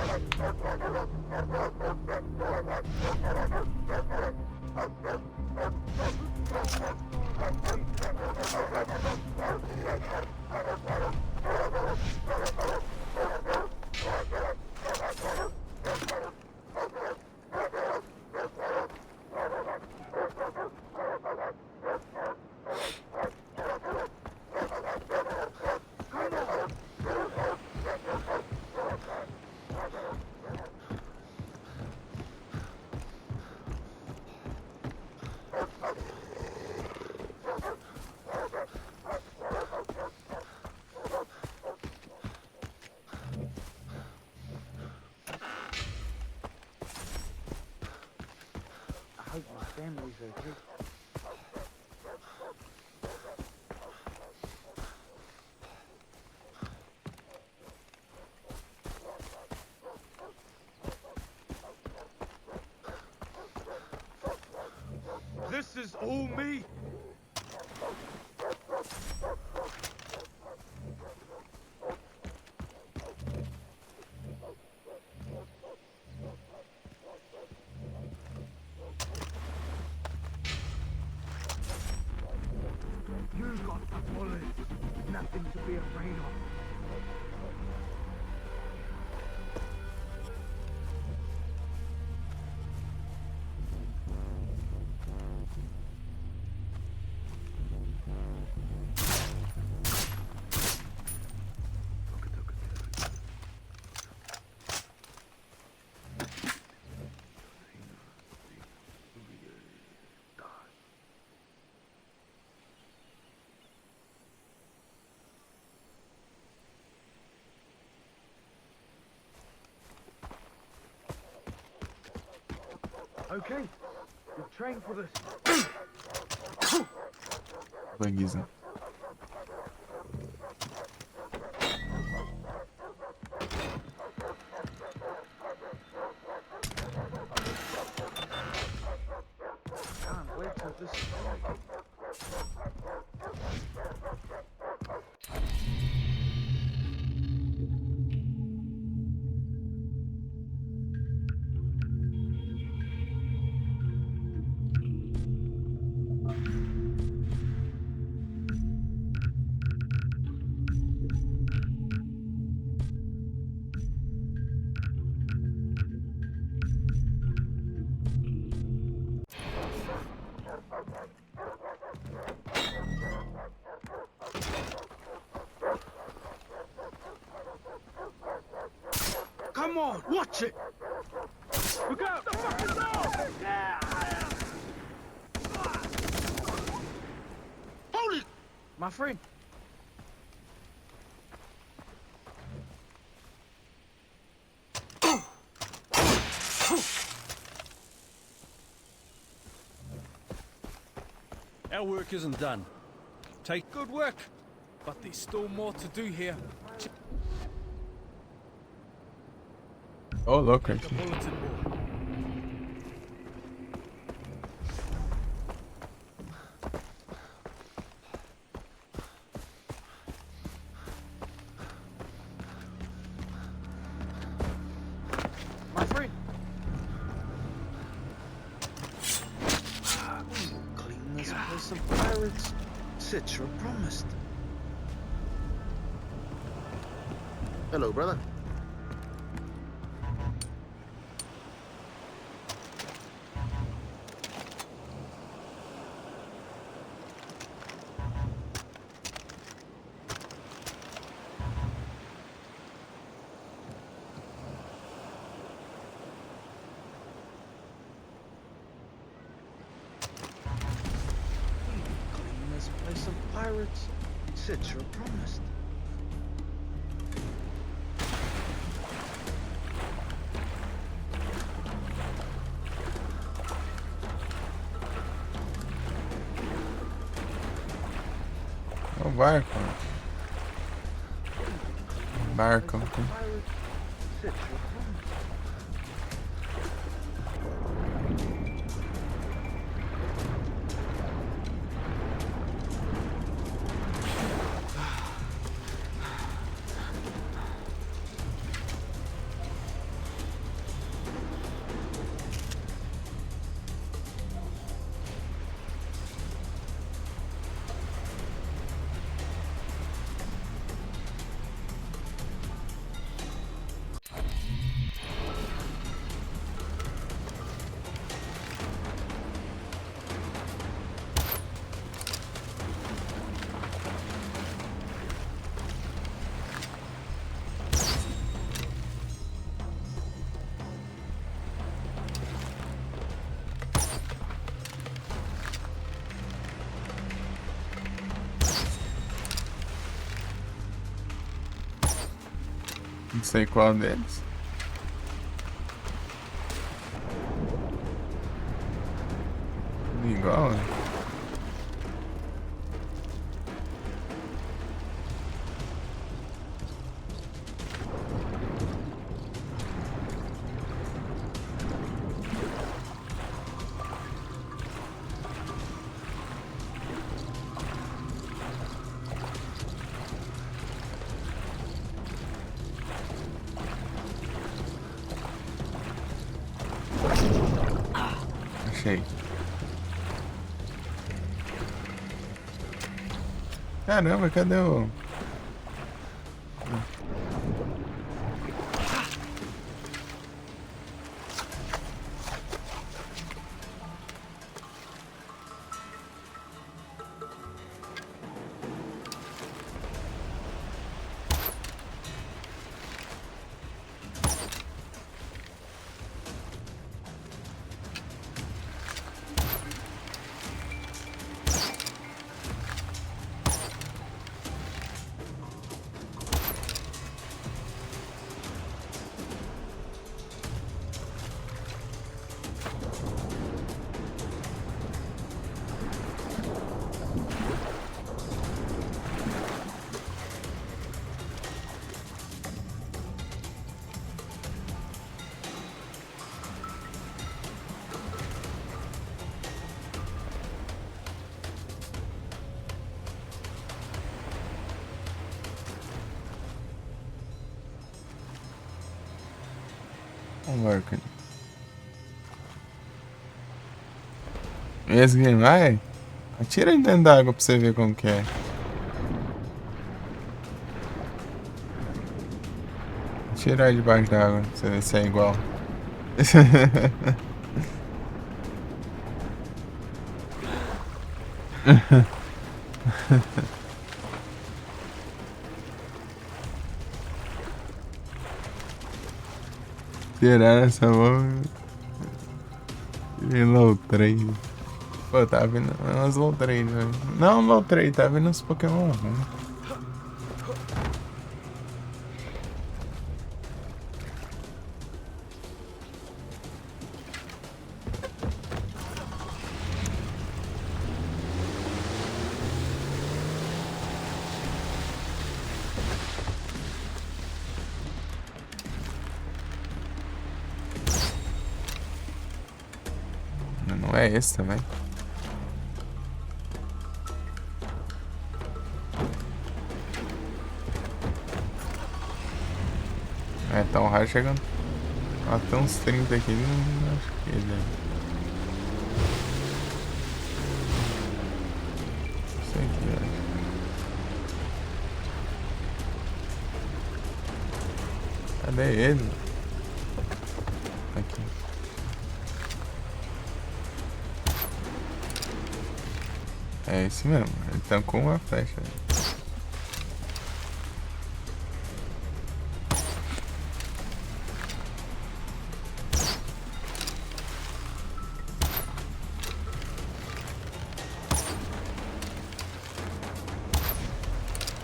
I hope my family's okay. This is all me. You got the bullets. Nothing to be afraid of. Okay, you've trained for this. Bugzão. Can't wait till this is over. God, watch it! Look out! The fucking door! Holy... My friend. Our work isn't done. Take good work, but there's still more to do here. Ô, louco, The gente. bulletin board. My friend. Clean this place of pirates. Citra promised. Hello, brother. Clean this place of pirates. Citra promised. É o barco. Barco. Pirates. Citra promised. Não sei qual deles. Igual, né? Achei. Caramba, cadê o... Vamos ver, cara. Esse game vai? Atira aí dentro d'água pra você ver como que é. Atira aí debaixo d'água pra você ver se é igual. Tirar essa mão e low trade. Pô, tá vindo umas low trade, velho. Não low trade, tá vindo uns Pokémon ruins. Não é esse também. É, tá um raio chegando até uns 30 aqui, não acho que ele é. Isso aqui, ó. Cadê ele? Aqui. É esse mesmo, ele tancou uma flecha.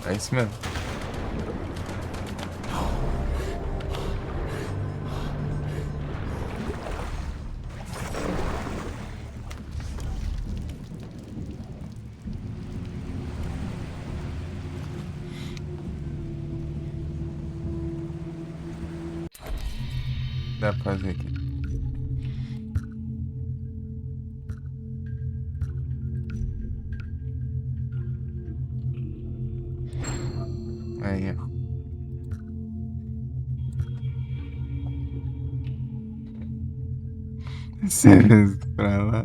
É isso mesmo. Dá pra fazer aqui. Aí, ó. Sério, pra lá.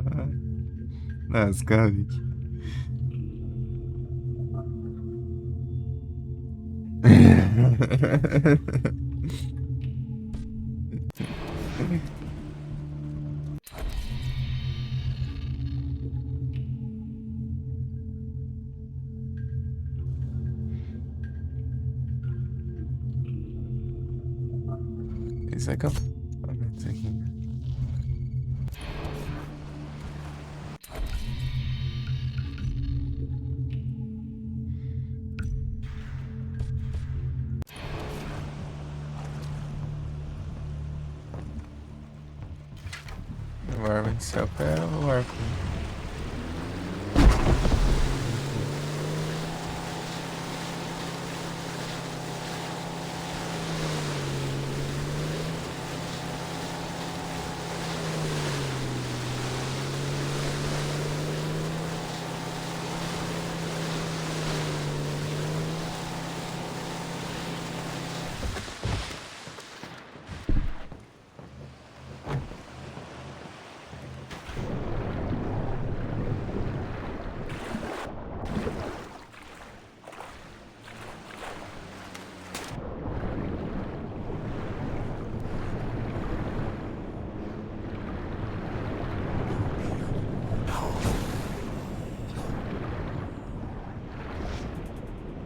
Lascar, Vicky. Isso aqui, ó. Isso aqui. O arma de céu é o arco.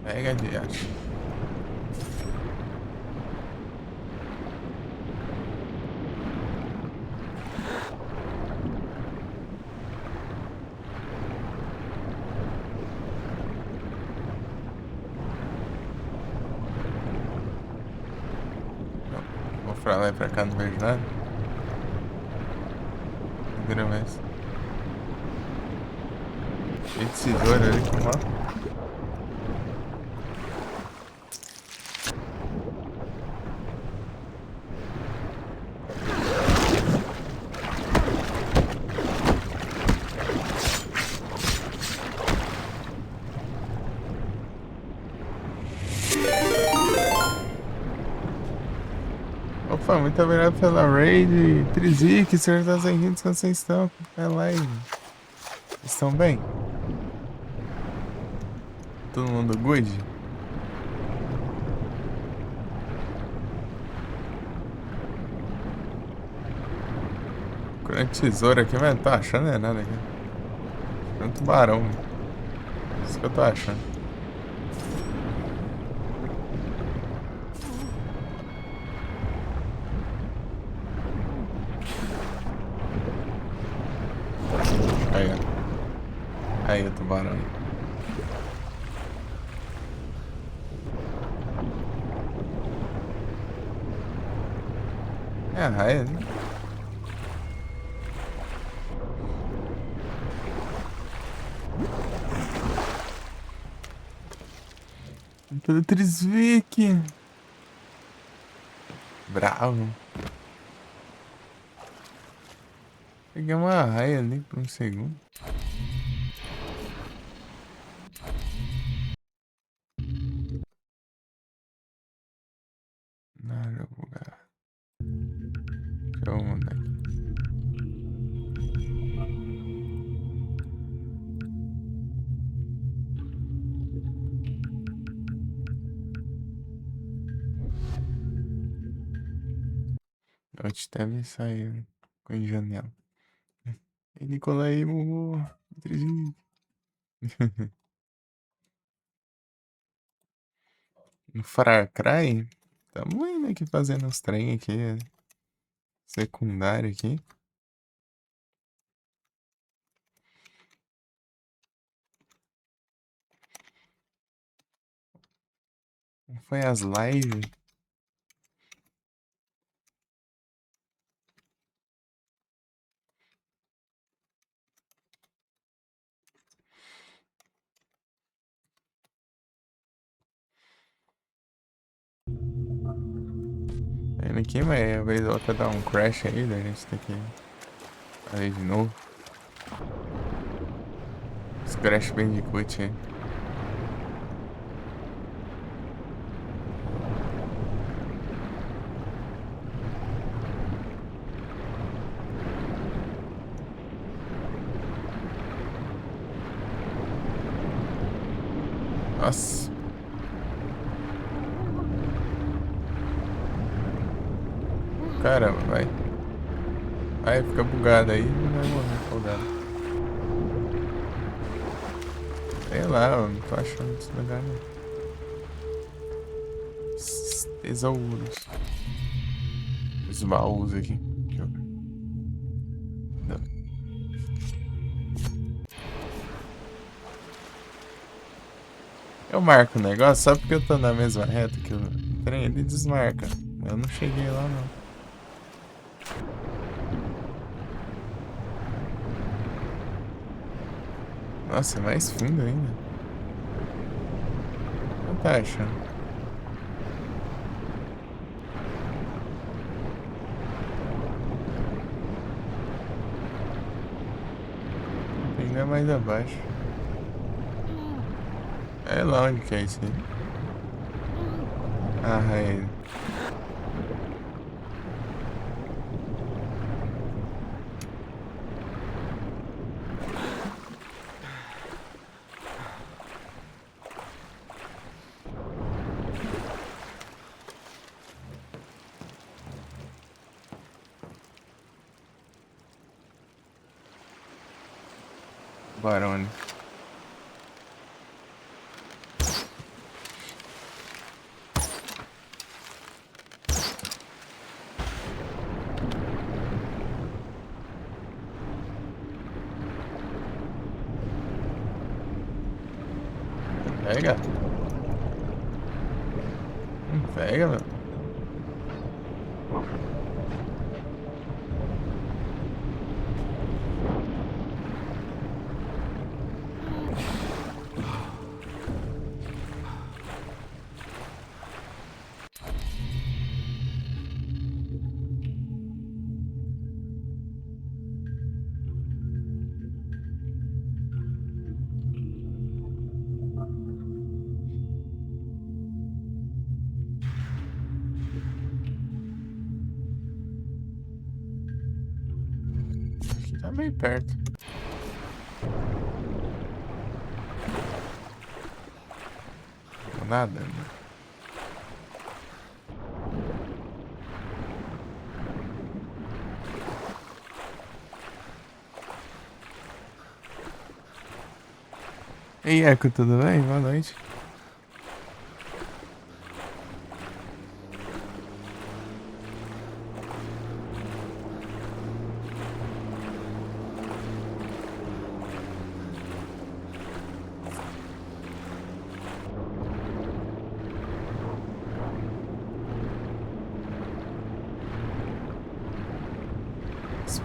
Pega adiante. Vou pra lá e pra cá, não vejo nada. Vira mais. Esse doido ali que mal. Opa, muito obrigado pela raid. Trizik, senhor das bem-vindos, como vocês estão? É live. Estão bem? Todo mundo good? Curante tesoura aqui, mas não tô achando é nada aqui. É um tubarão. Isso que eu tô achando. É a raia, né? Pelo Trisvik. Bravo. Peguei uma raia ali por um segundo. Nada bugado. Deixa eu mudar aqui. Deve sair com a janela. E Nicolai, Trisvik. No Far Cry, tamo indo aqui fazendo uns trem aqui, secundário aqui. Foi as lives. Ainda aqui, mas a vez ou outra dá um crash aí, daí a gente tem que fazer de novo. Esse Crash Bandicoot aí. Nossa. Caramba, vai. Vai, fica bugado aí, não vai morrer afogado. Sei lá, eu não tô achando esse lugar não. Esses tesouros. Os baús aqui. Deixa eu ver. Não. Eu marco o negócio só porque eu tô na mesma reta que o trem, ele desmarca. Eu não cheguei lá não. Nossa, é mais fundo ainda. Não tá achando. Ainda mais abaixo. É lá onde que é isso aí. Ah, é. Barone. Pega. Pega, meu. Aqui tá meio perto. Nada, né? Ei, Eco, tudo bem? Boa noite.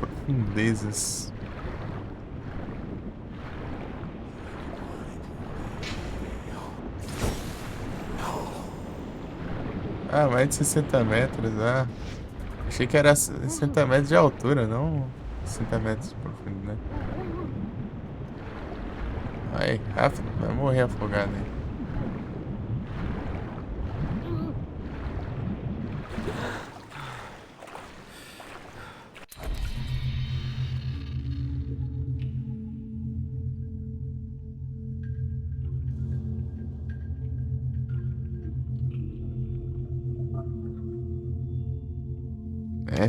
profundezas. Ah, mais de 60 metros, ah. Achei que era 60 metros de altura, não 60 metros de profundidade. Aí, rápido, vai morrer afogado aí.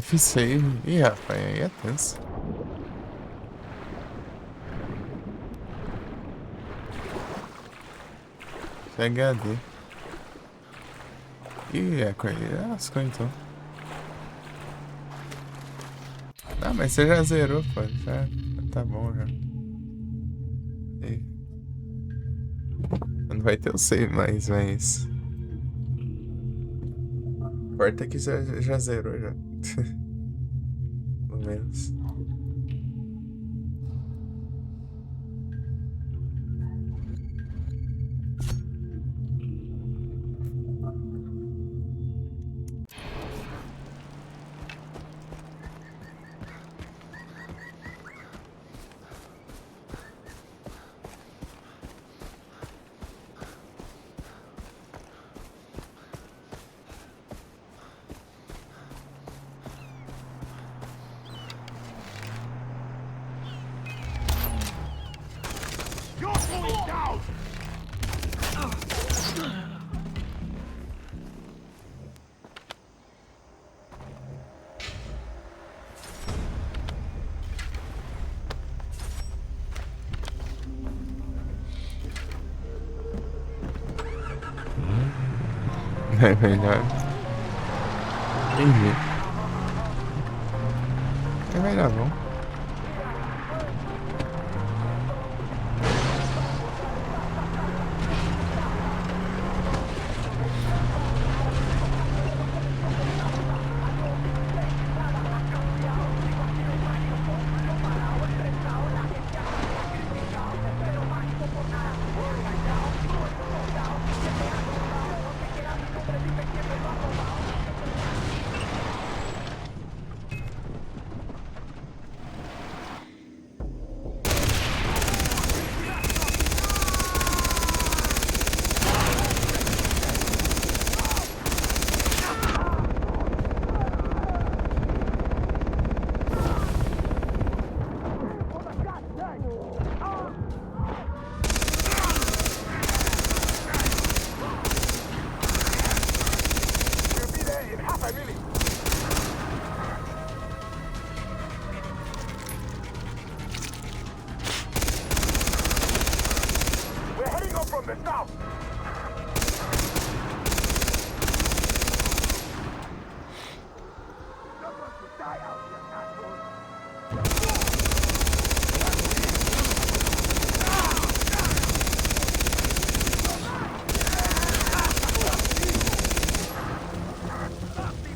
F6. Ih, rapaz, aí é tenso. HD. Ih, é coisa. Lascou então. Ah, mas você já zerou, pô. Já tá bom já. E... Não vai ter o save mais, mas. Importa que já zerou já. Pelo menos. You're going down! É melhor. Entendi. É melhor não. We'll be there in half a minute. We're heading up from the south. Don't want to die out here, assholes.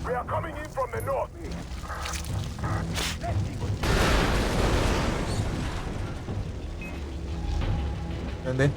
We are coming in from the north. Cadê?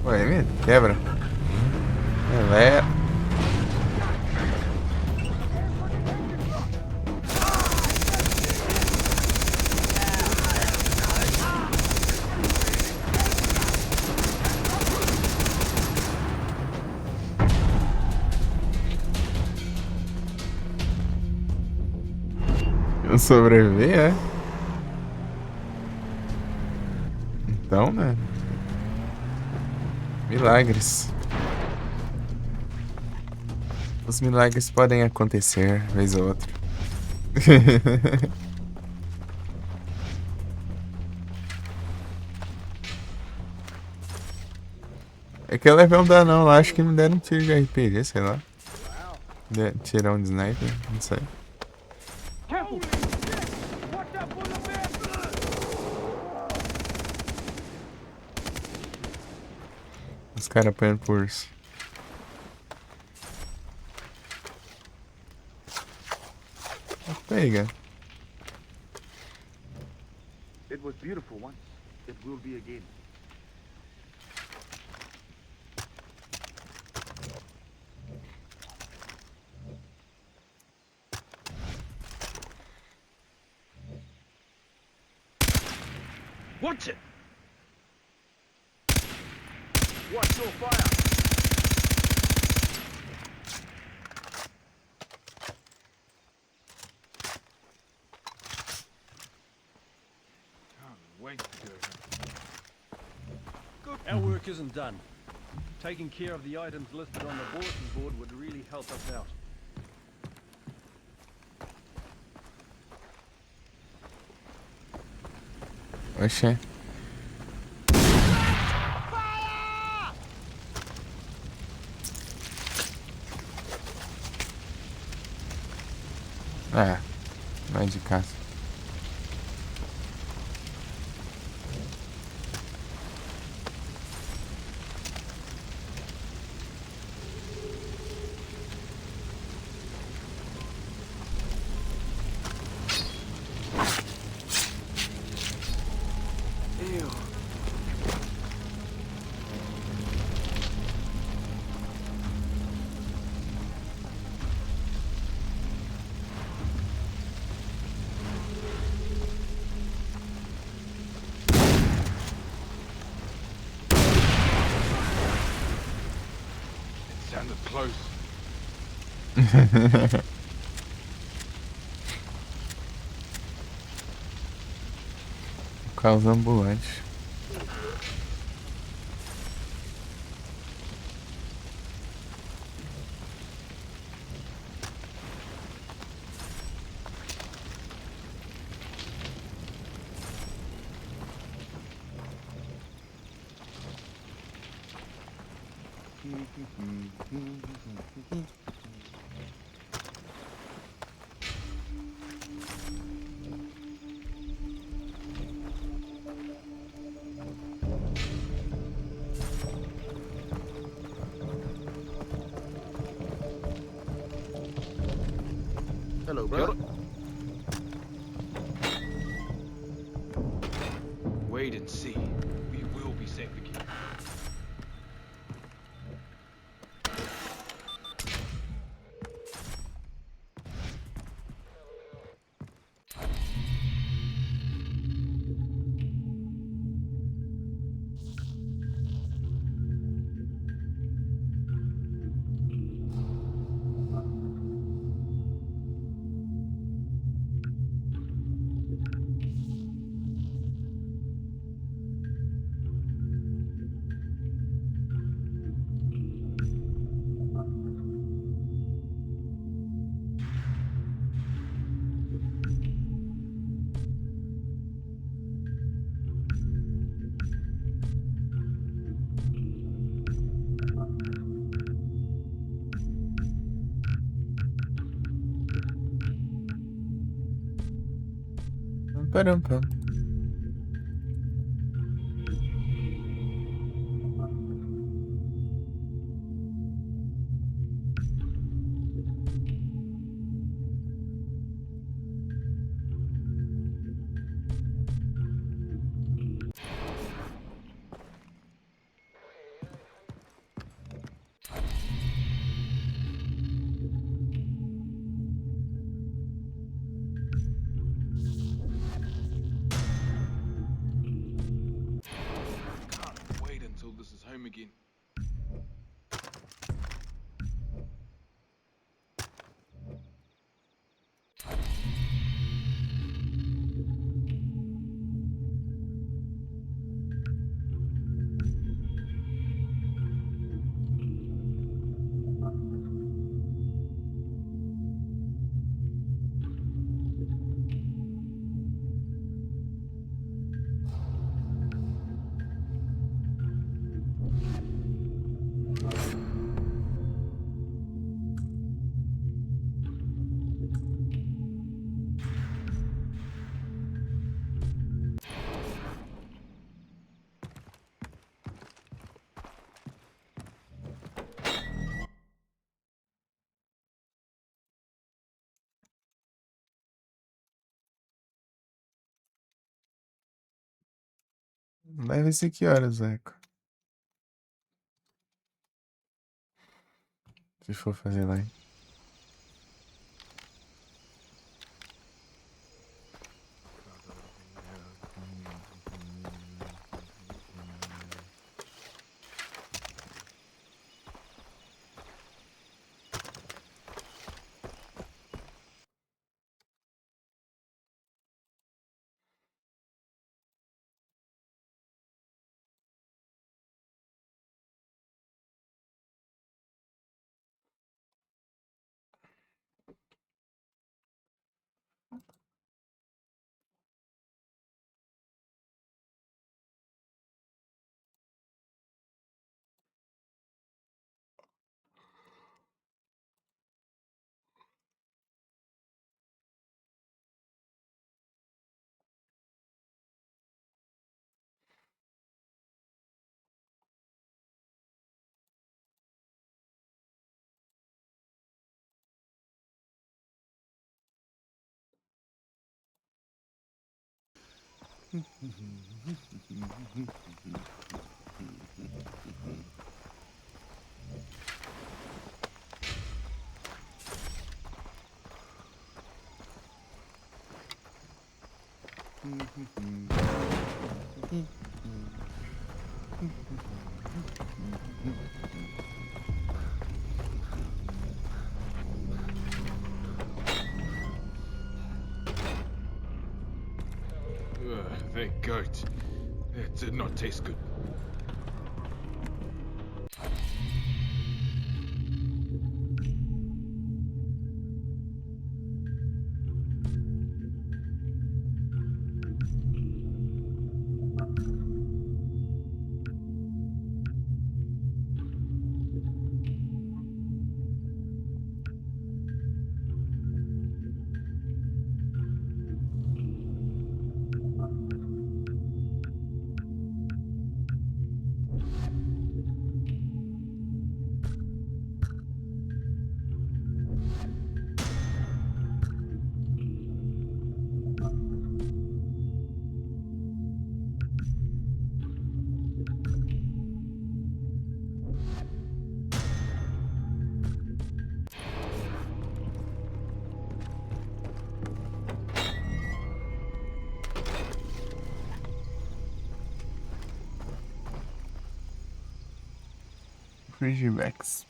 Ué, me quebra. Galera. Sobreviver, é? Então, né? Milagres. Os milagres podem acontecer, vez ou outra. É que level não dá não, lá acho que me deram um tiro de RPG, sei lá. Tirar um de sniper, não sei. Careful! Watch out for the bear! Os caras apanhando por urso. Pega. It was beautiful once. It will be again. Watch it! Watch your fire! Can't wait to go. Good. Our work isn't done. Taking care of the items listed on the bulletin board would really help us out. Oxê. Ah, vai de casa. Sounded close. Caos ambulante. Hello, brother. Wait and see. We will be safe again. Param, pam. Can't wait until this is home again. Leva esse que horas, Eco? Se for fazer lá. That goat. It did not taste good. Frigimax.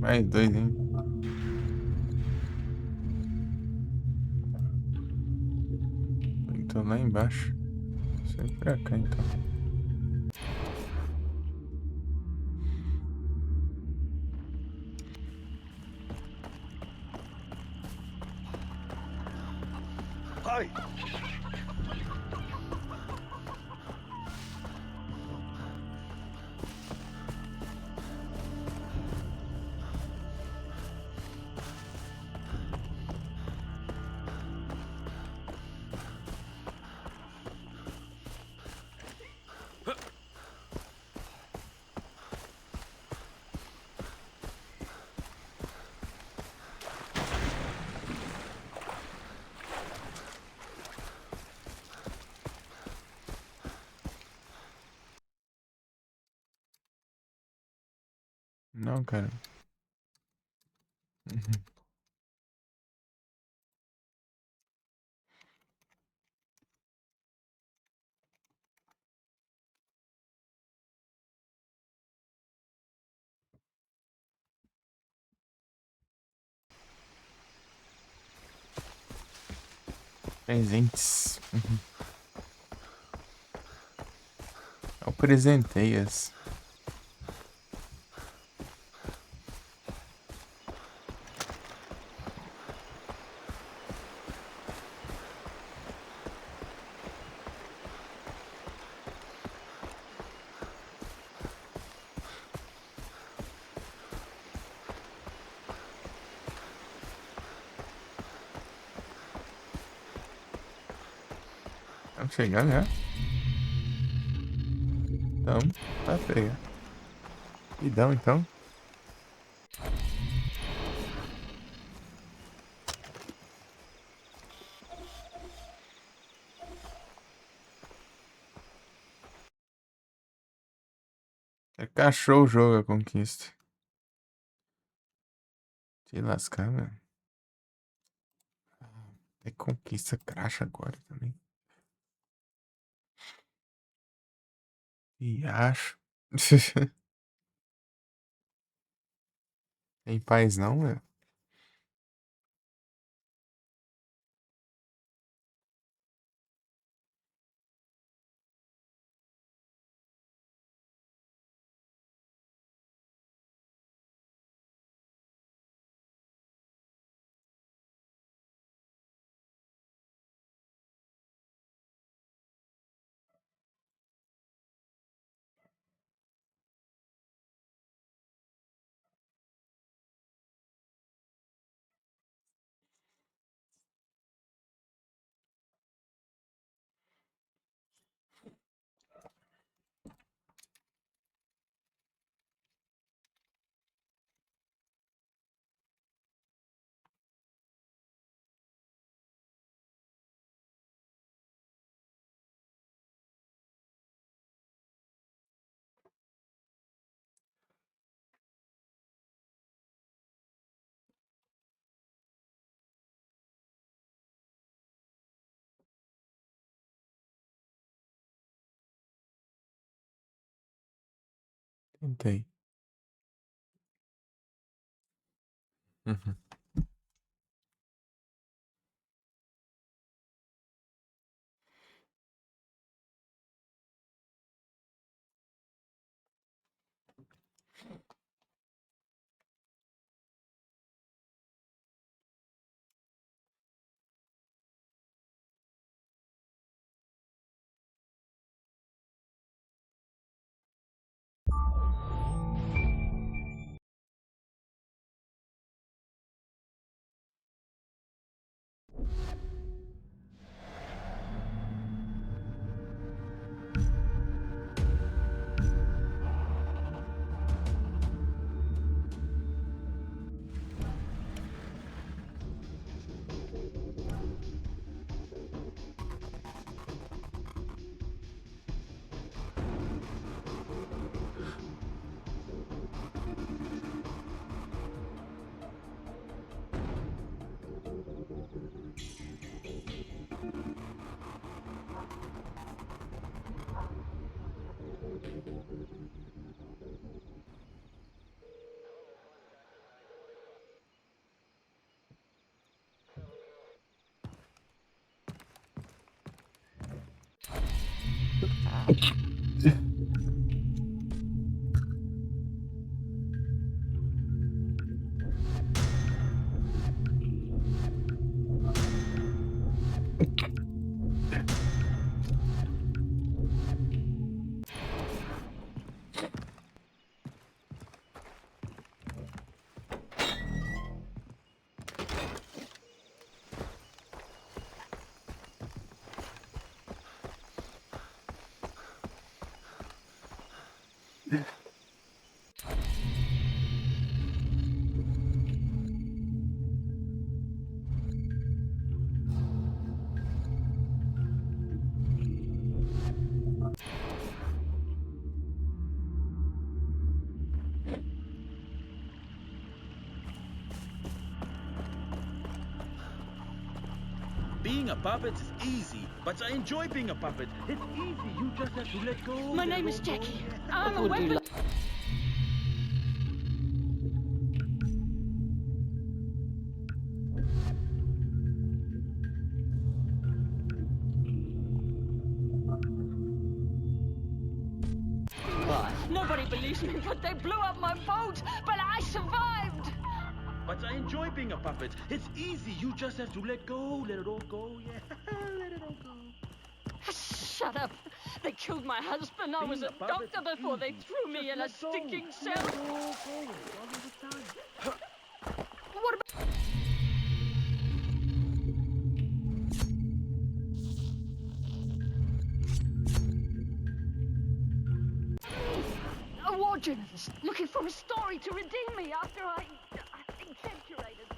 Mais dois, hein? Então lá embaixo. Sai pra cá então. Hi! Não, cara. Presentes. Eu presentei-as. Estamos chegando já? Então, tá feio. E dão então. É cachorro o jogo a conquista. Te lascar, mano. É conquista crash agora também. E acho. Tem paz não, velho? Tentei. Uhum. Being a puppet is easy, but I enjoy being a puppet. It's easy, you just have to let go. My name is Jackie. I'm a weapon. Nobody believes me, but they blew up my boat. But I survived. But I enjoy being a puppet. It's easy, you just have to let go, let it all go, yeah. Let it all go. Shut up. They killed my husband. I was a doctor before they threw me in a stinking cell. Let it all go, all the time. What about... journalist looking for a story to redeem me after I exaggerated the...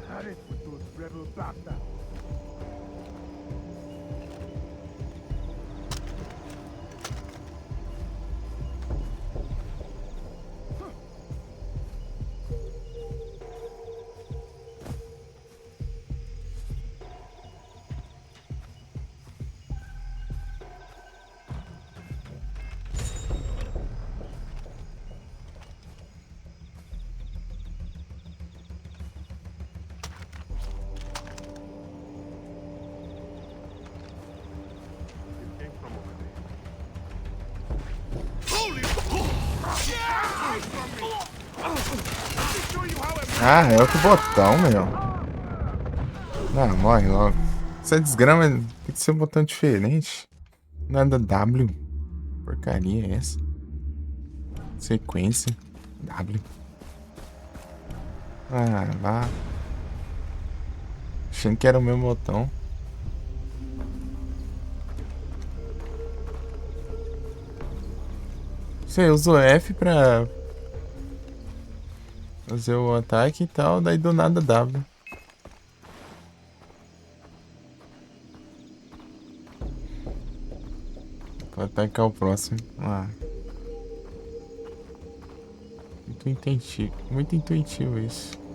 Had it with those rebel bastards. It came from over there. Holy! Hide from me! Let me show you how it... Ah, é outro botão, meu. Ah, morre logo. Essa desgrama tem que ser um botão diferente. Nada W. Porcaria é essa? Sequência. W. Ah, vá. Achando que era o meu botão. Você usa o F pra fazer o ataque e tal, daí do nada W. Pra atacar o próximo. Ah. Muito intuitivo isso.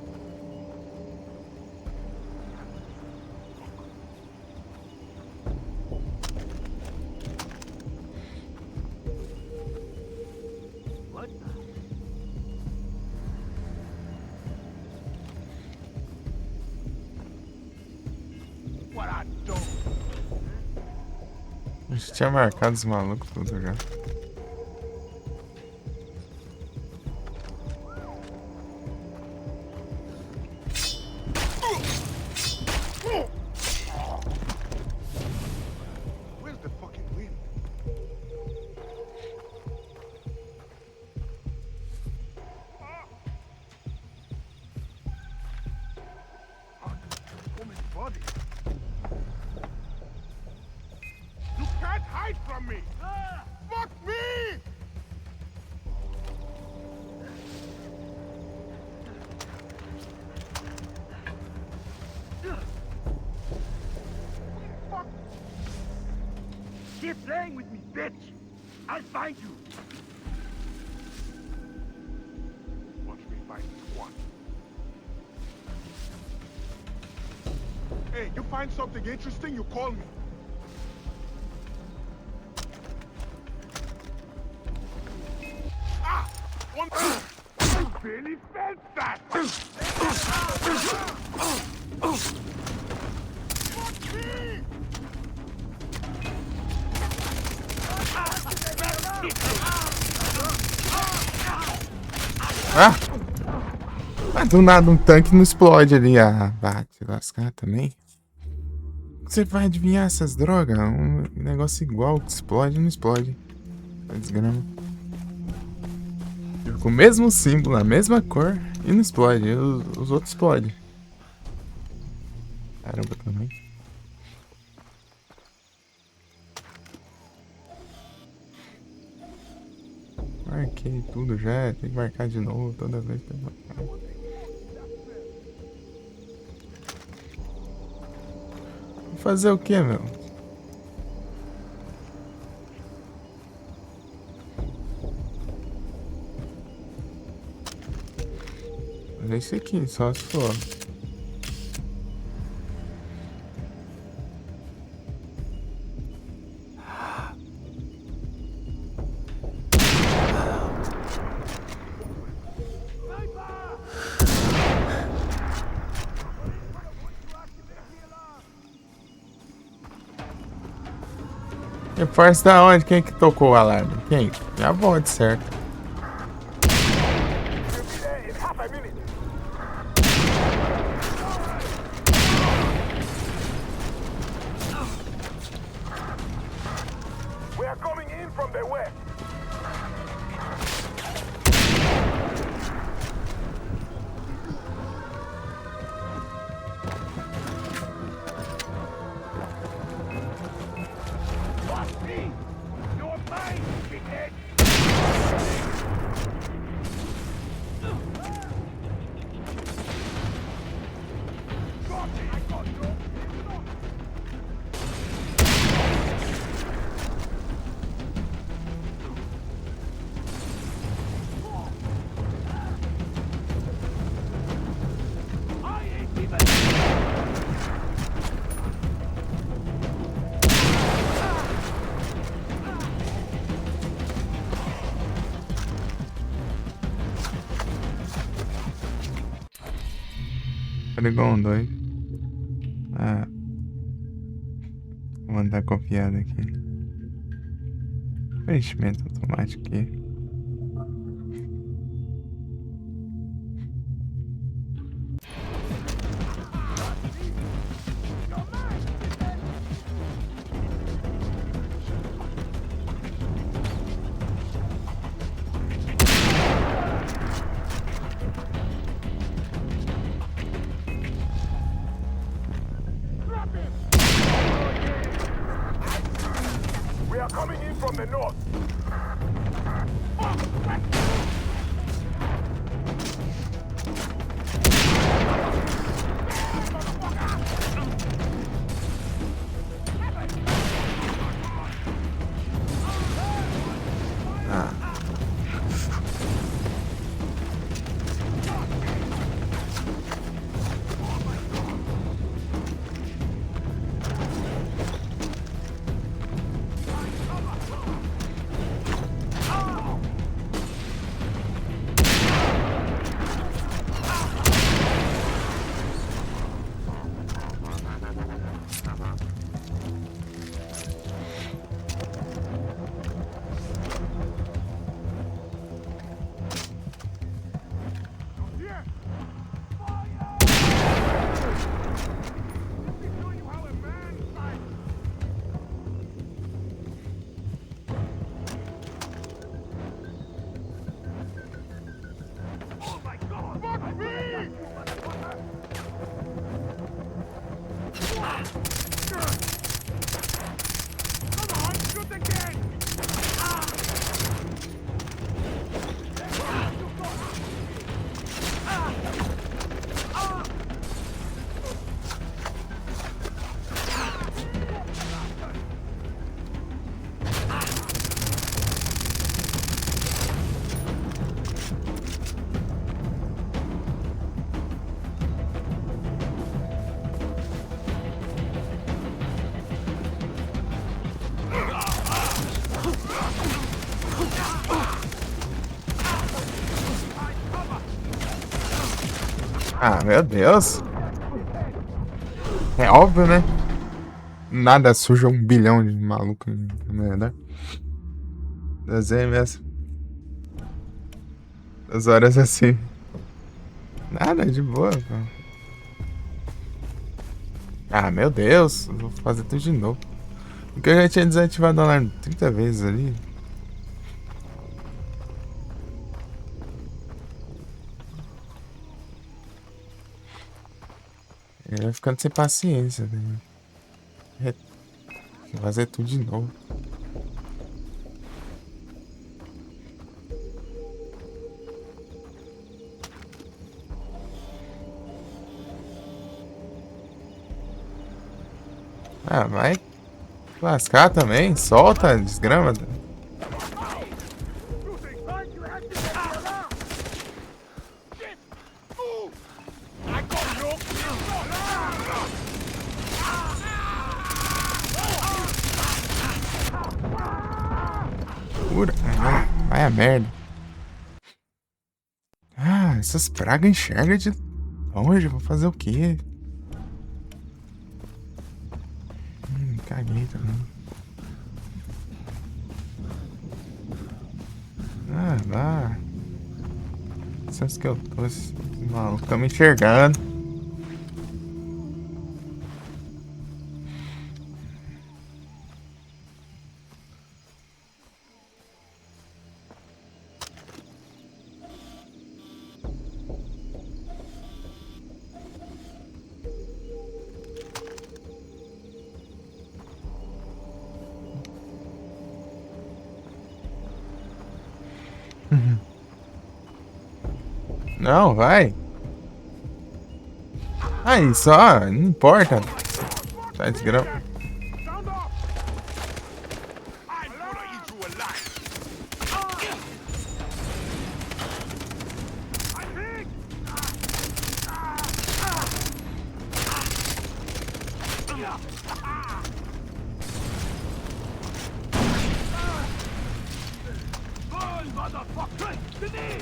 What I don't... A gente tinha marcado os malucos tudo já. Where's the fucking wind? So many bodies. You can't hide from me! Fuck me! Fuck! here playing with me, bitch! I'll find you! Watch me find the squad. Hey, you find something interesting, you call me. Ah! One... I barely felt that! Fuck me! Ah! Mas do nada um tanque não explode ali. Ah, bate, lascar também. Você vai adivinhar essas drogas? Um negócio igual que explode não explode. Tá desgrama. Com o mesmo símbolo, a mesma cor e não explode. E os outros explodem. Caramba, também. Marquei tudo já, tem que marcar de novo, toda vez tem que marcar. Fazer o que, meu? Fazer isso aqui, só se for. Reforço da onde? Quem que tocou o alarme? Quem? Já volto, certo? We'll be there in half a minute. We are coming in from the west. Watch me! You're mine, shithead! Got it! I got you! I ain't even... Perigon 2. Ah. Vou mandar copiado aqui. Preenchimento automático aqui. We are coming in from the north. Ah, meu Deus. É óbvio, né? Nada suja 1 bilhão de maluco, né? Desenho mesmo. As horas assim. Nada, de boa, pô. Ah, meu Deus. Eu vou fazer tudo de novo. Porque eu já tinha desativado o alarme 30 vezes ali. Ele vai ficando sem paciência, né? Vou fazer tudo de novo. Ah, vai lascar também. Solta, desgrama. Pura. Vai a merda. Ah, essas pragas enxergam de longe. Vou fazer o quê? Caguei também. Ah, vá. Licença que eu tô. Esse maluco tá me enxergando. Não, vai. Aí, só, não importa. Tá desgrama. Sound off! I'm gonna eat you alive! I'm hit! Burn, motherfucker! The knee!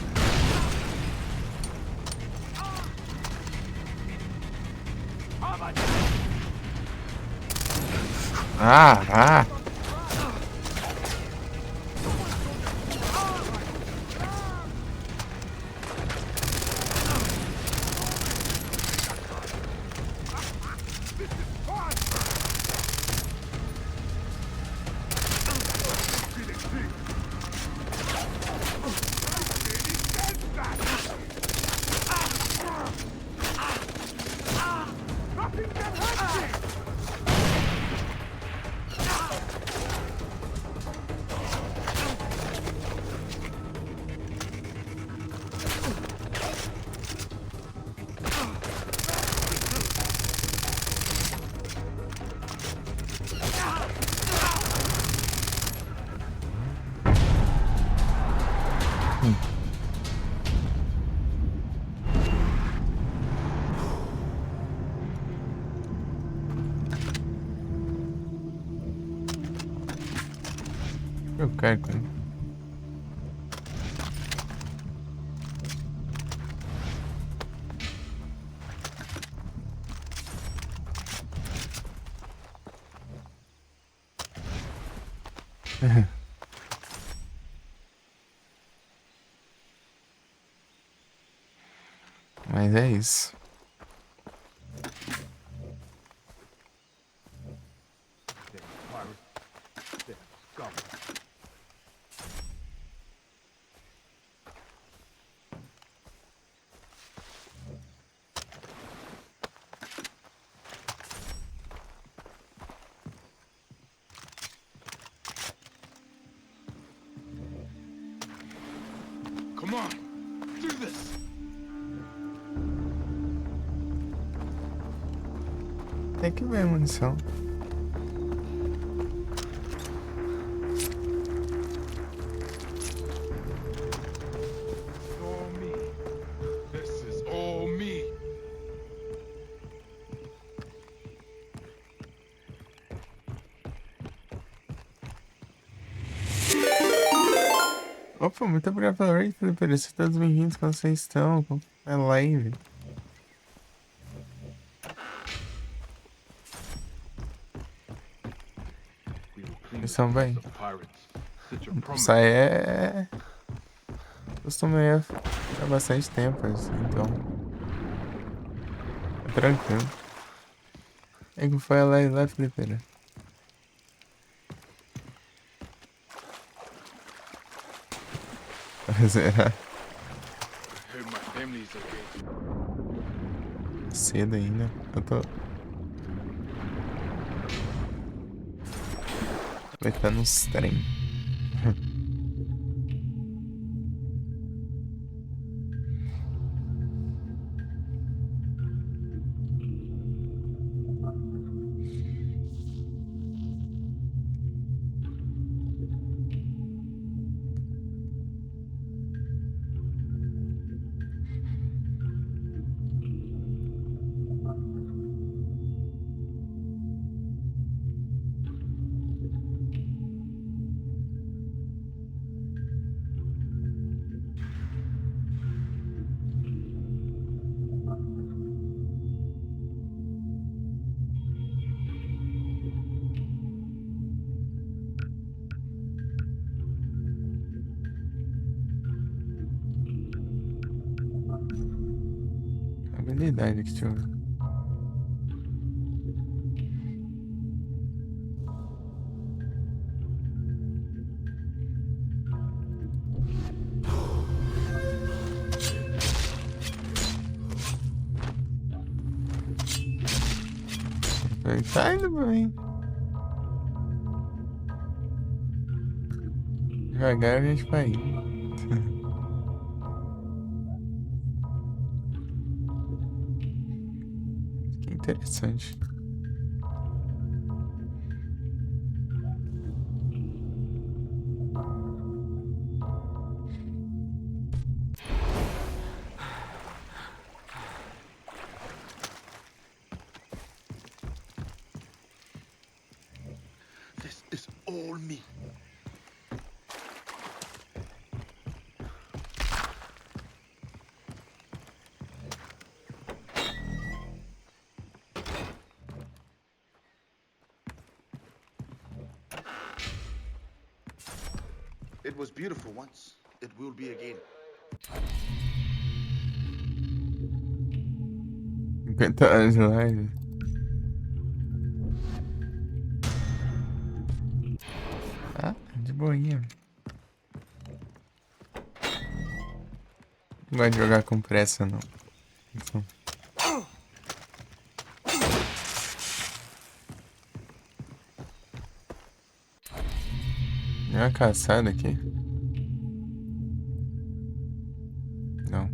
Ah, ah. Eu quero. Mas é isso. Come on, do this. Tem que ver a munição. All me. This is all me. Opa, muito obrigado pela raid, Felipe. Sejam todos bem-vindos como vocês estão. É live. também. of pirates. Such a Isso prominent. aí é. Costumei há bastante tempo, assim, então. É tranquilo. É que foi lá, Felipeira. Será? I heard my family's okay. Cedo ainda. Eu tô. Vai estar nos trem. Habilidade que tinha. Tá indo bem. Devagar a gente vai indo. Que interessante. This is all me. It was beautiful once. It will be again. 50 anos de live. Ah, de boinha. Não gosto de jogar com pressa, não. Então. É uma caçada aqui? Não.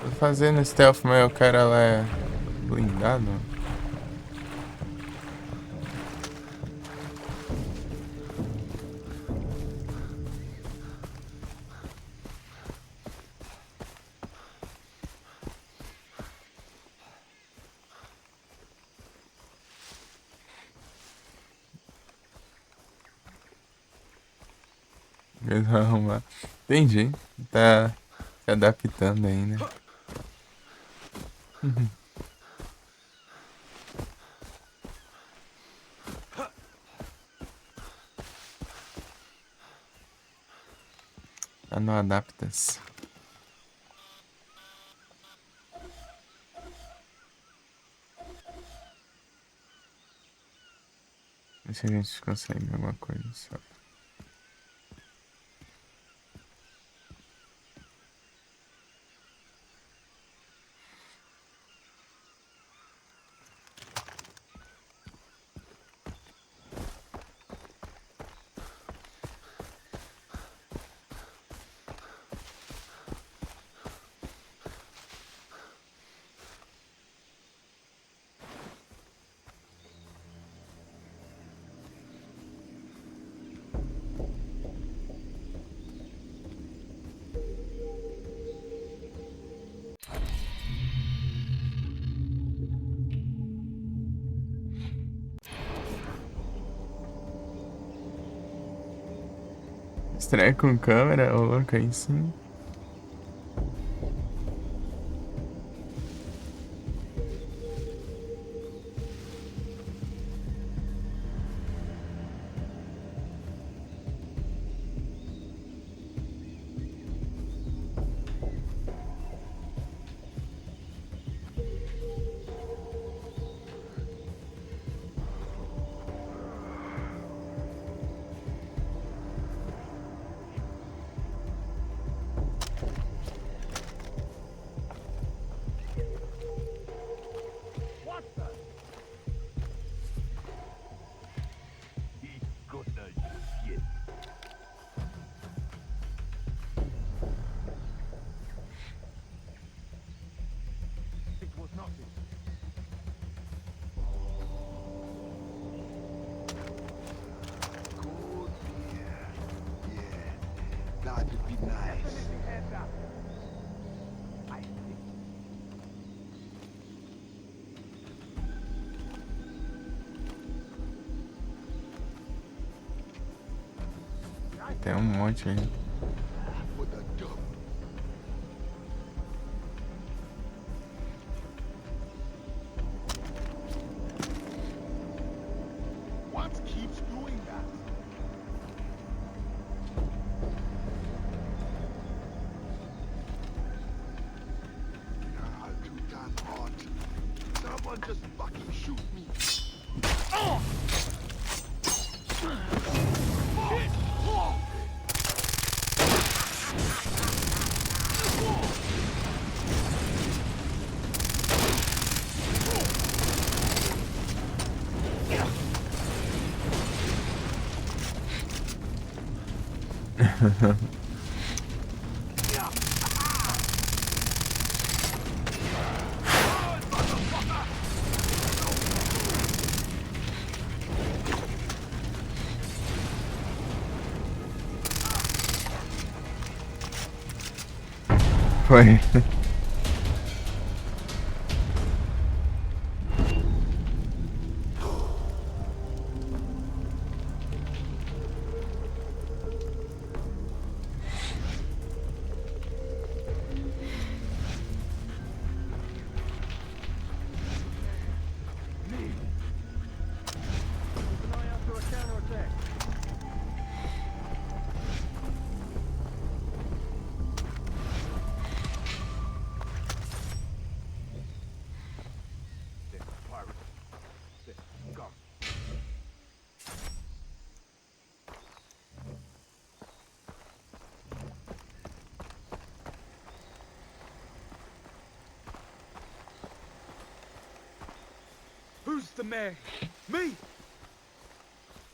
Tô fazendo stealth, mas o cara lá é blindado. Ele vai arrumar. Entendi. Tá se adaptando ainda. Tá no adaptas. Ver se a gente consegue alguma coisa só. Estreia com câmera, ô louco, aí sim. What the? He got the shit. It was nothing. Good beer. Yeah, that'd be nice. Definitely had that. I think. Tem um monte aí. For the dub. What keeps doing that? Ah, too damn hot. Someone just fucking shoot me. Foi. Keep an eye out for a counterattack. There, pirate. There, come. Who's the mayor? Me!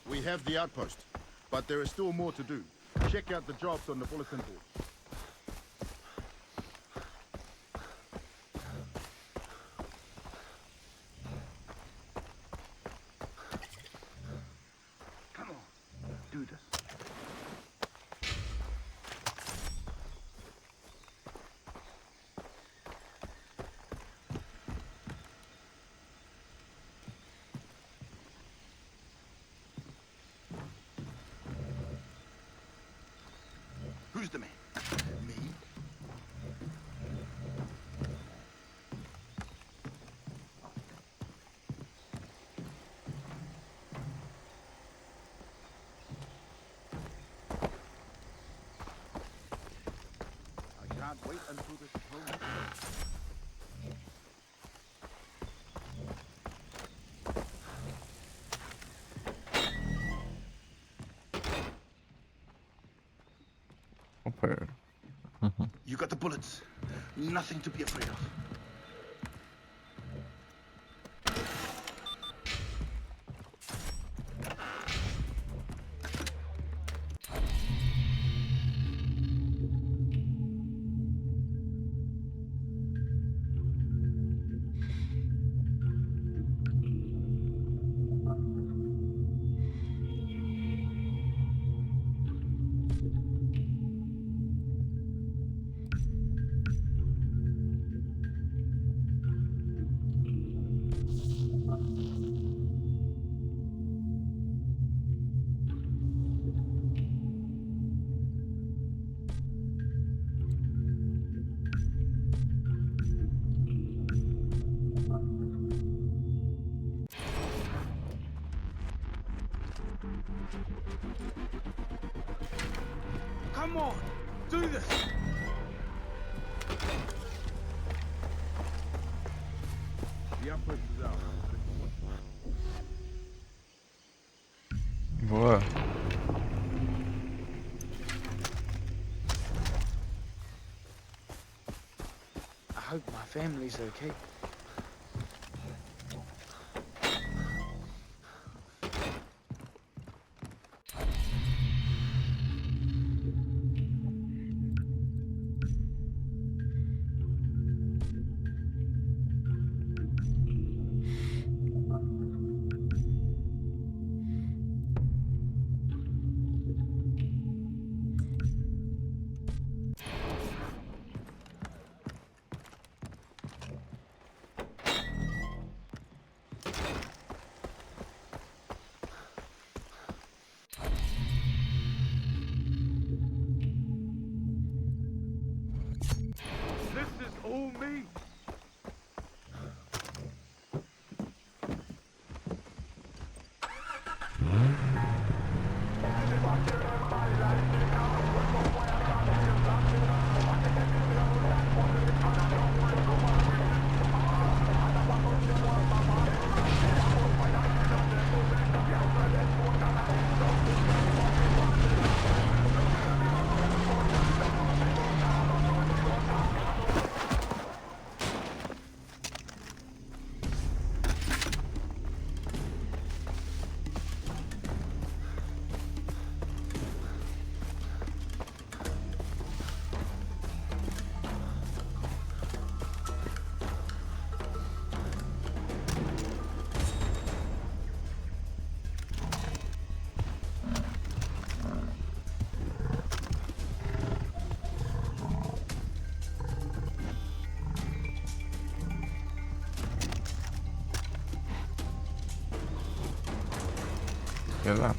We have the outpost, but there is still more to do. Check out the jobs on the bulletin board. Come on, do this. Who's the man? Me? I can't wait until this is over. Opa. You got the bullets. Nothing to be afraid of. Come on, do this. The outpost is out. Boa. I hope my family's okay. This is all me. Sei lá.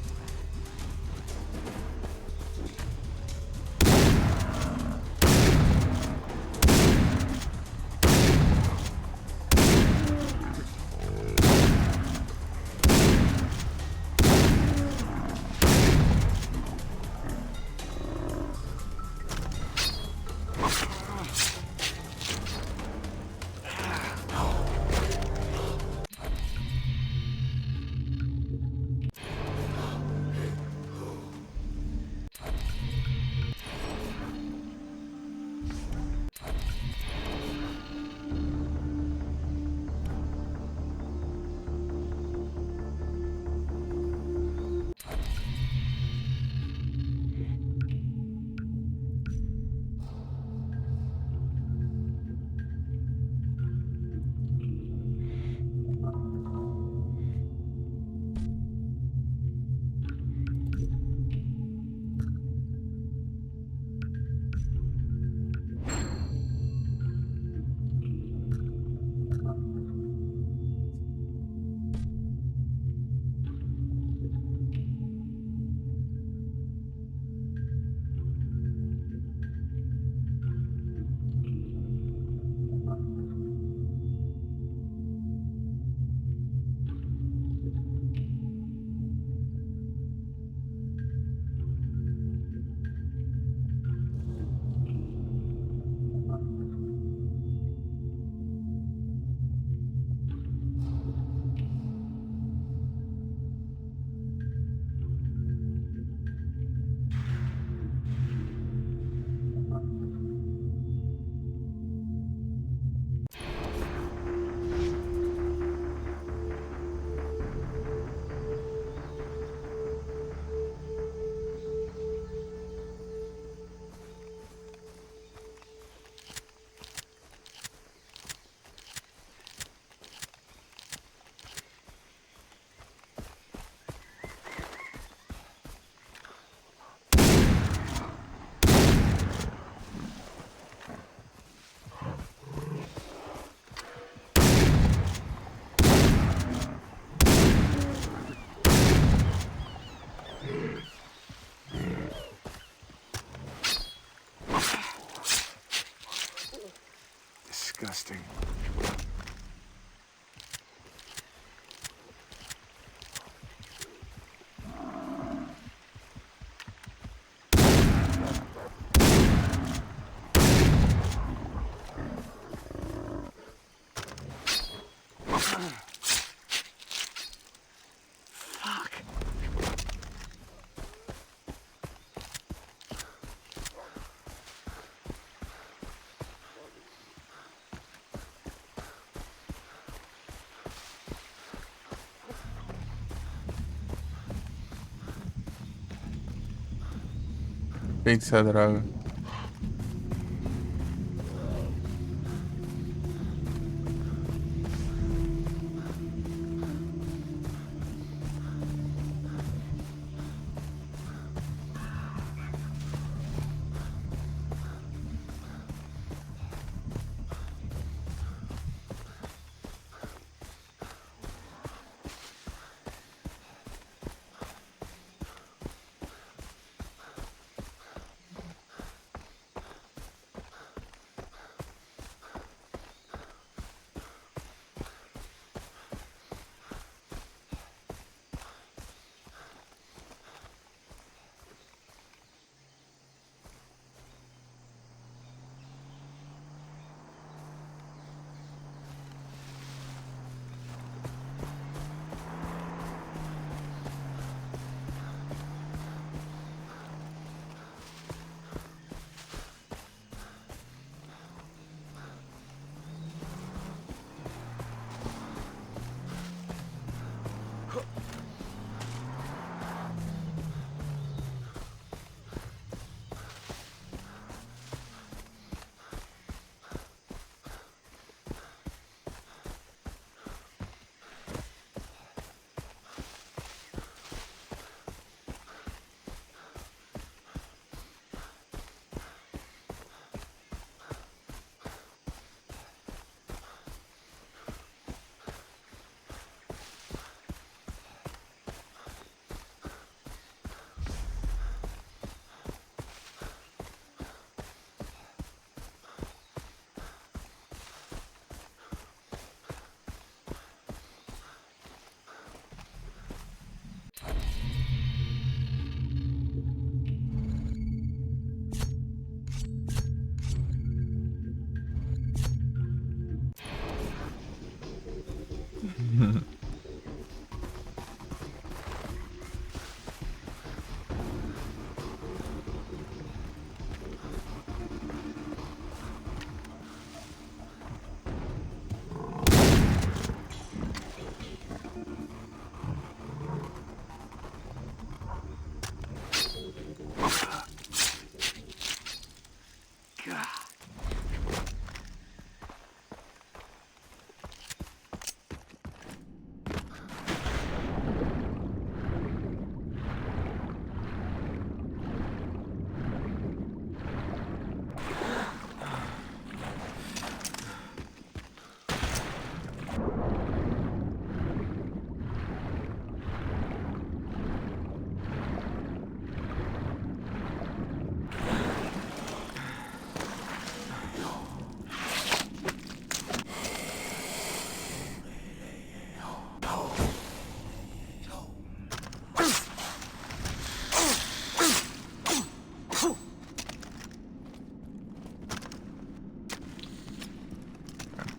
Tem que ser droga.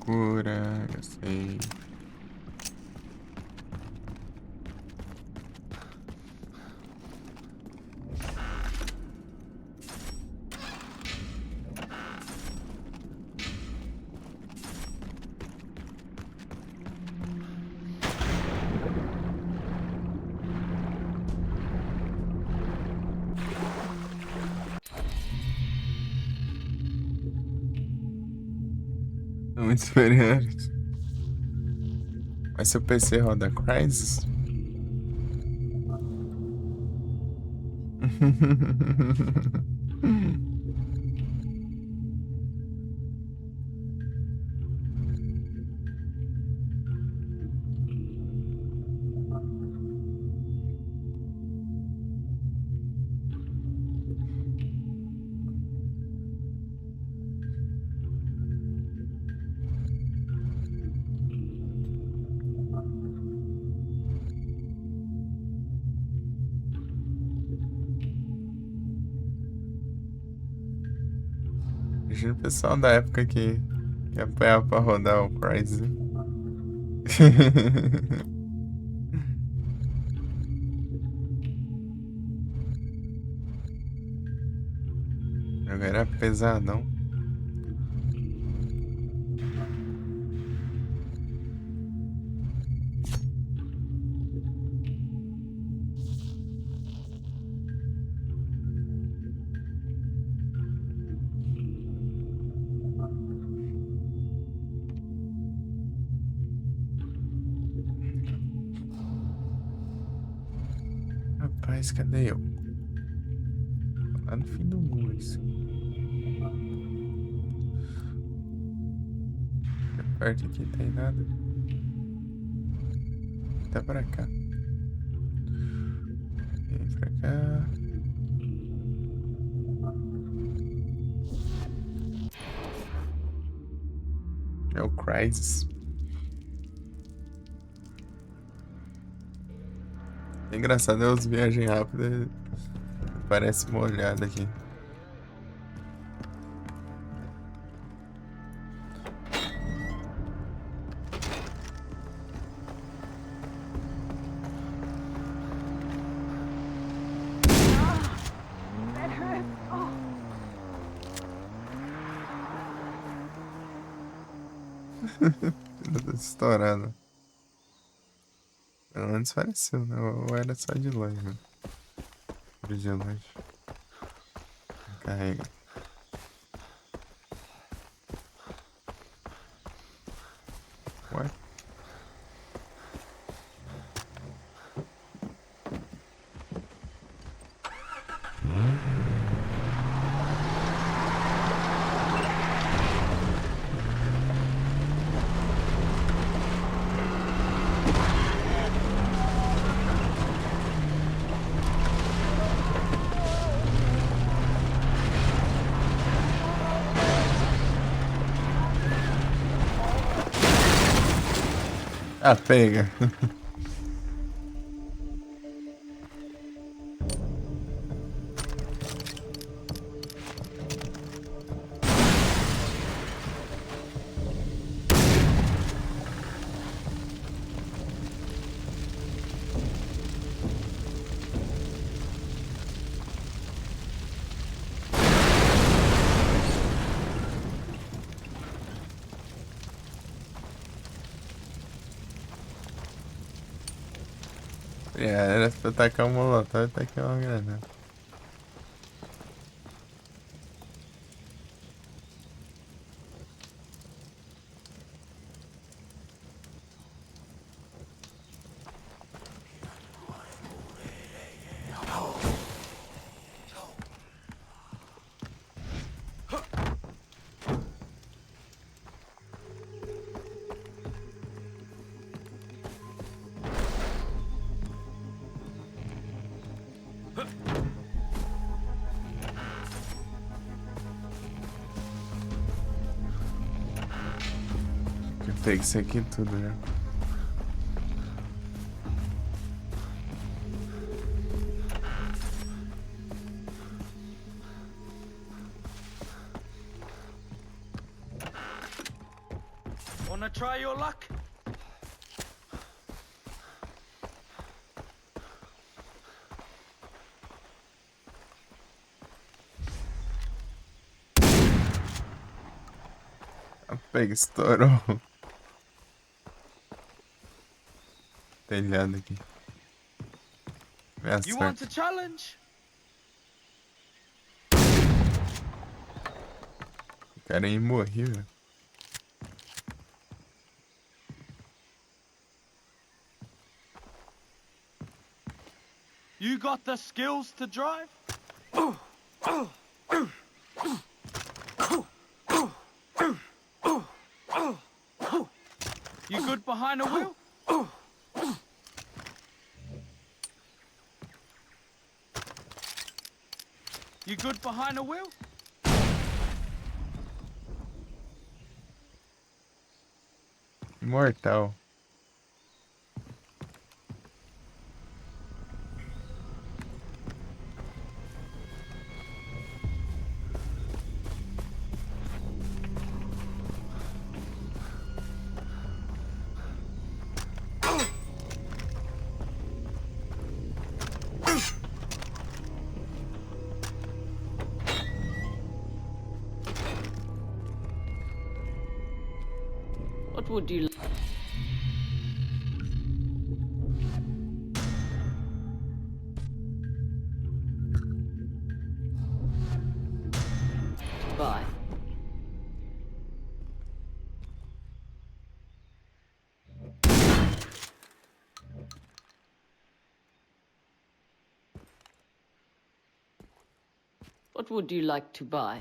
Cura, eu sei. Muito superiores. Mas seu PC roda Crysis? Imagina o pessoal da época que apanhava pra rodar o Crysis. O jogo era pesadão. Rapaz, cadê eu? Lá no fim do mundo, isso. Perto aqui tem nada. Tá pra cá. Vem pra cá. É o Crysis. É engraçado, é os viagens rápidas. Parece uma olhada aqui. That hurts. Oh. Eu tô estourado. Pelo menos pareceu, né? Ou era só de longe, né? De longe. Carrega. Ué? Ah, pega. Era pra tacar um molotov e tacar uma granada. Eu peguei isso aqui tudo, né? Wanna try your luck? A pega, estourou. Telhado aqui. Me You want acerta. a challenge? O cara é imorrível. You got the skills to drive? You good behind a wheel? You good behind a wheel? Imortal. What would you buy? What would you like to buy?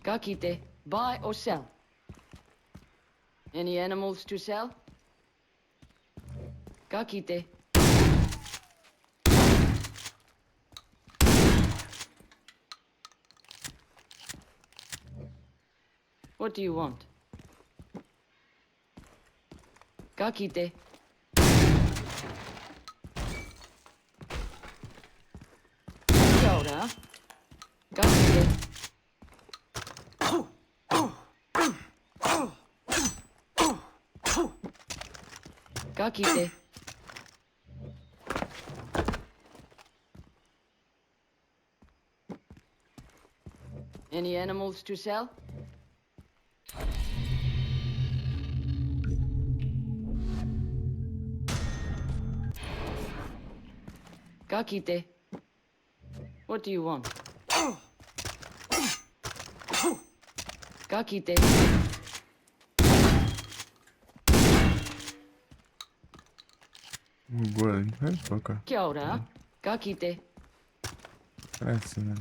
Kakite, buy or sell? Any animals to sell? Kakite. What do you want? Kakite. Kia ora. Kakite. Kakite. Any animals to sell? Kakite. What do you want? Kakite. Bugou, vai tocar. Kia ora. Kakite. Parece, né?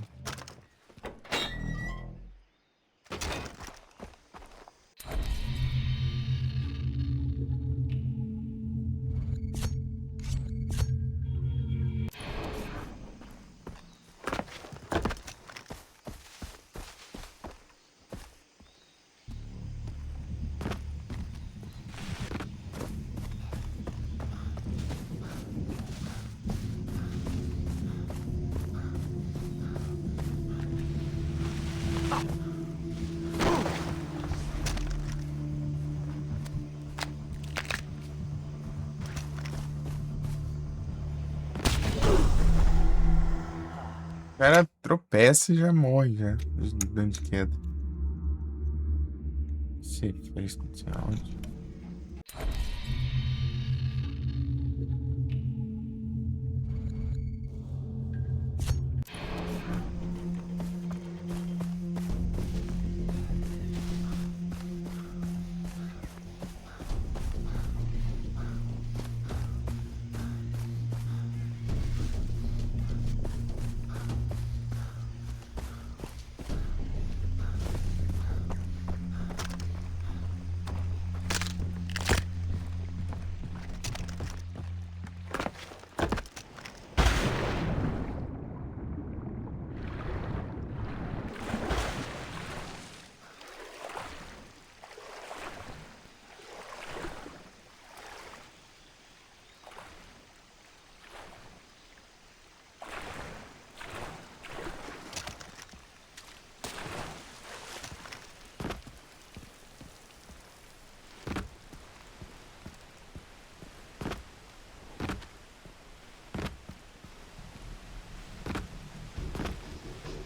O cara tropeça e já morre, já. Dando de queda. Não sei o que foi isso que áudio.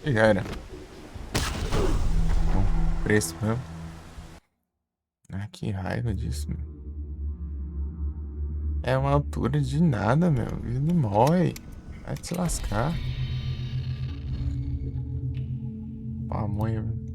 E já era. Bom, preço mesmo. Ah, que raiva disso, meu. É uma altura de nada, meu. Ele morre. Vai te lascar. Pamonha, meu.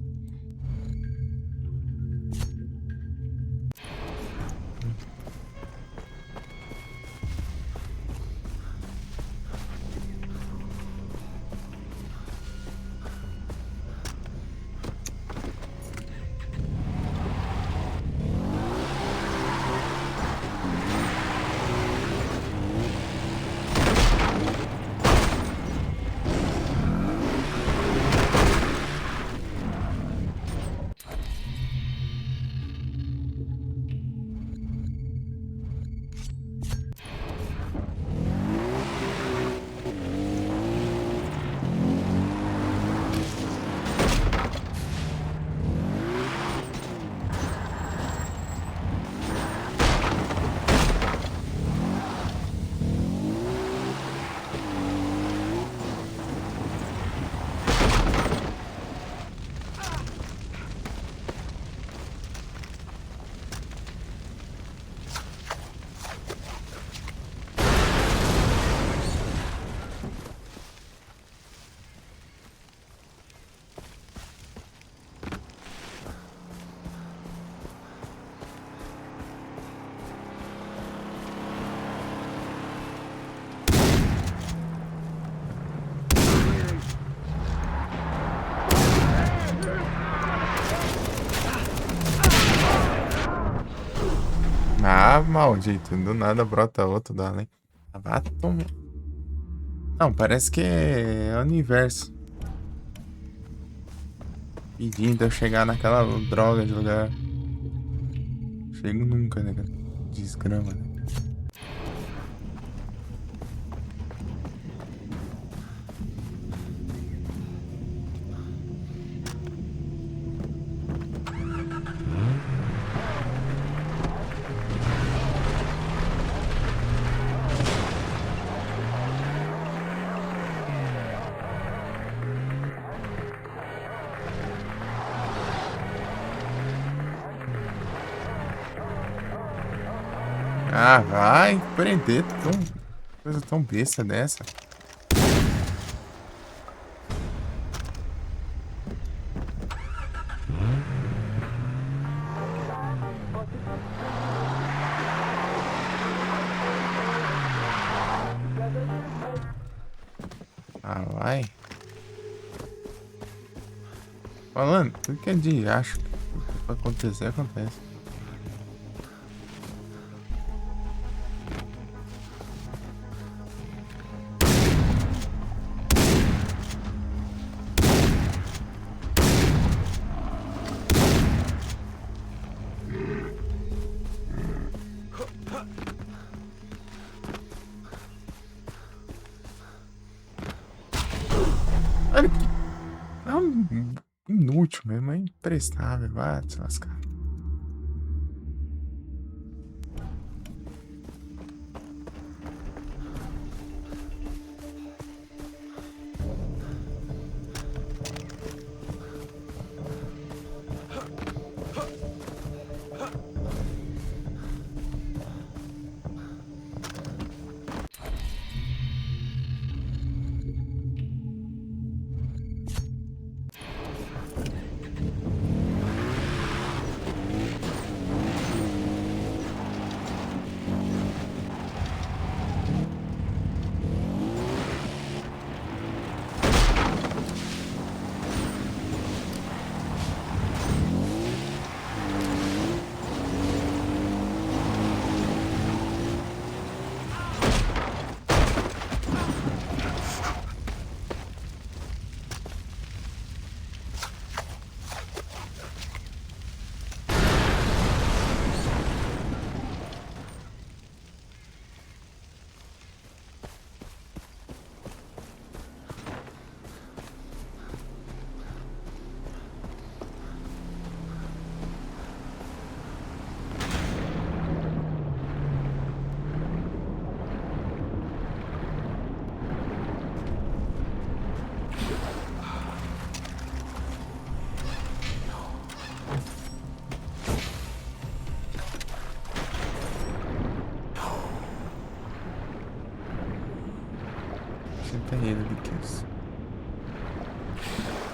Ah, maldito. Do nada brota outro da além. Vai tomar. Não, parece que é o universo pedindo eu chegar naquela droga de lugar. Chego nunca, né, cara? Desgrama, né? Ah, vai prender coisa tão besta dessa. Ah, vai. Falando, tudo que é de acho que vai acontecer, acontece. Mano, que... É um inútil mesmo, é imprestável, vai se lascar. Você tá rindo do que isso?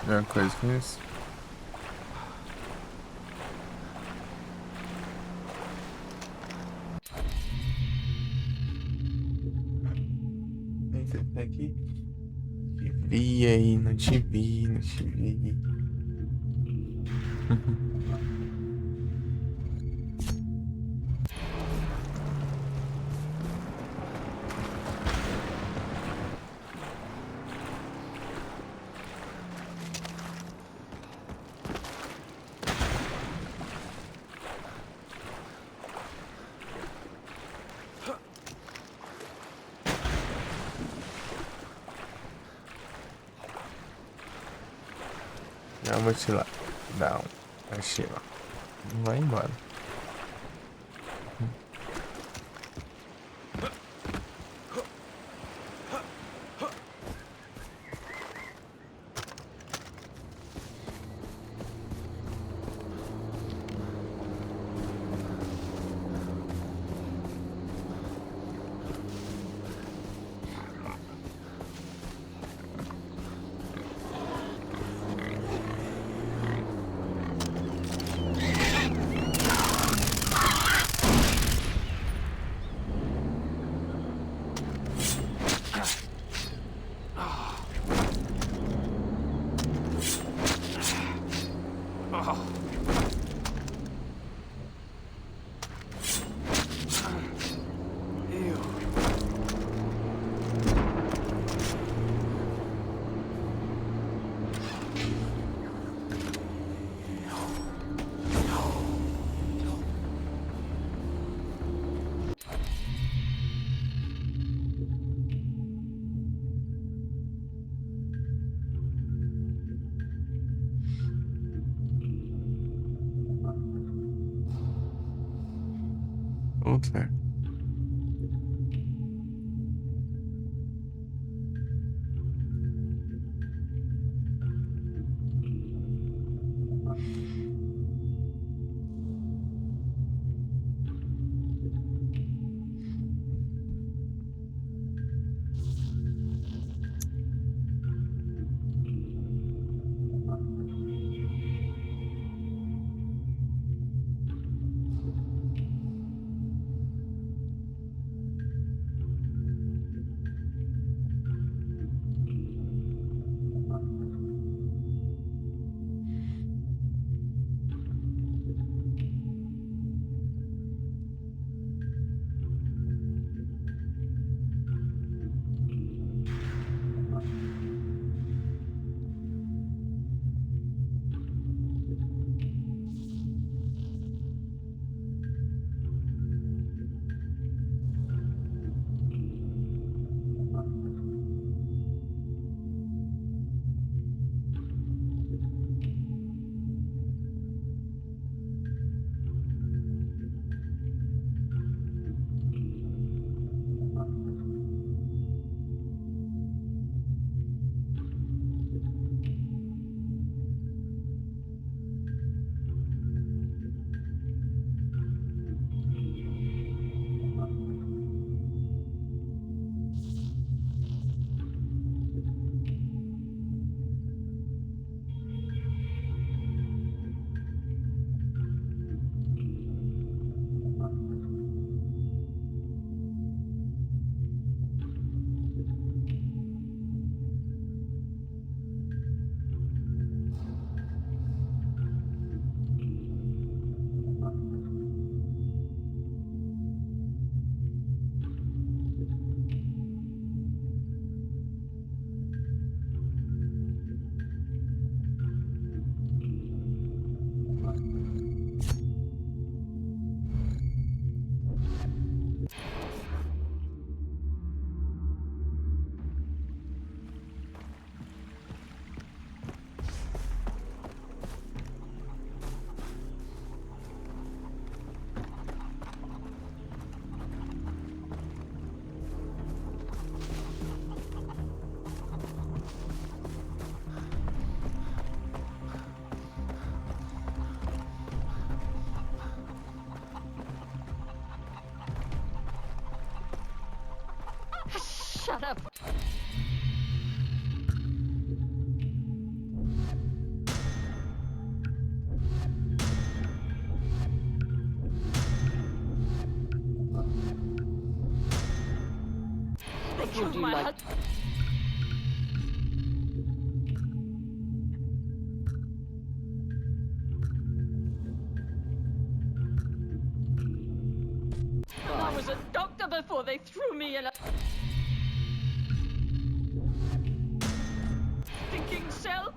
É uma coisa que isso. Eita, tá aqui. Te vi aí, não te vi, não te vi. Já vou te lá. Não, achei lá. Não vai embora. tudo certo. Shut up! They killed my husband. I was a doctor before they threw me in a stinking cell.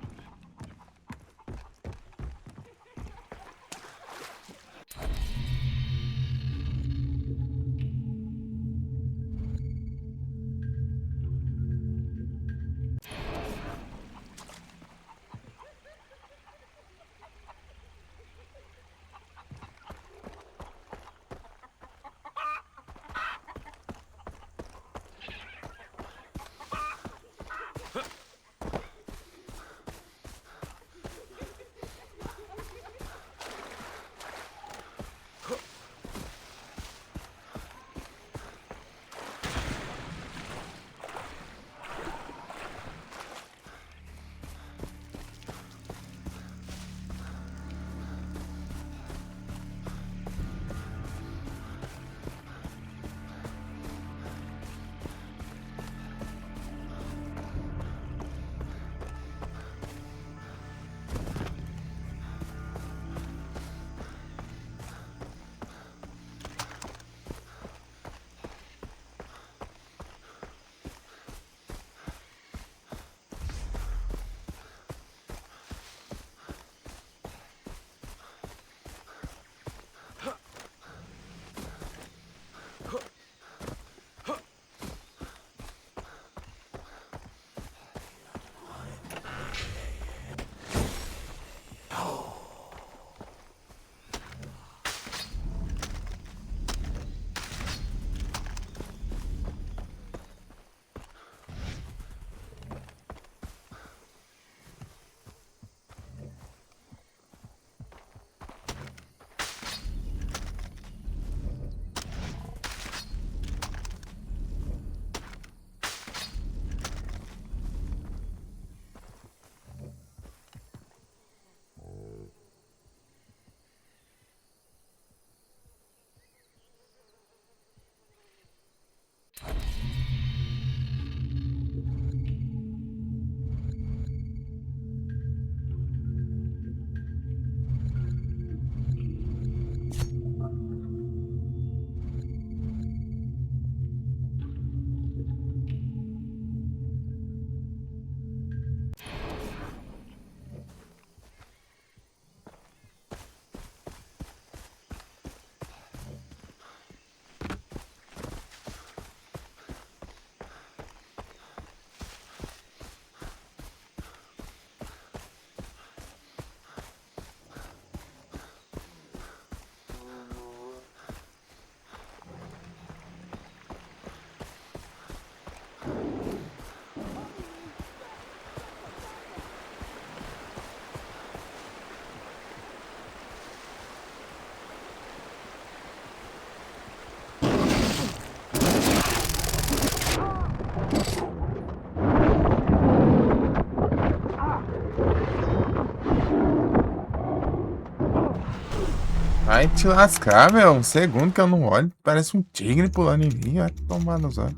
Vai te lascar, meu. Um segundo que eu não olho. Parece um tigre pulando em mim. Vai tomar nos olhos.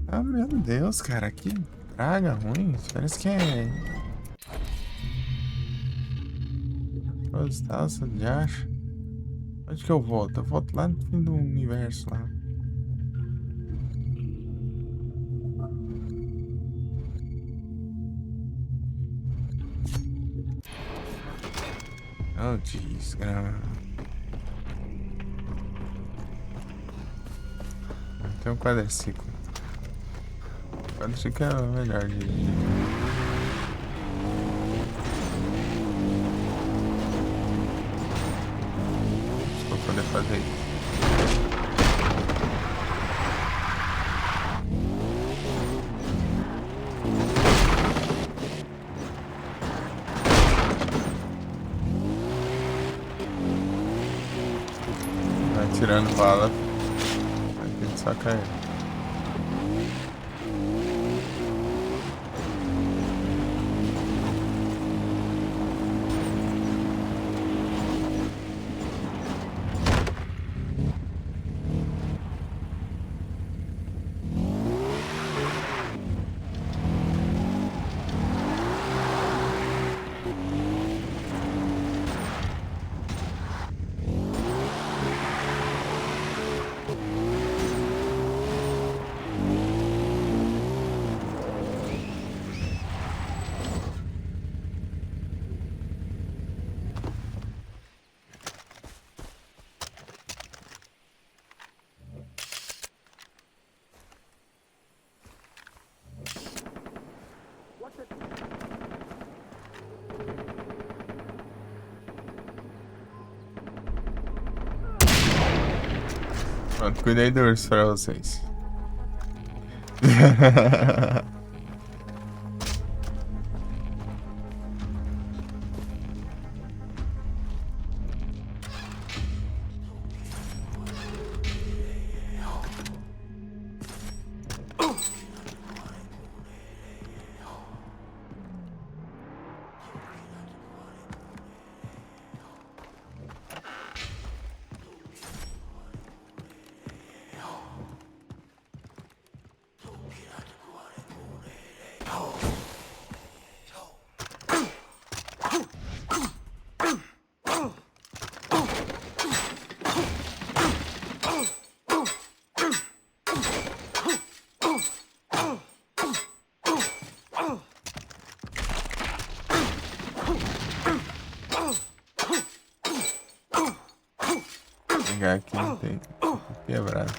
Ah, meu Deus, cara. Que praga ruim. Parece que é. Nossa, de acho. Onde que eu volto? Eu volto lá no fim do universo lá. Oh, jeez, cara. Tem um quadriciclo. O quadriciclo é o melhor de... Pra poder fazer isso. Vai tirando bala. Aqui só cai. Pronto, cuidei do urso pra vocês. Pegar aqui não tem quebrado.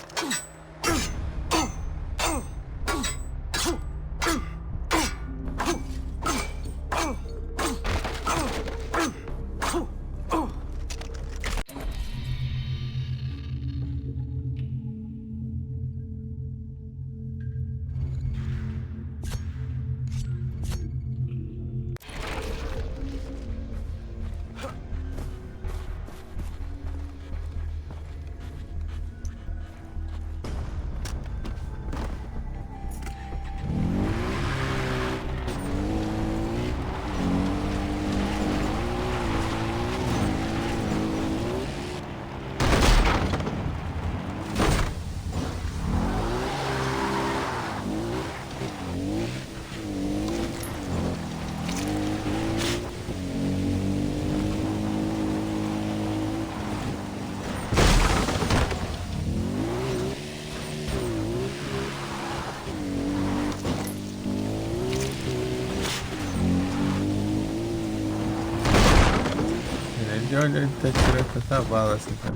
De onde ele tá tirando tanta bala assim, cara?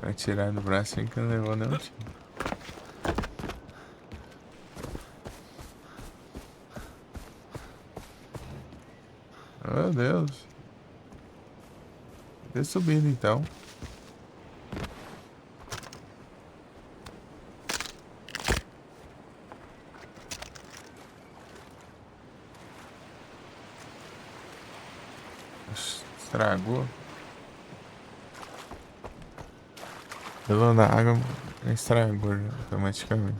Vai tirar do braço que não levou nenhum tiro. Meu Deus. Ter subido então. Estragou. Pelo na água estragou automaticamente.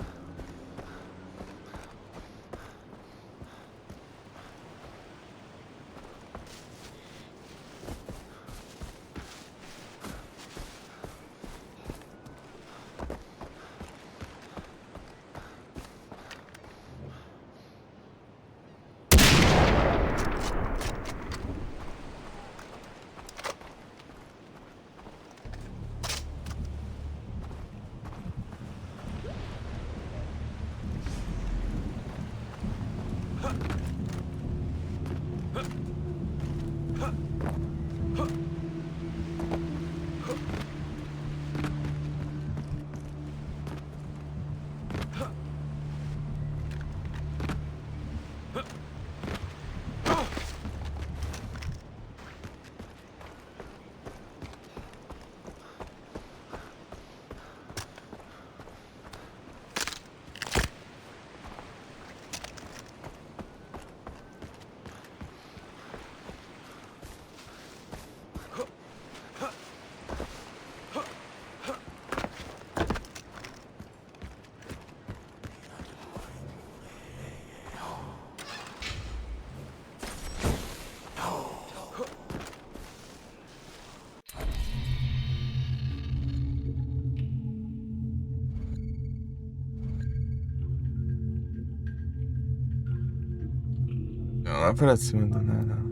Não, lá pra cima do nada.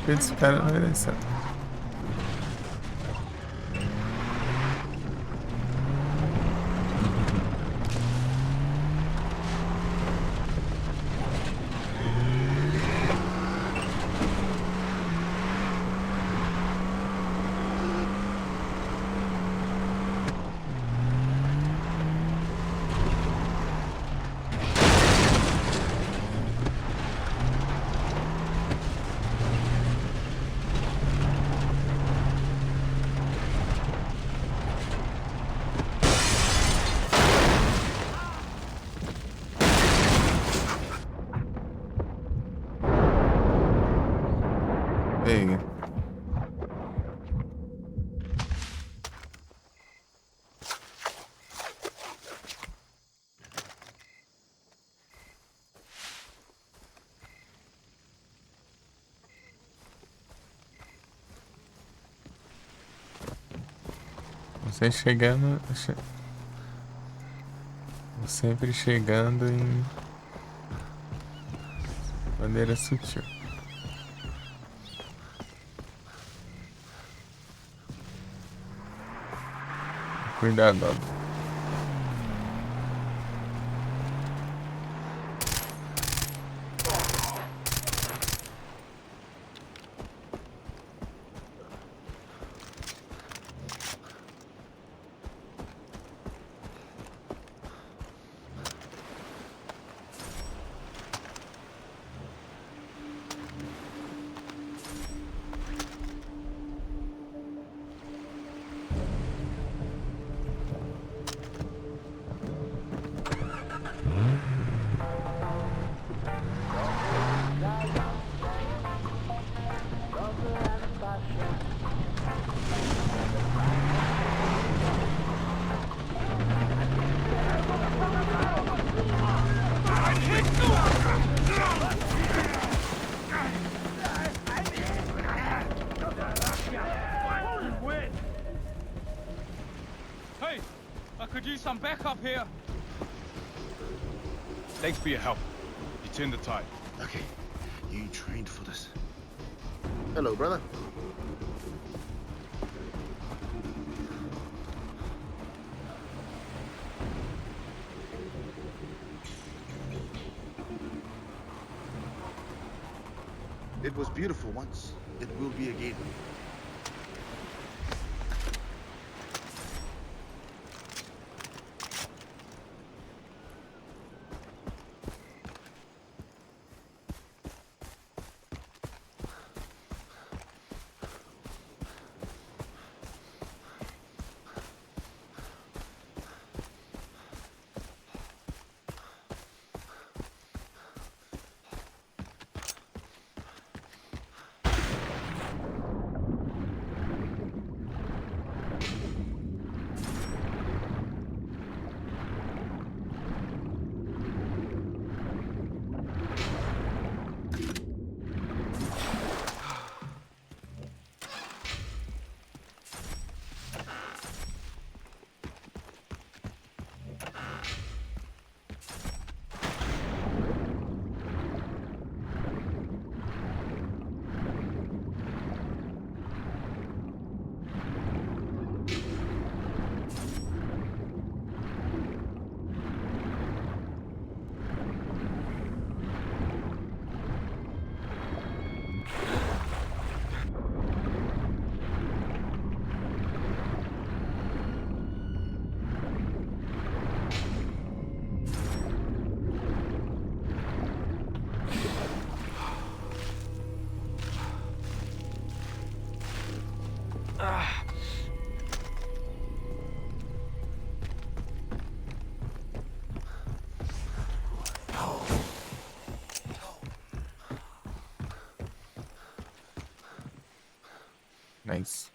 Esse cara não era essa. Pega. Você chegando. Sempre chegando em maneira sutil. Cuidado, ó. some backup here. Thanks for your help. You turned the tide. Okay, you trained for this. Hello, brother. It was beautiful once. It will be again. Nice.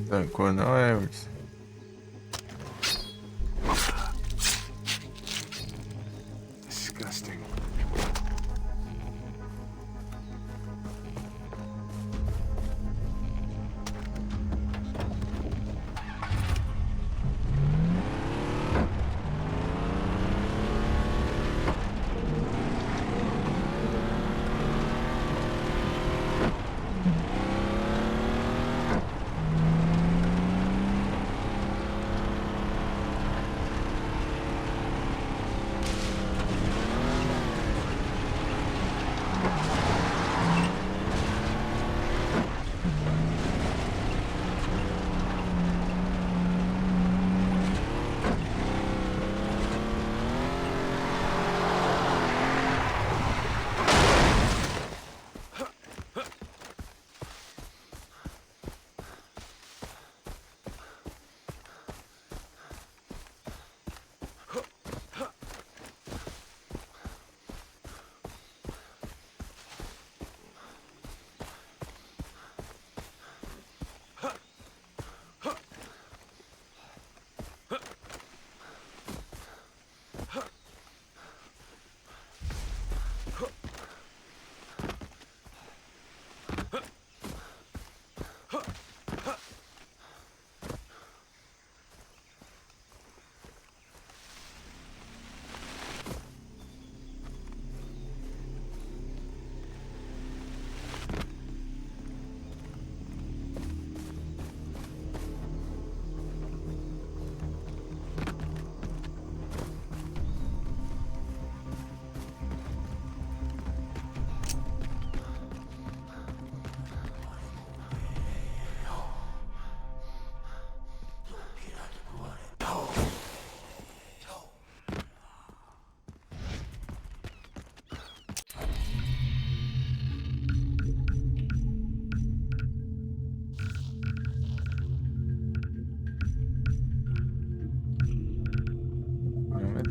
Tancou não, Emerson? Disgusting.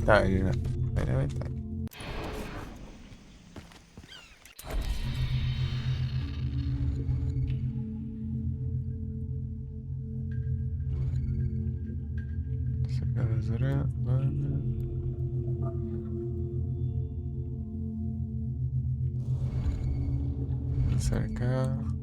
Metade, né? Aí é metade. Essa galera cercar.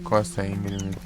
Encosta aí, Ingrid.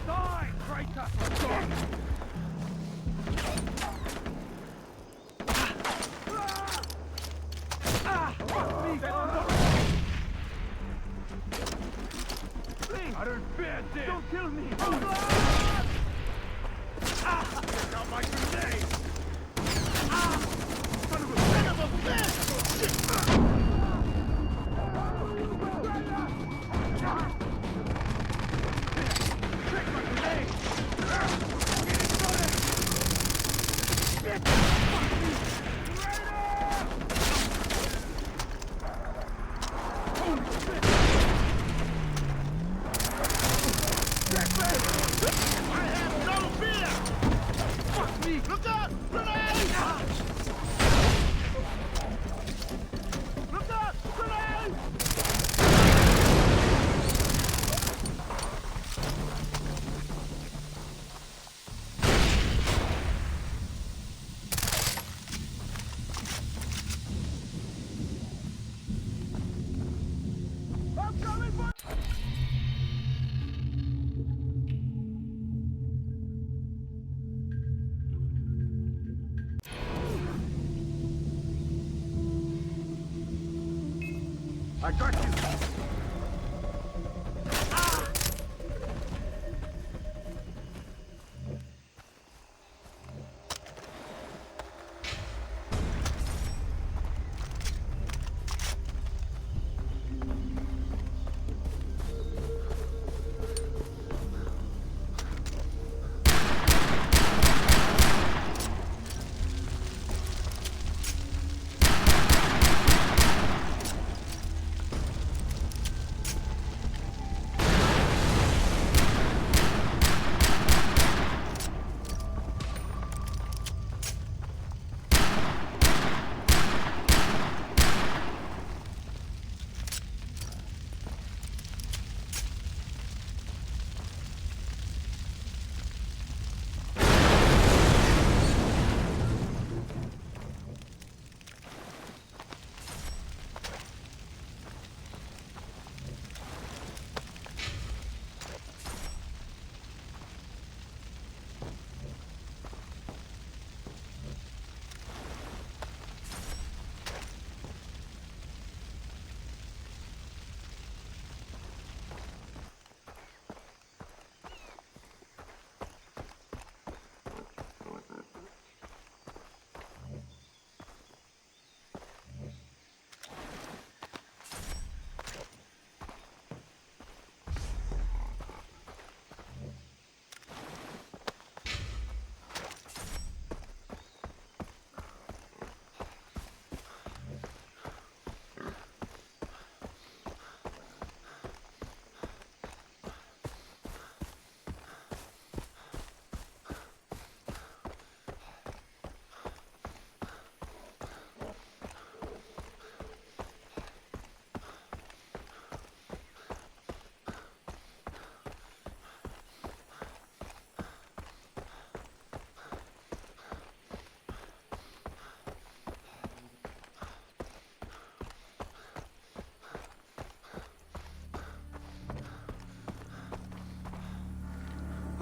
Die, traitor! I don't fear death! Don't kill me! Check out my grenade! Son of a bitch! Check my grenade! Get Look out! Grenade! Look out! Grenade! I'm coming for I got you!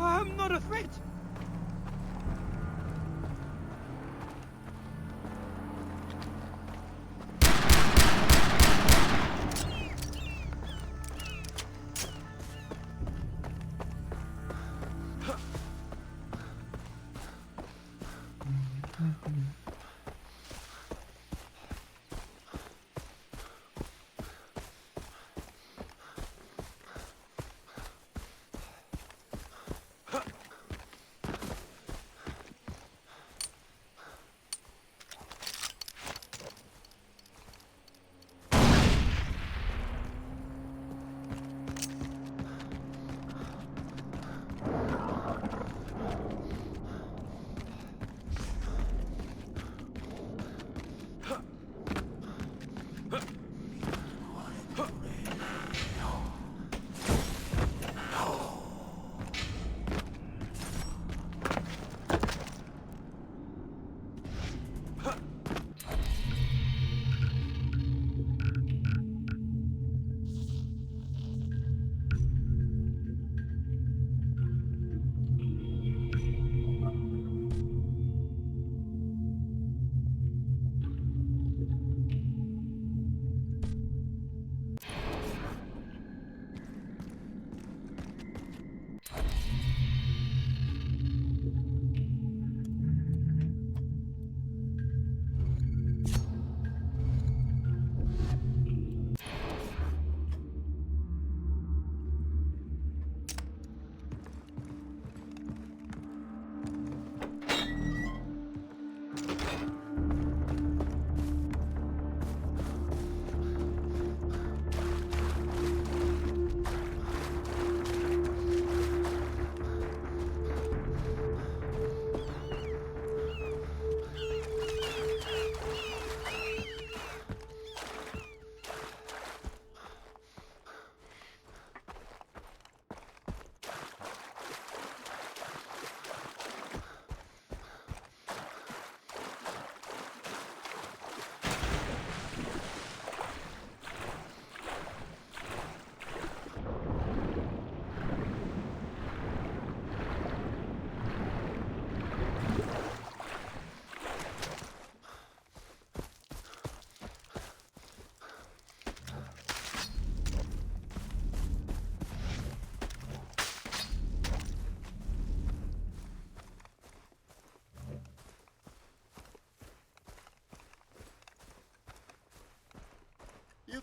I'm not a threat!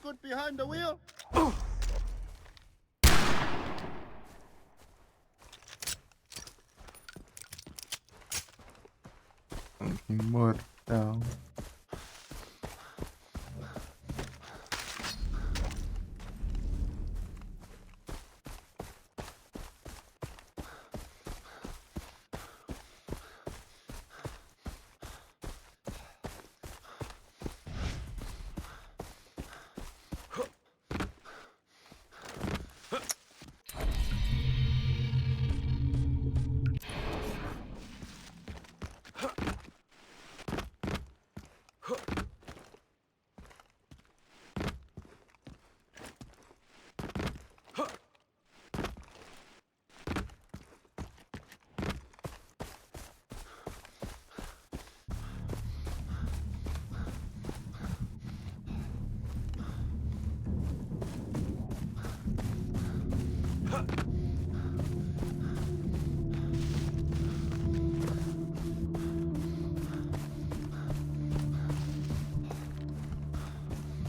good behind the wheel? Imortal.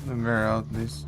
Lugar alto desse.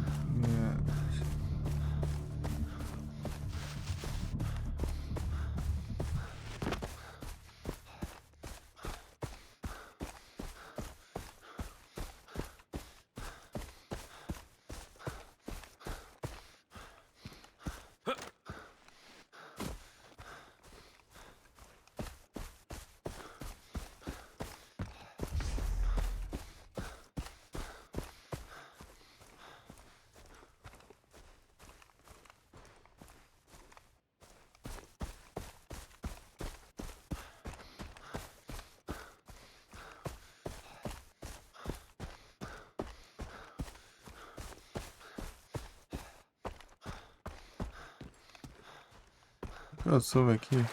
Eu subo aqui.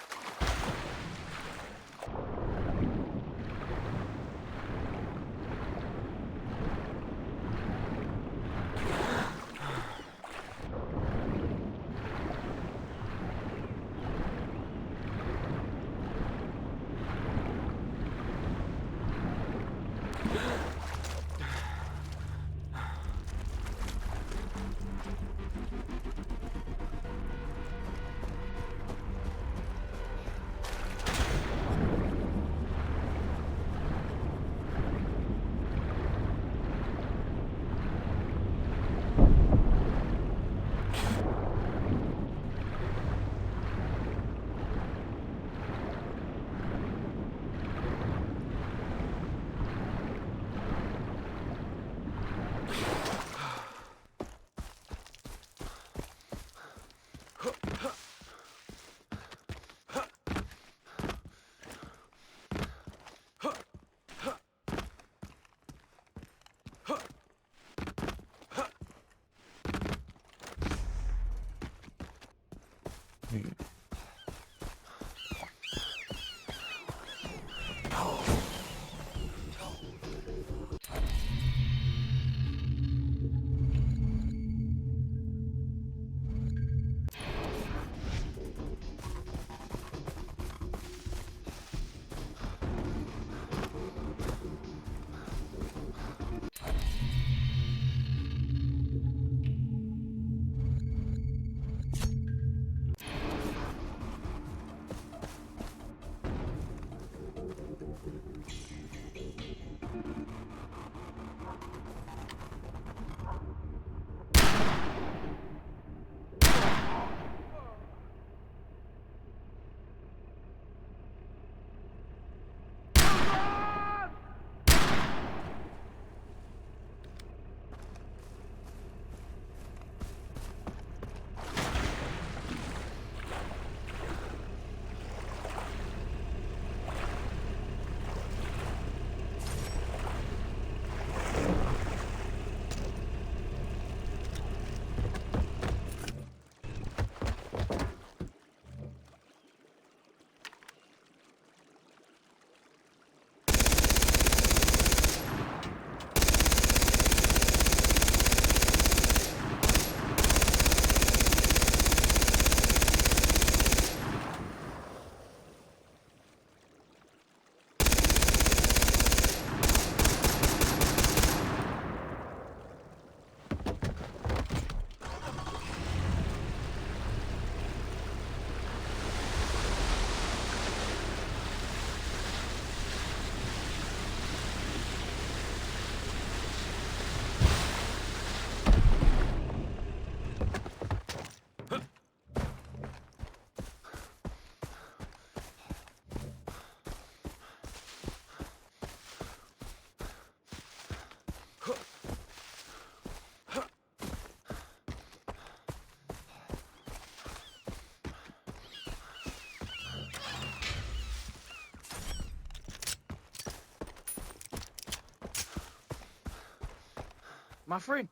My friend.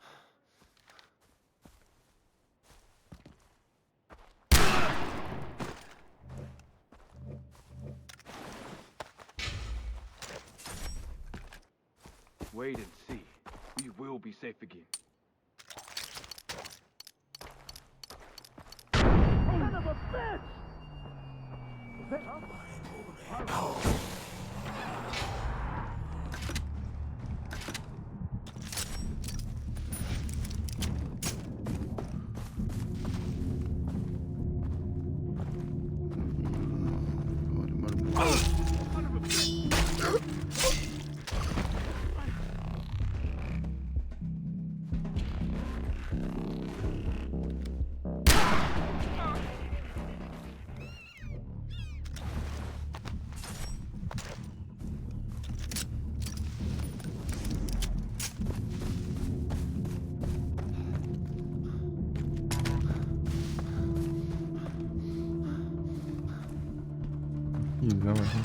Wait and see. We will be safe again. Son of a bitch! İzlemedim.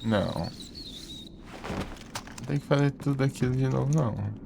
Não. Tem que fazer tudo aquilo de novo, não.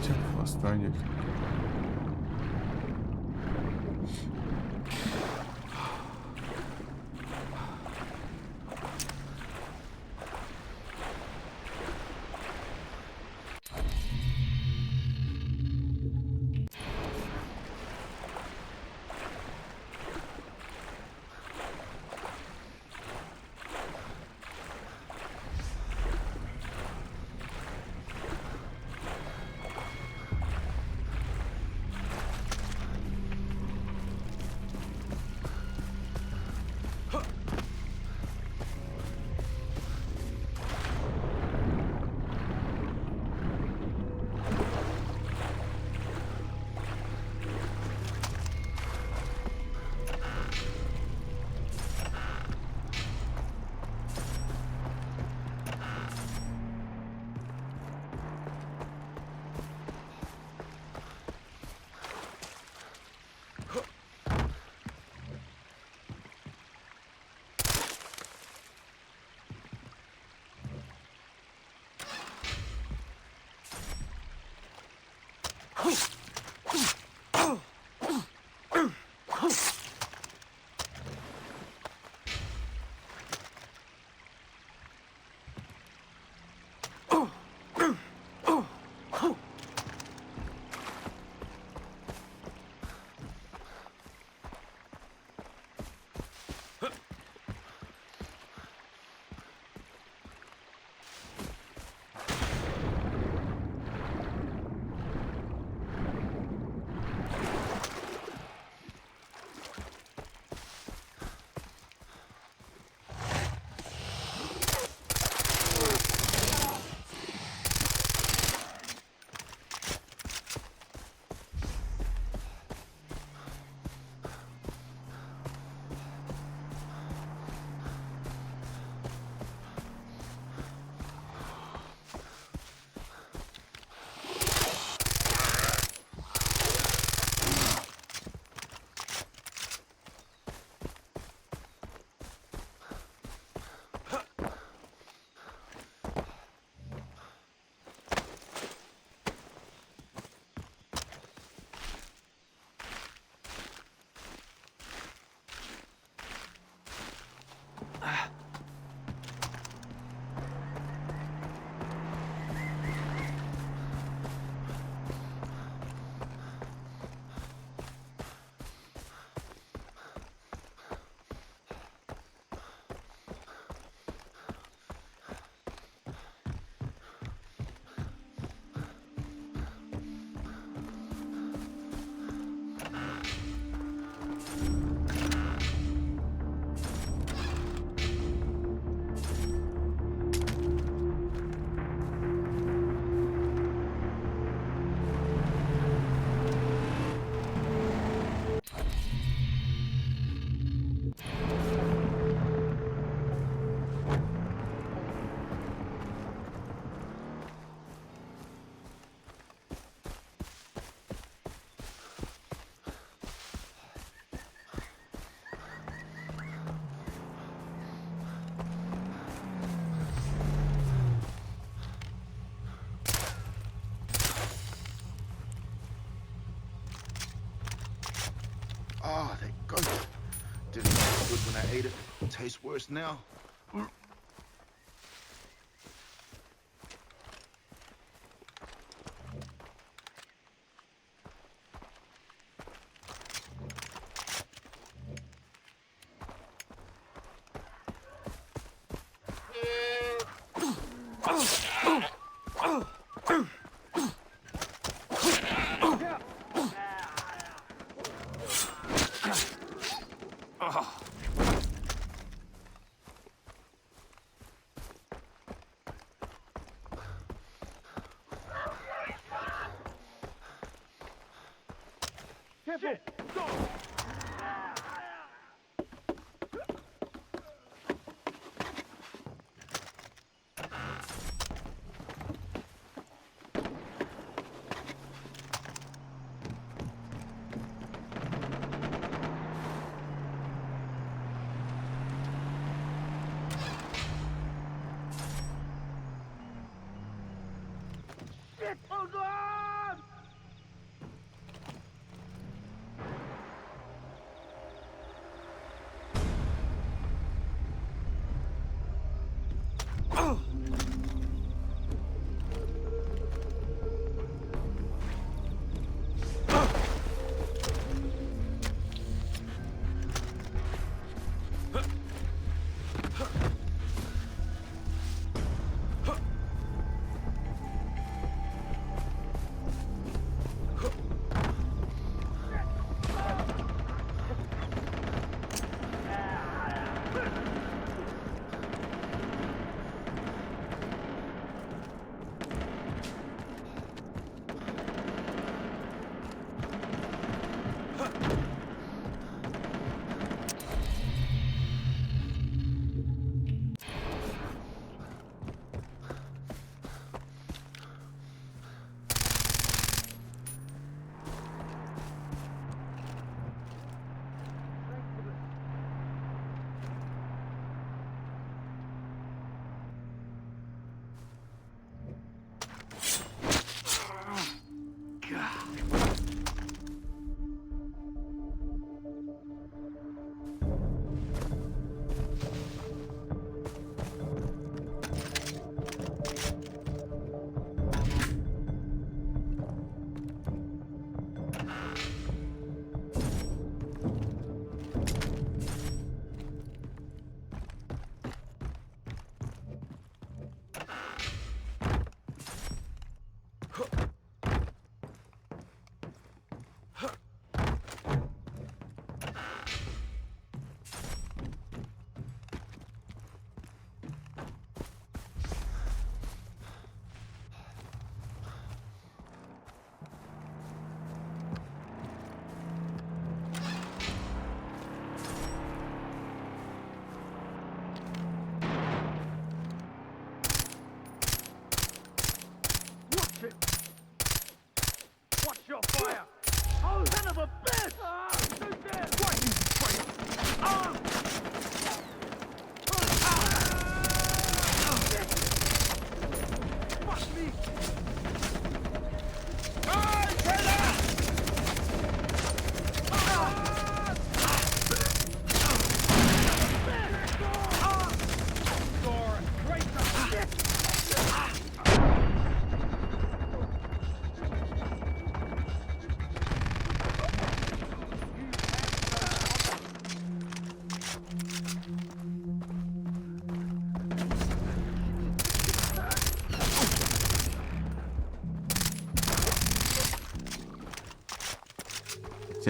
Tinha bastante aqui. Ah, that goat. Didn't taste good when I ate it. Tastes worse now.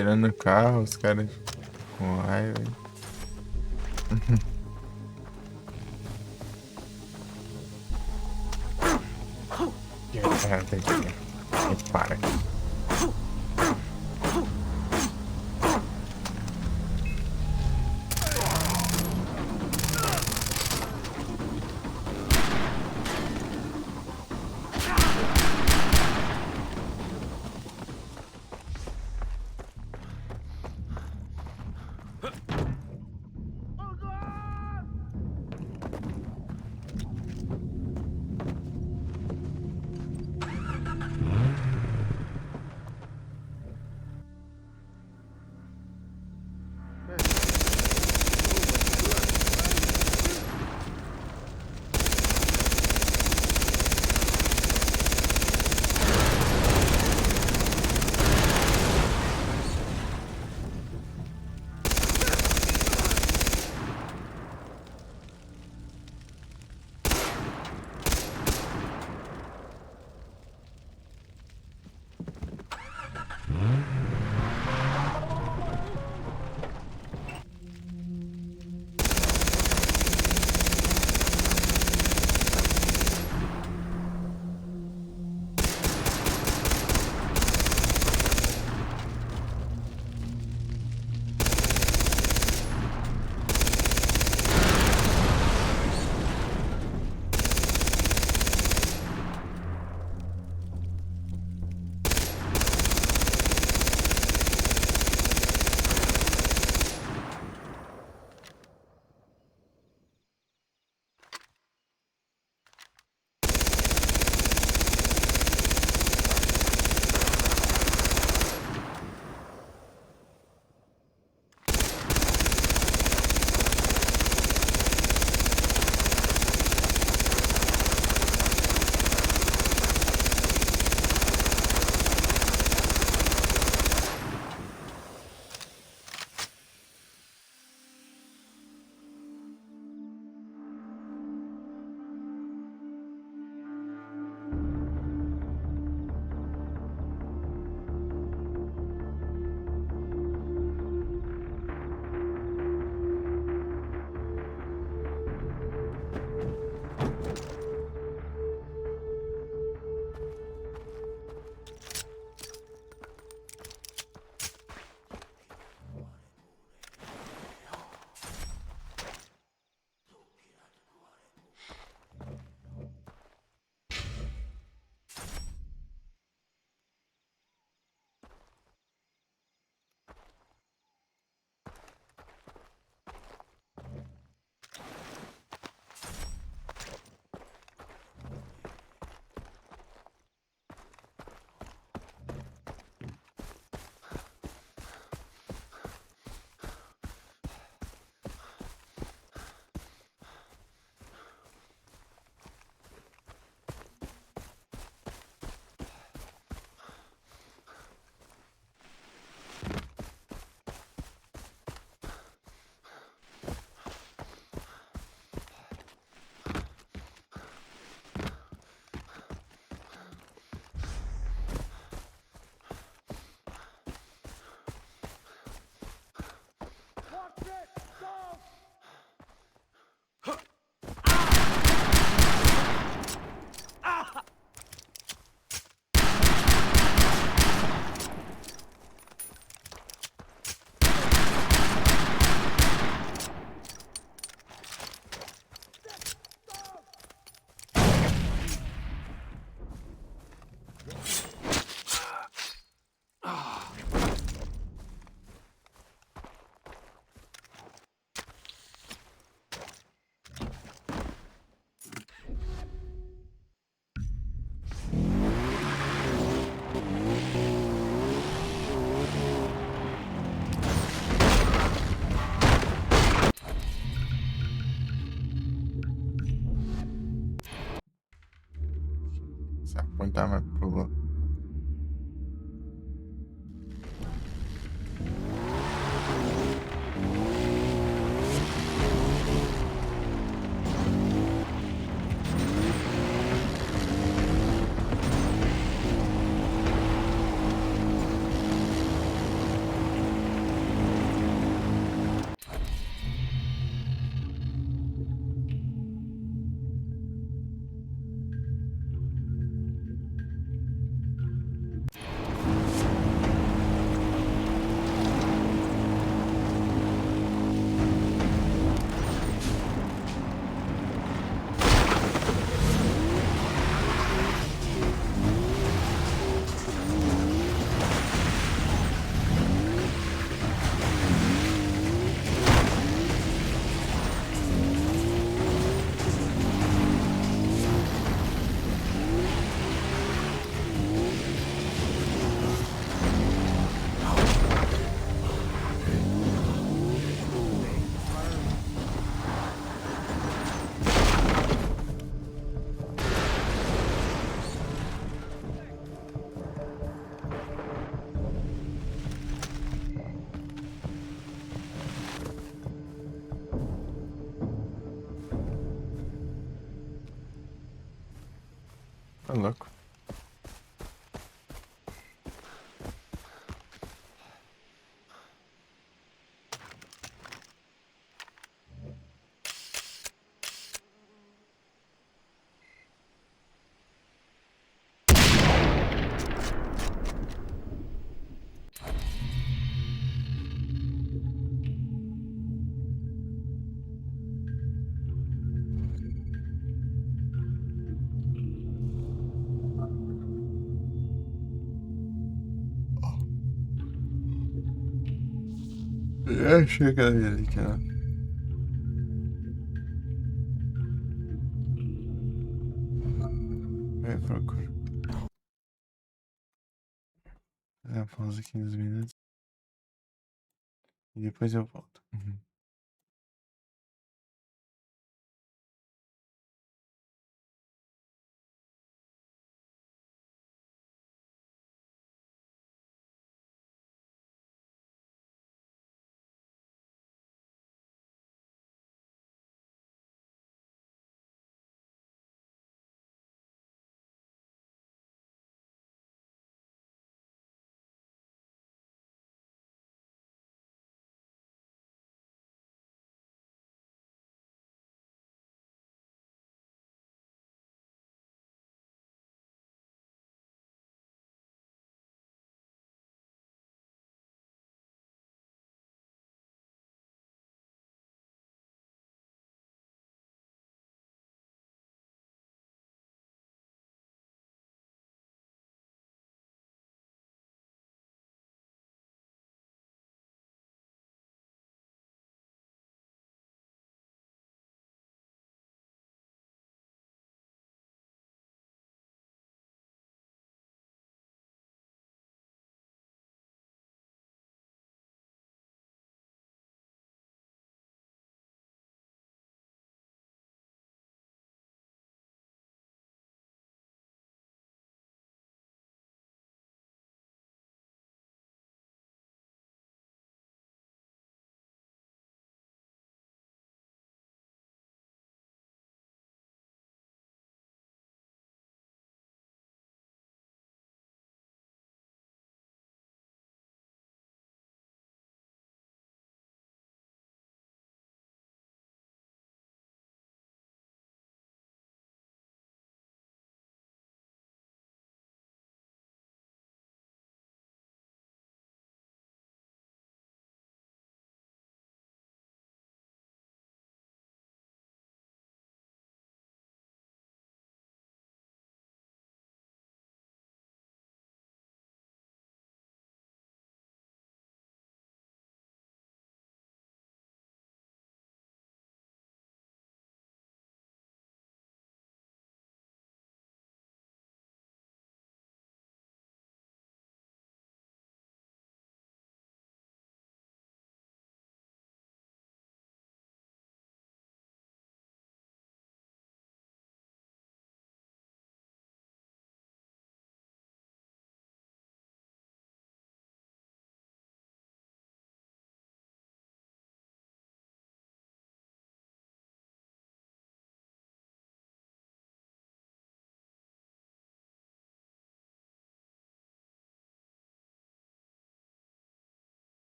atirando no carro, os caras com raiva. Para. Se apuntar mais pro... Tá louco. Chega dele aqui, ó. Procura. Pausa 15 minutos. E depois eu volto.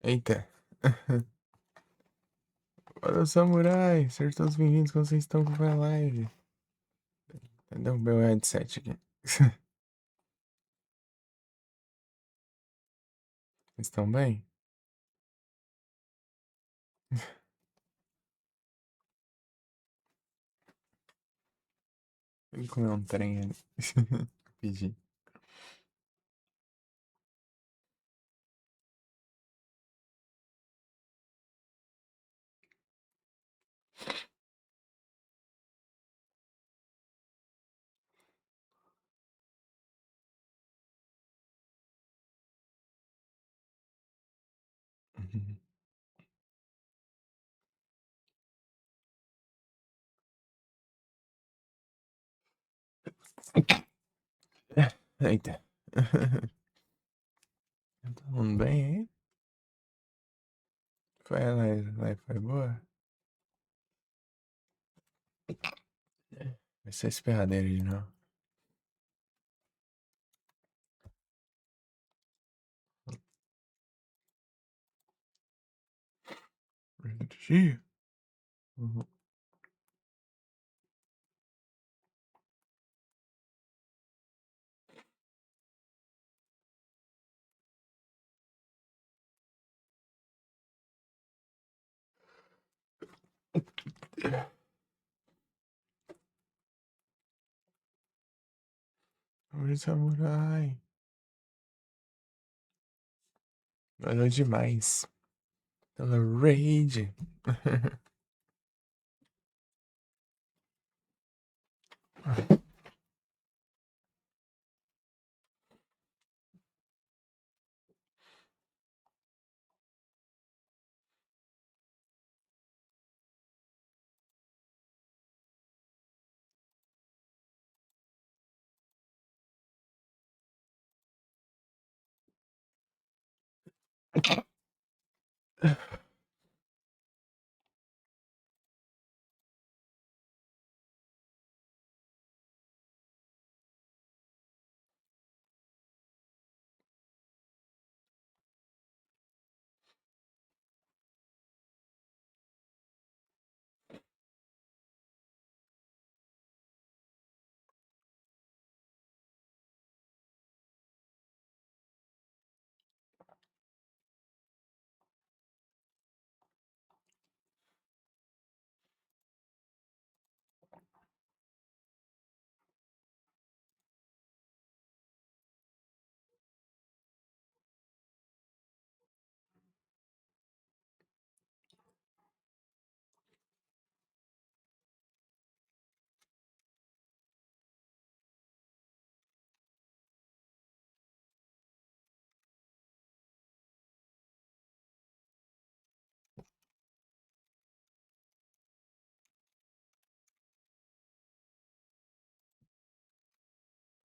Eita. Olha o samurai. Sejam todos bem-vindos quando vocês estão com a live. Derrubei o headset aqui. Estão bem? Ele comeu um trem ali. Pedi. Eita. Tá tudo bem aí? Foi a live foi boa? Vai ser espirradeira de novo. Energia? Uhum. Oi, samurai. Valeu demais. Pela raid.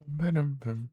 Badum-bum.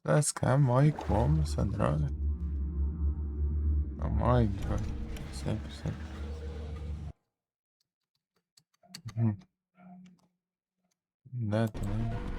Lascar, morre como essa droga? Não morre, droga. Sempre, sempre. Não dá também.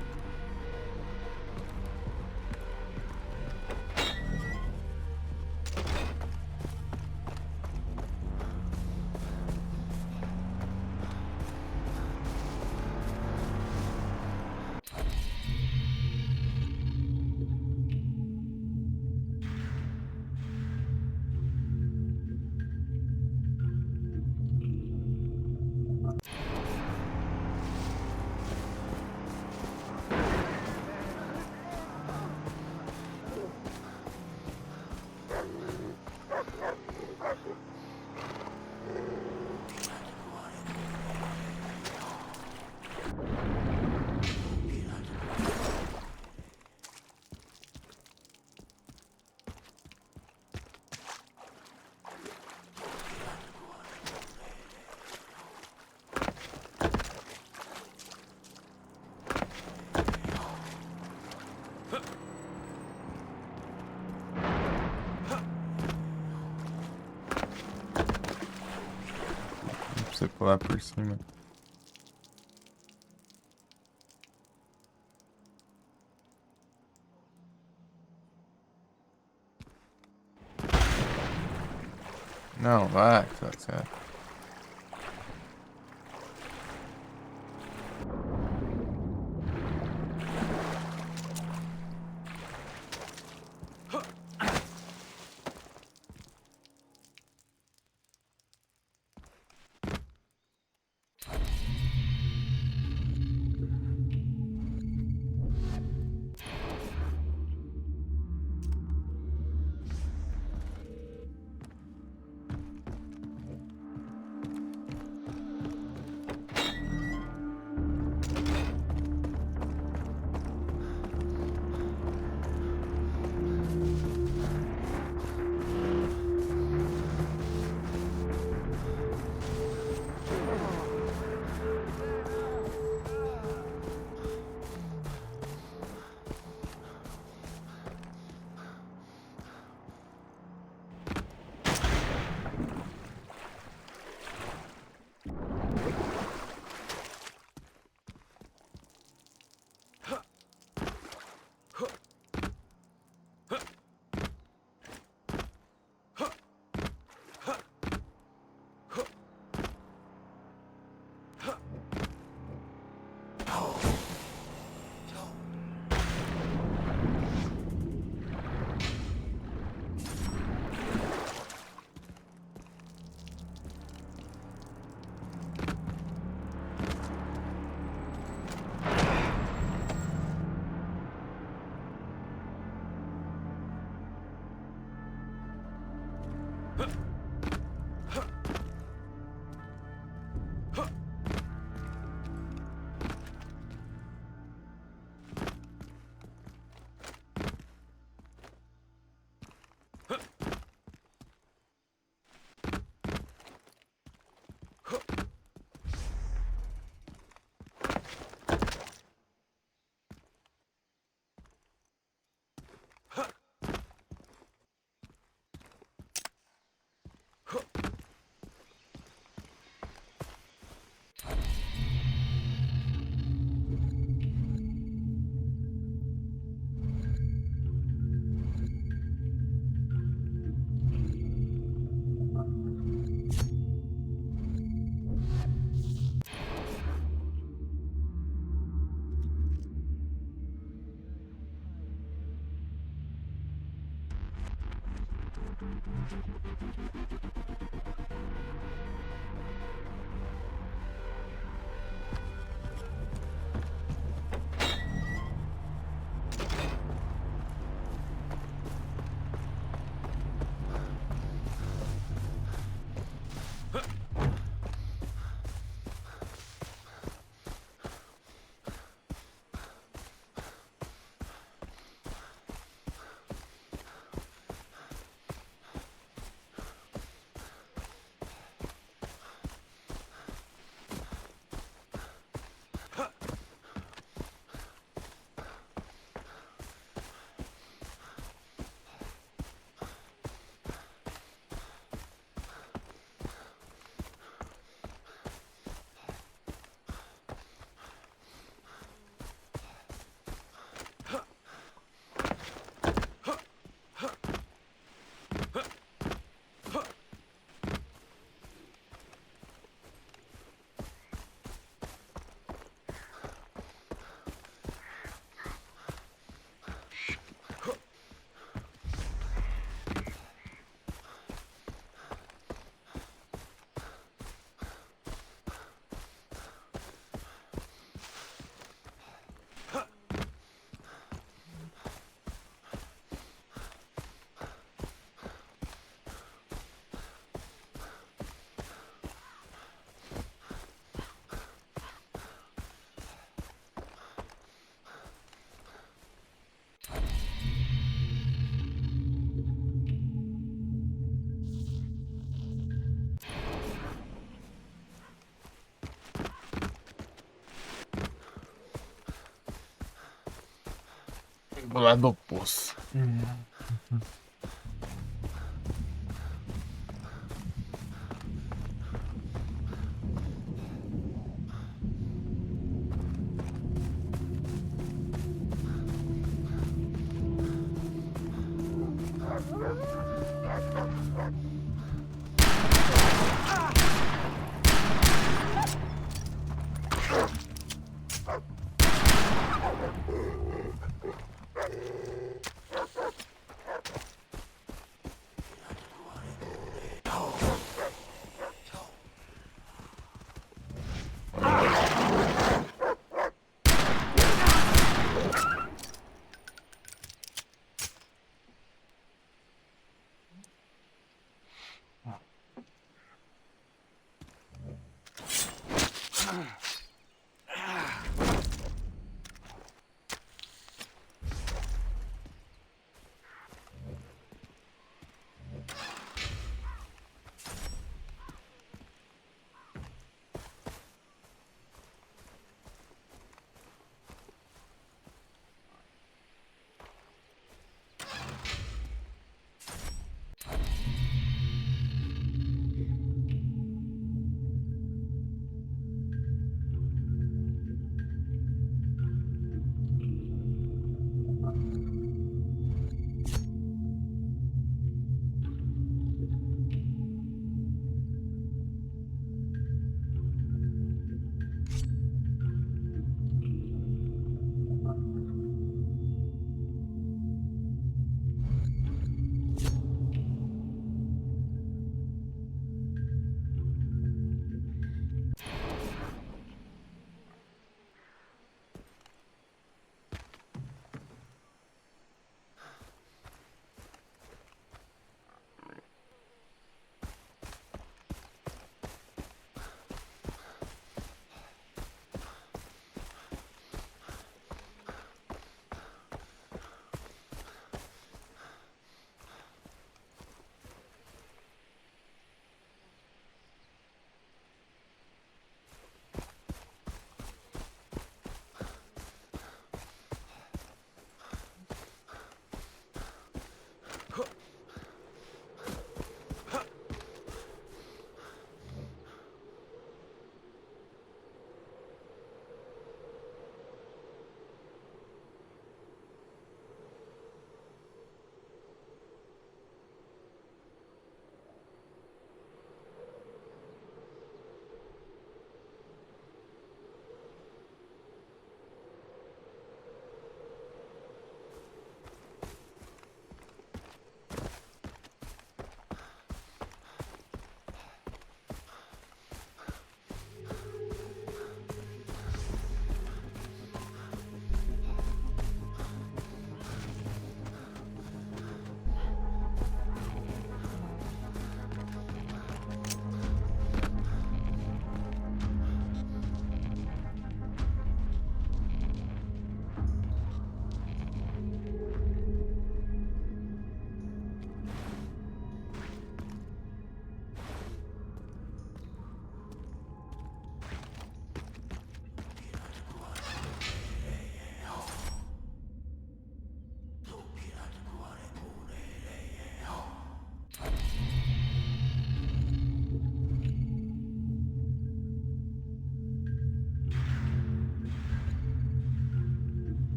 Você pular por cima. Não, vai, tá certo. Do lado do poço.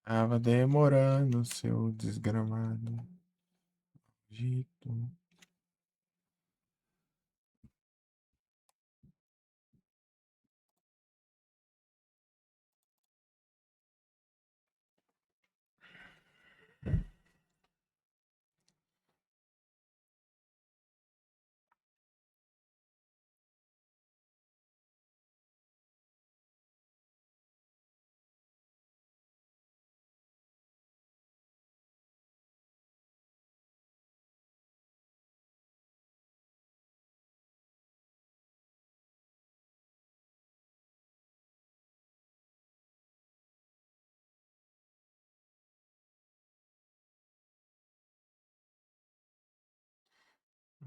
Tava demorando, seu desgramado. Dito.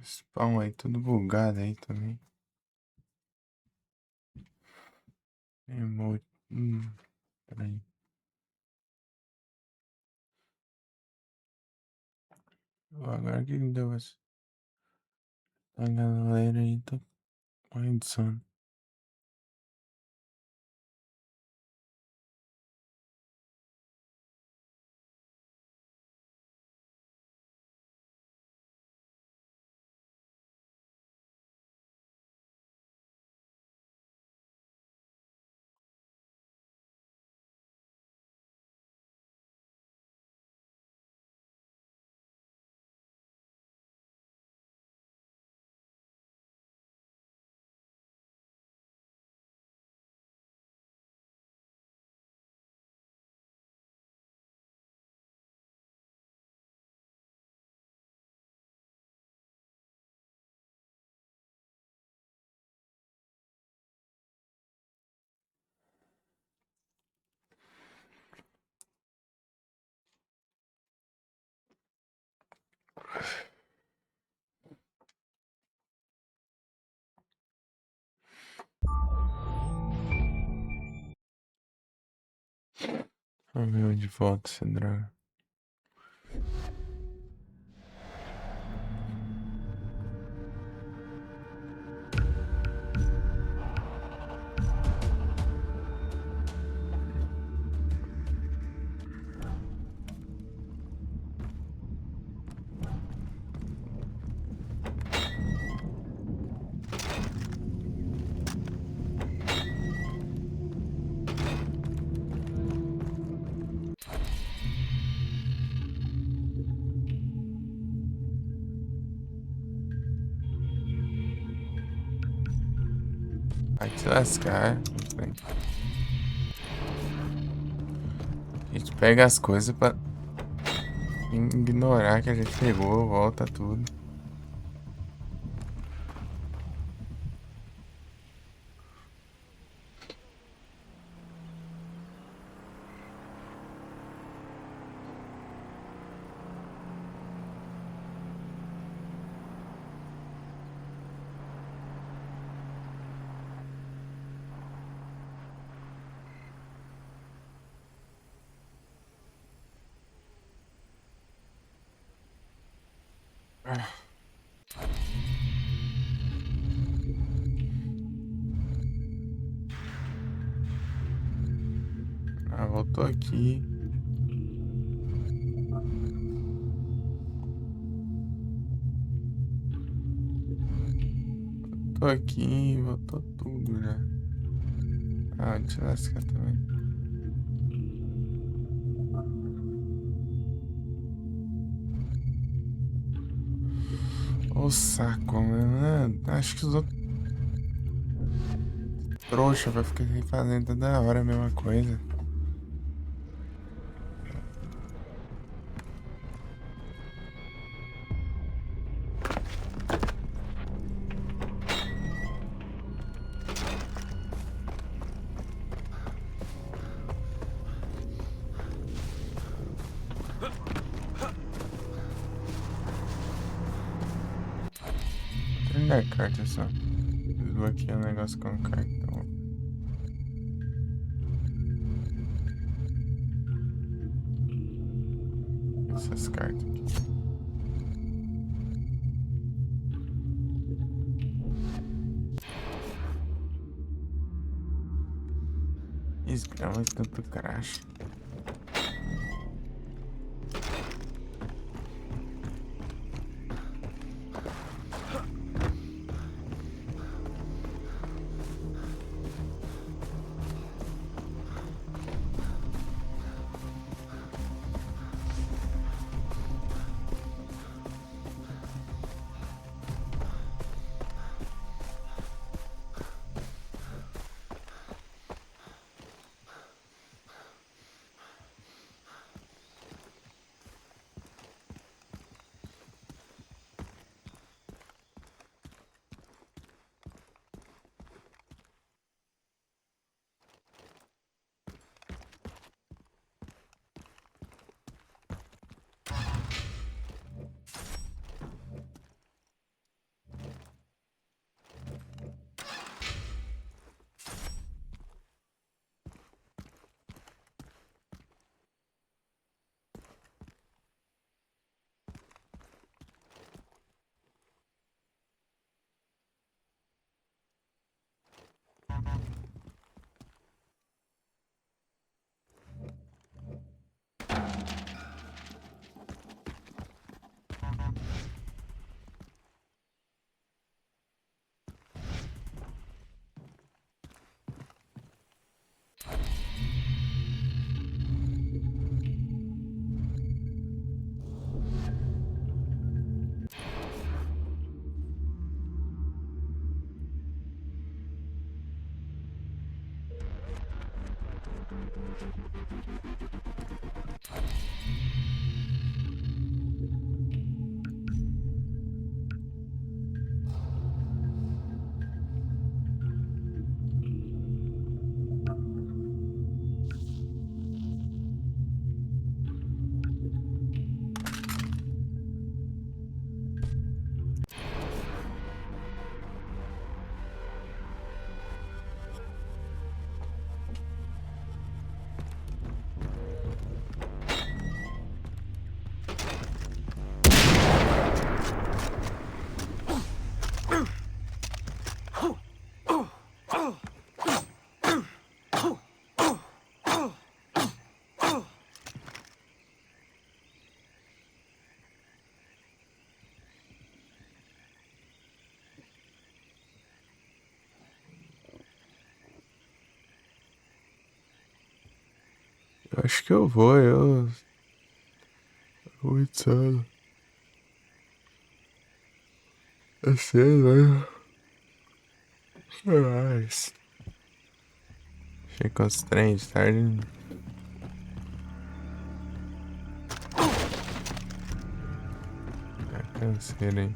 Spawn aí, tudo bugado aí também. Emote. Peraí. Agora que deu essa. A galera aí tá morrendo de sono. Vamos ver onde volta esse droga. Vai te lascar. A gente pega as coisas pra ignorar que a gente pegou, volta tudo. Ah, voltou aqui. Voltou aqui, voltou tudo já. Ah, deixa eu lascar também. Ô saco, mano. Acho que os outros trouxa vai ficar fazendo toda hora a mesma coisa. Trilha carta só. Desbloquear o negócio com cartão. Essas cartas aqui. Esgrama tanto crash. Acho que eu vou, eu. Muito sono. É cedo, né? Mas. Achei que os trem de tarde. É canseira, hein?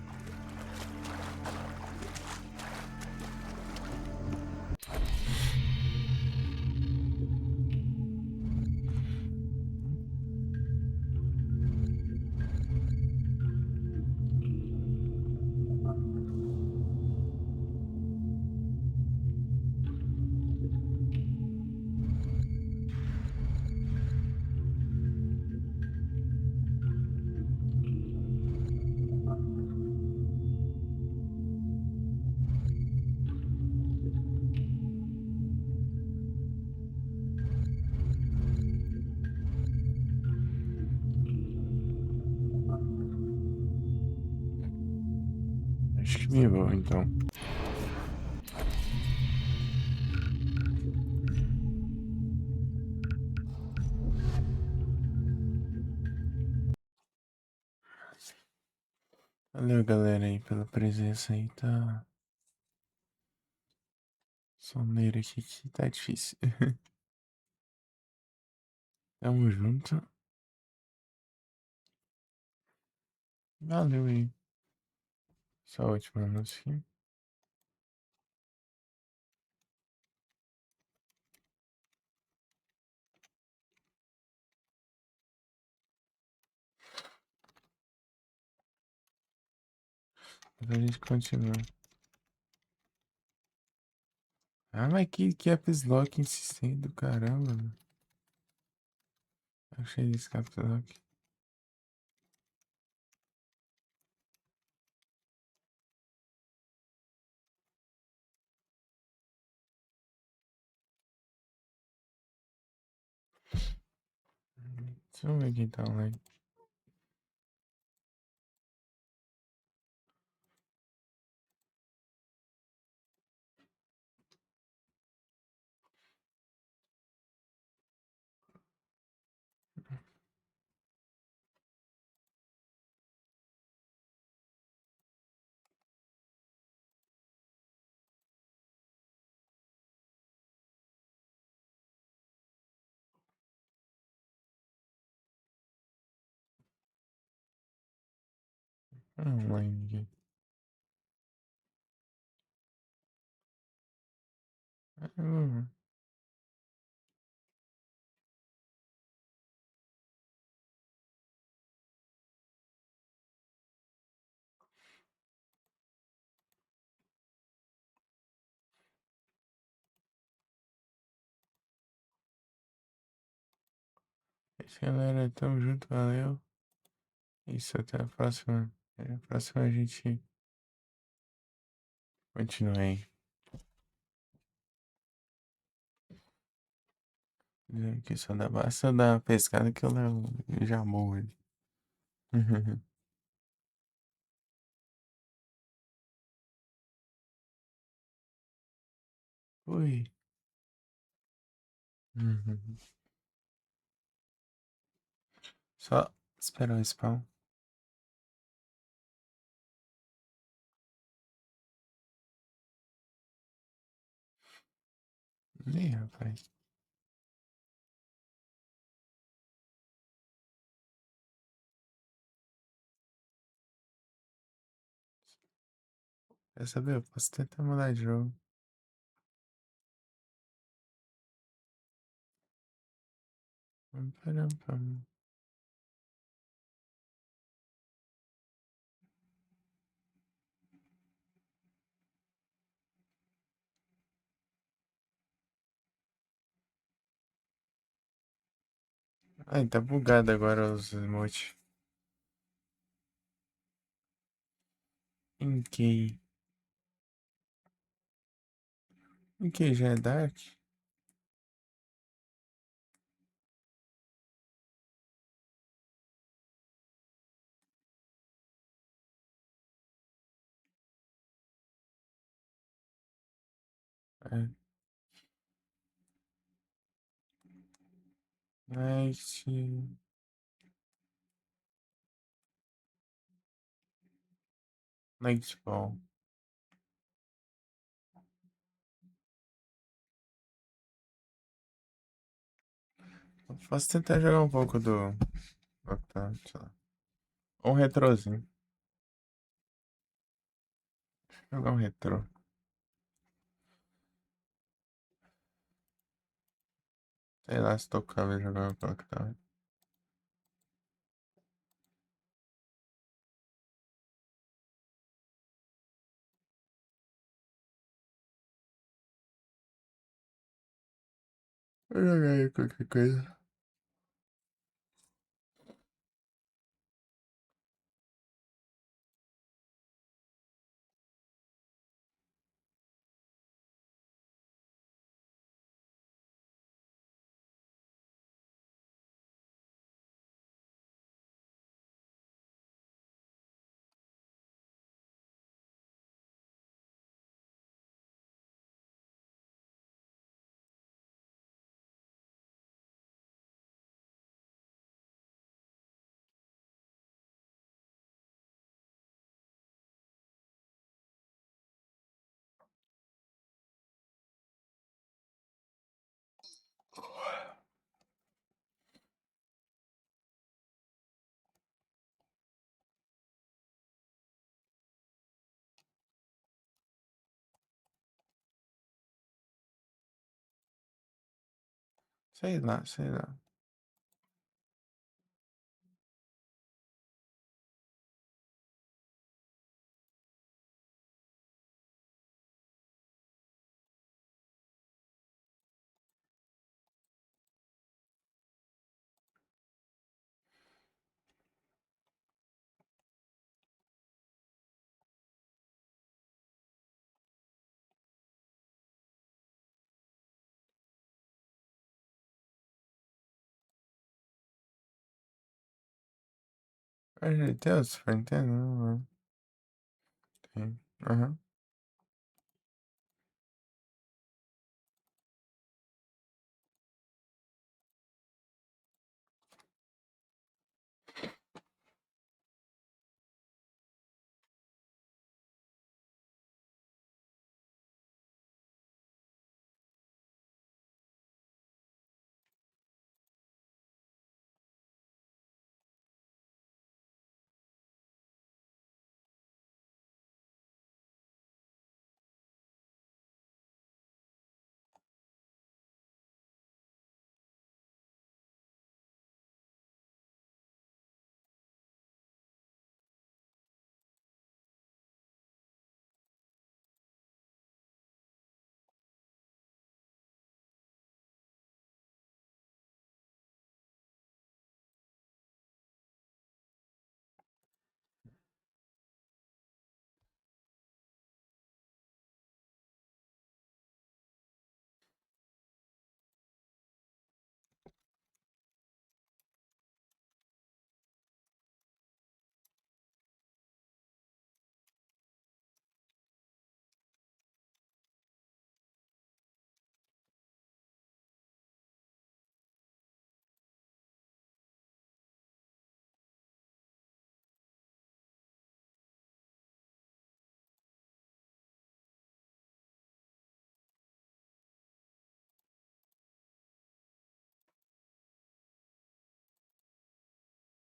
Acho que me vou, então. Valeu, galera, aí, pela presença aí, tá? Soneiro aqui que tá difícil. Tamo junto. Valeu aí. Só a última música. Pra gente continuar. Ah, mas que caps lock insistente do caramba, mano. Achei esse caps lock. Deixa eu ver quem tá online. Online aqui. Ah, é isso, galera. Tamo junto, valeu. Isso, até a próxima. Até a próxima a gente continua aí. Que só dá basta dar uma pescada que eu levo. Eu já morro ali. Ui. Só esperar o spawn. Ih, rapaz. Quer saber? Eu posso tentar mudar de jogo. Param, pam. Ai, tá bugado agora os emotes. Em que? Em que já é Dark? É. Next. Next ball. Posso tentar jogar um pouco do Octane, sei lá. Ou um retrozinho. Jogar um retrô. Sei lá se tô com jogar o Octane. Vou jogar aí qualquer coisa. Sei lá, sei lá. Ajeitei o Super Nintendo? Tem. Aham.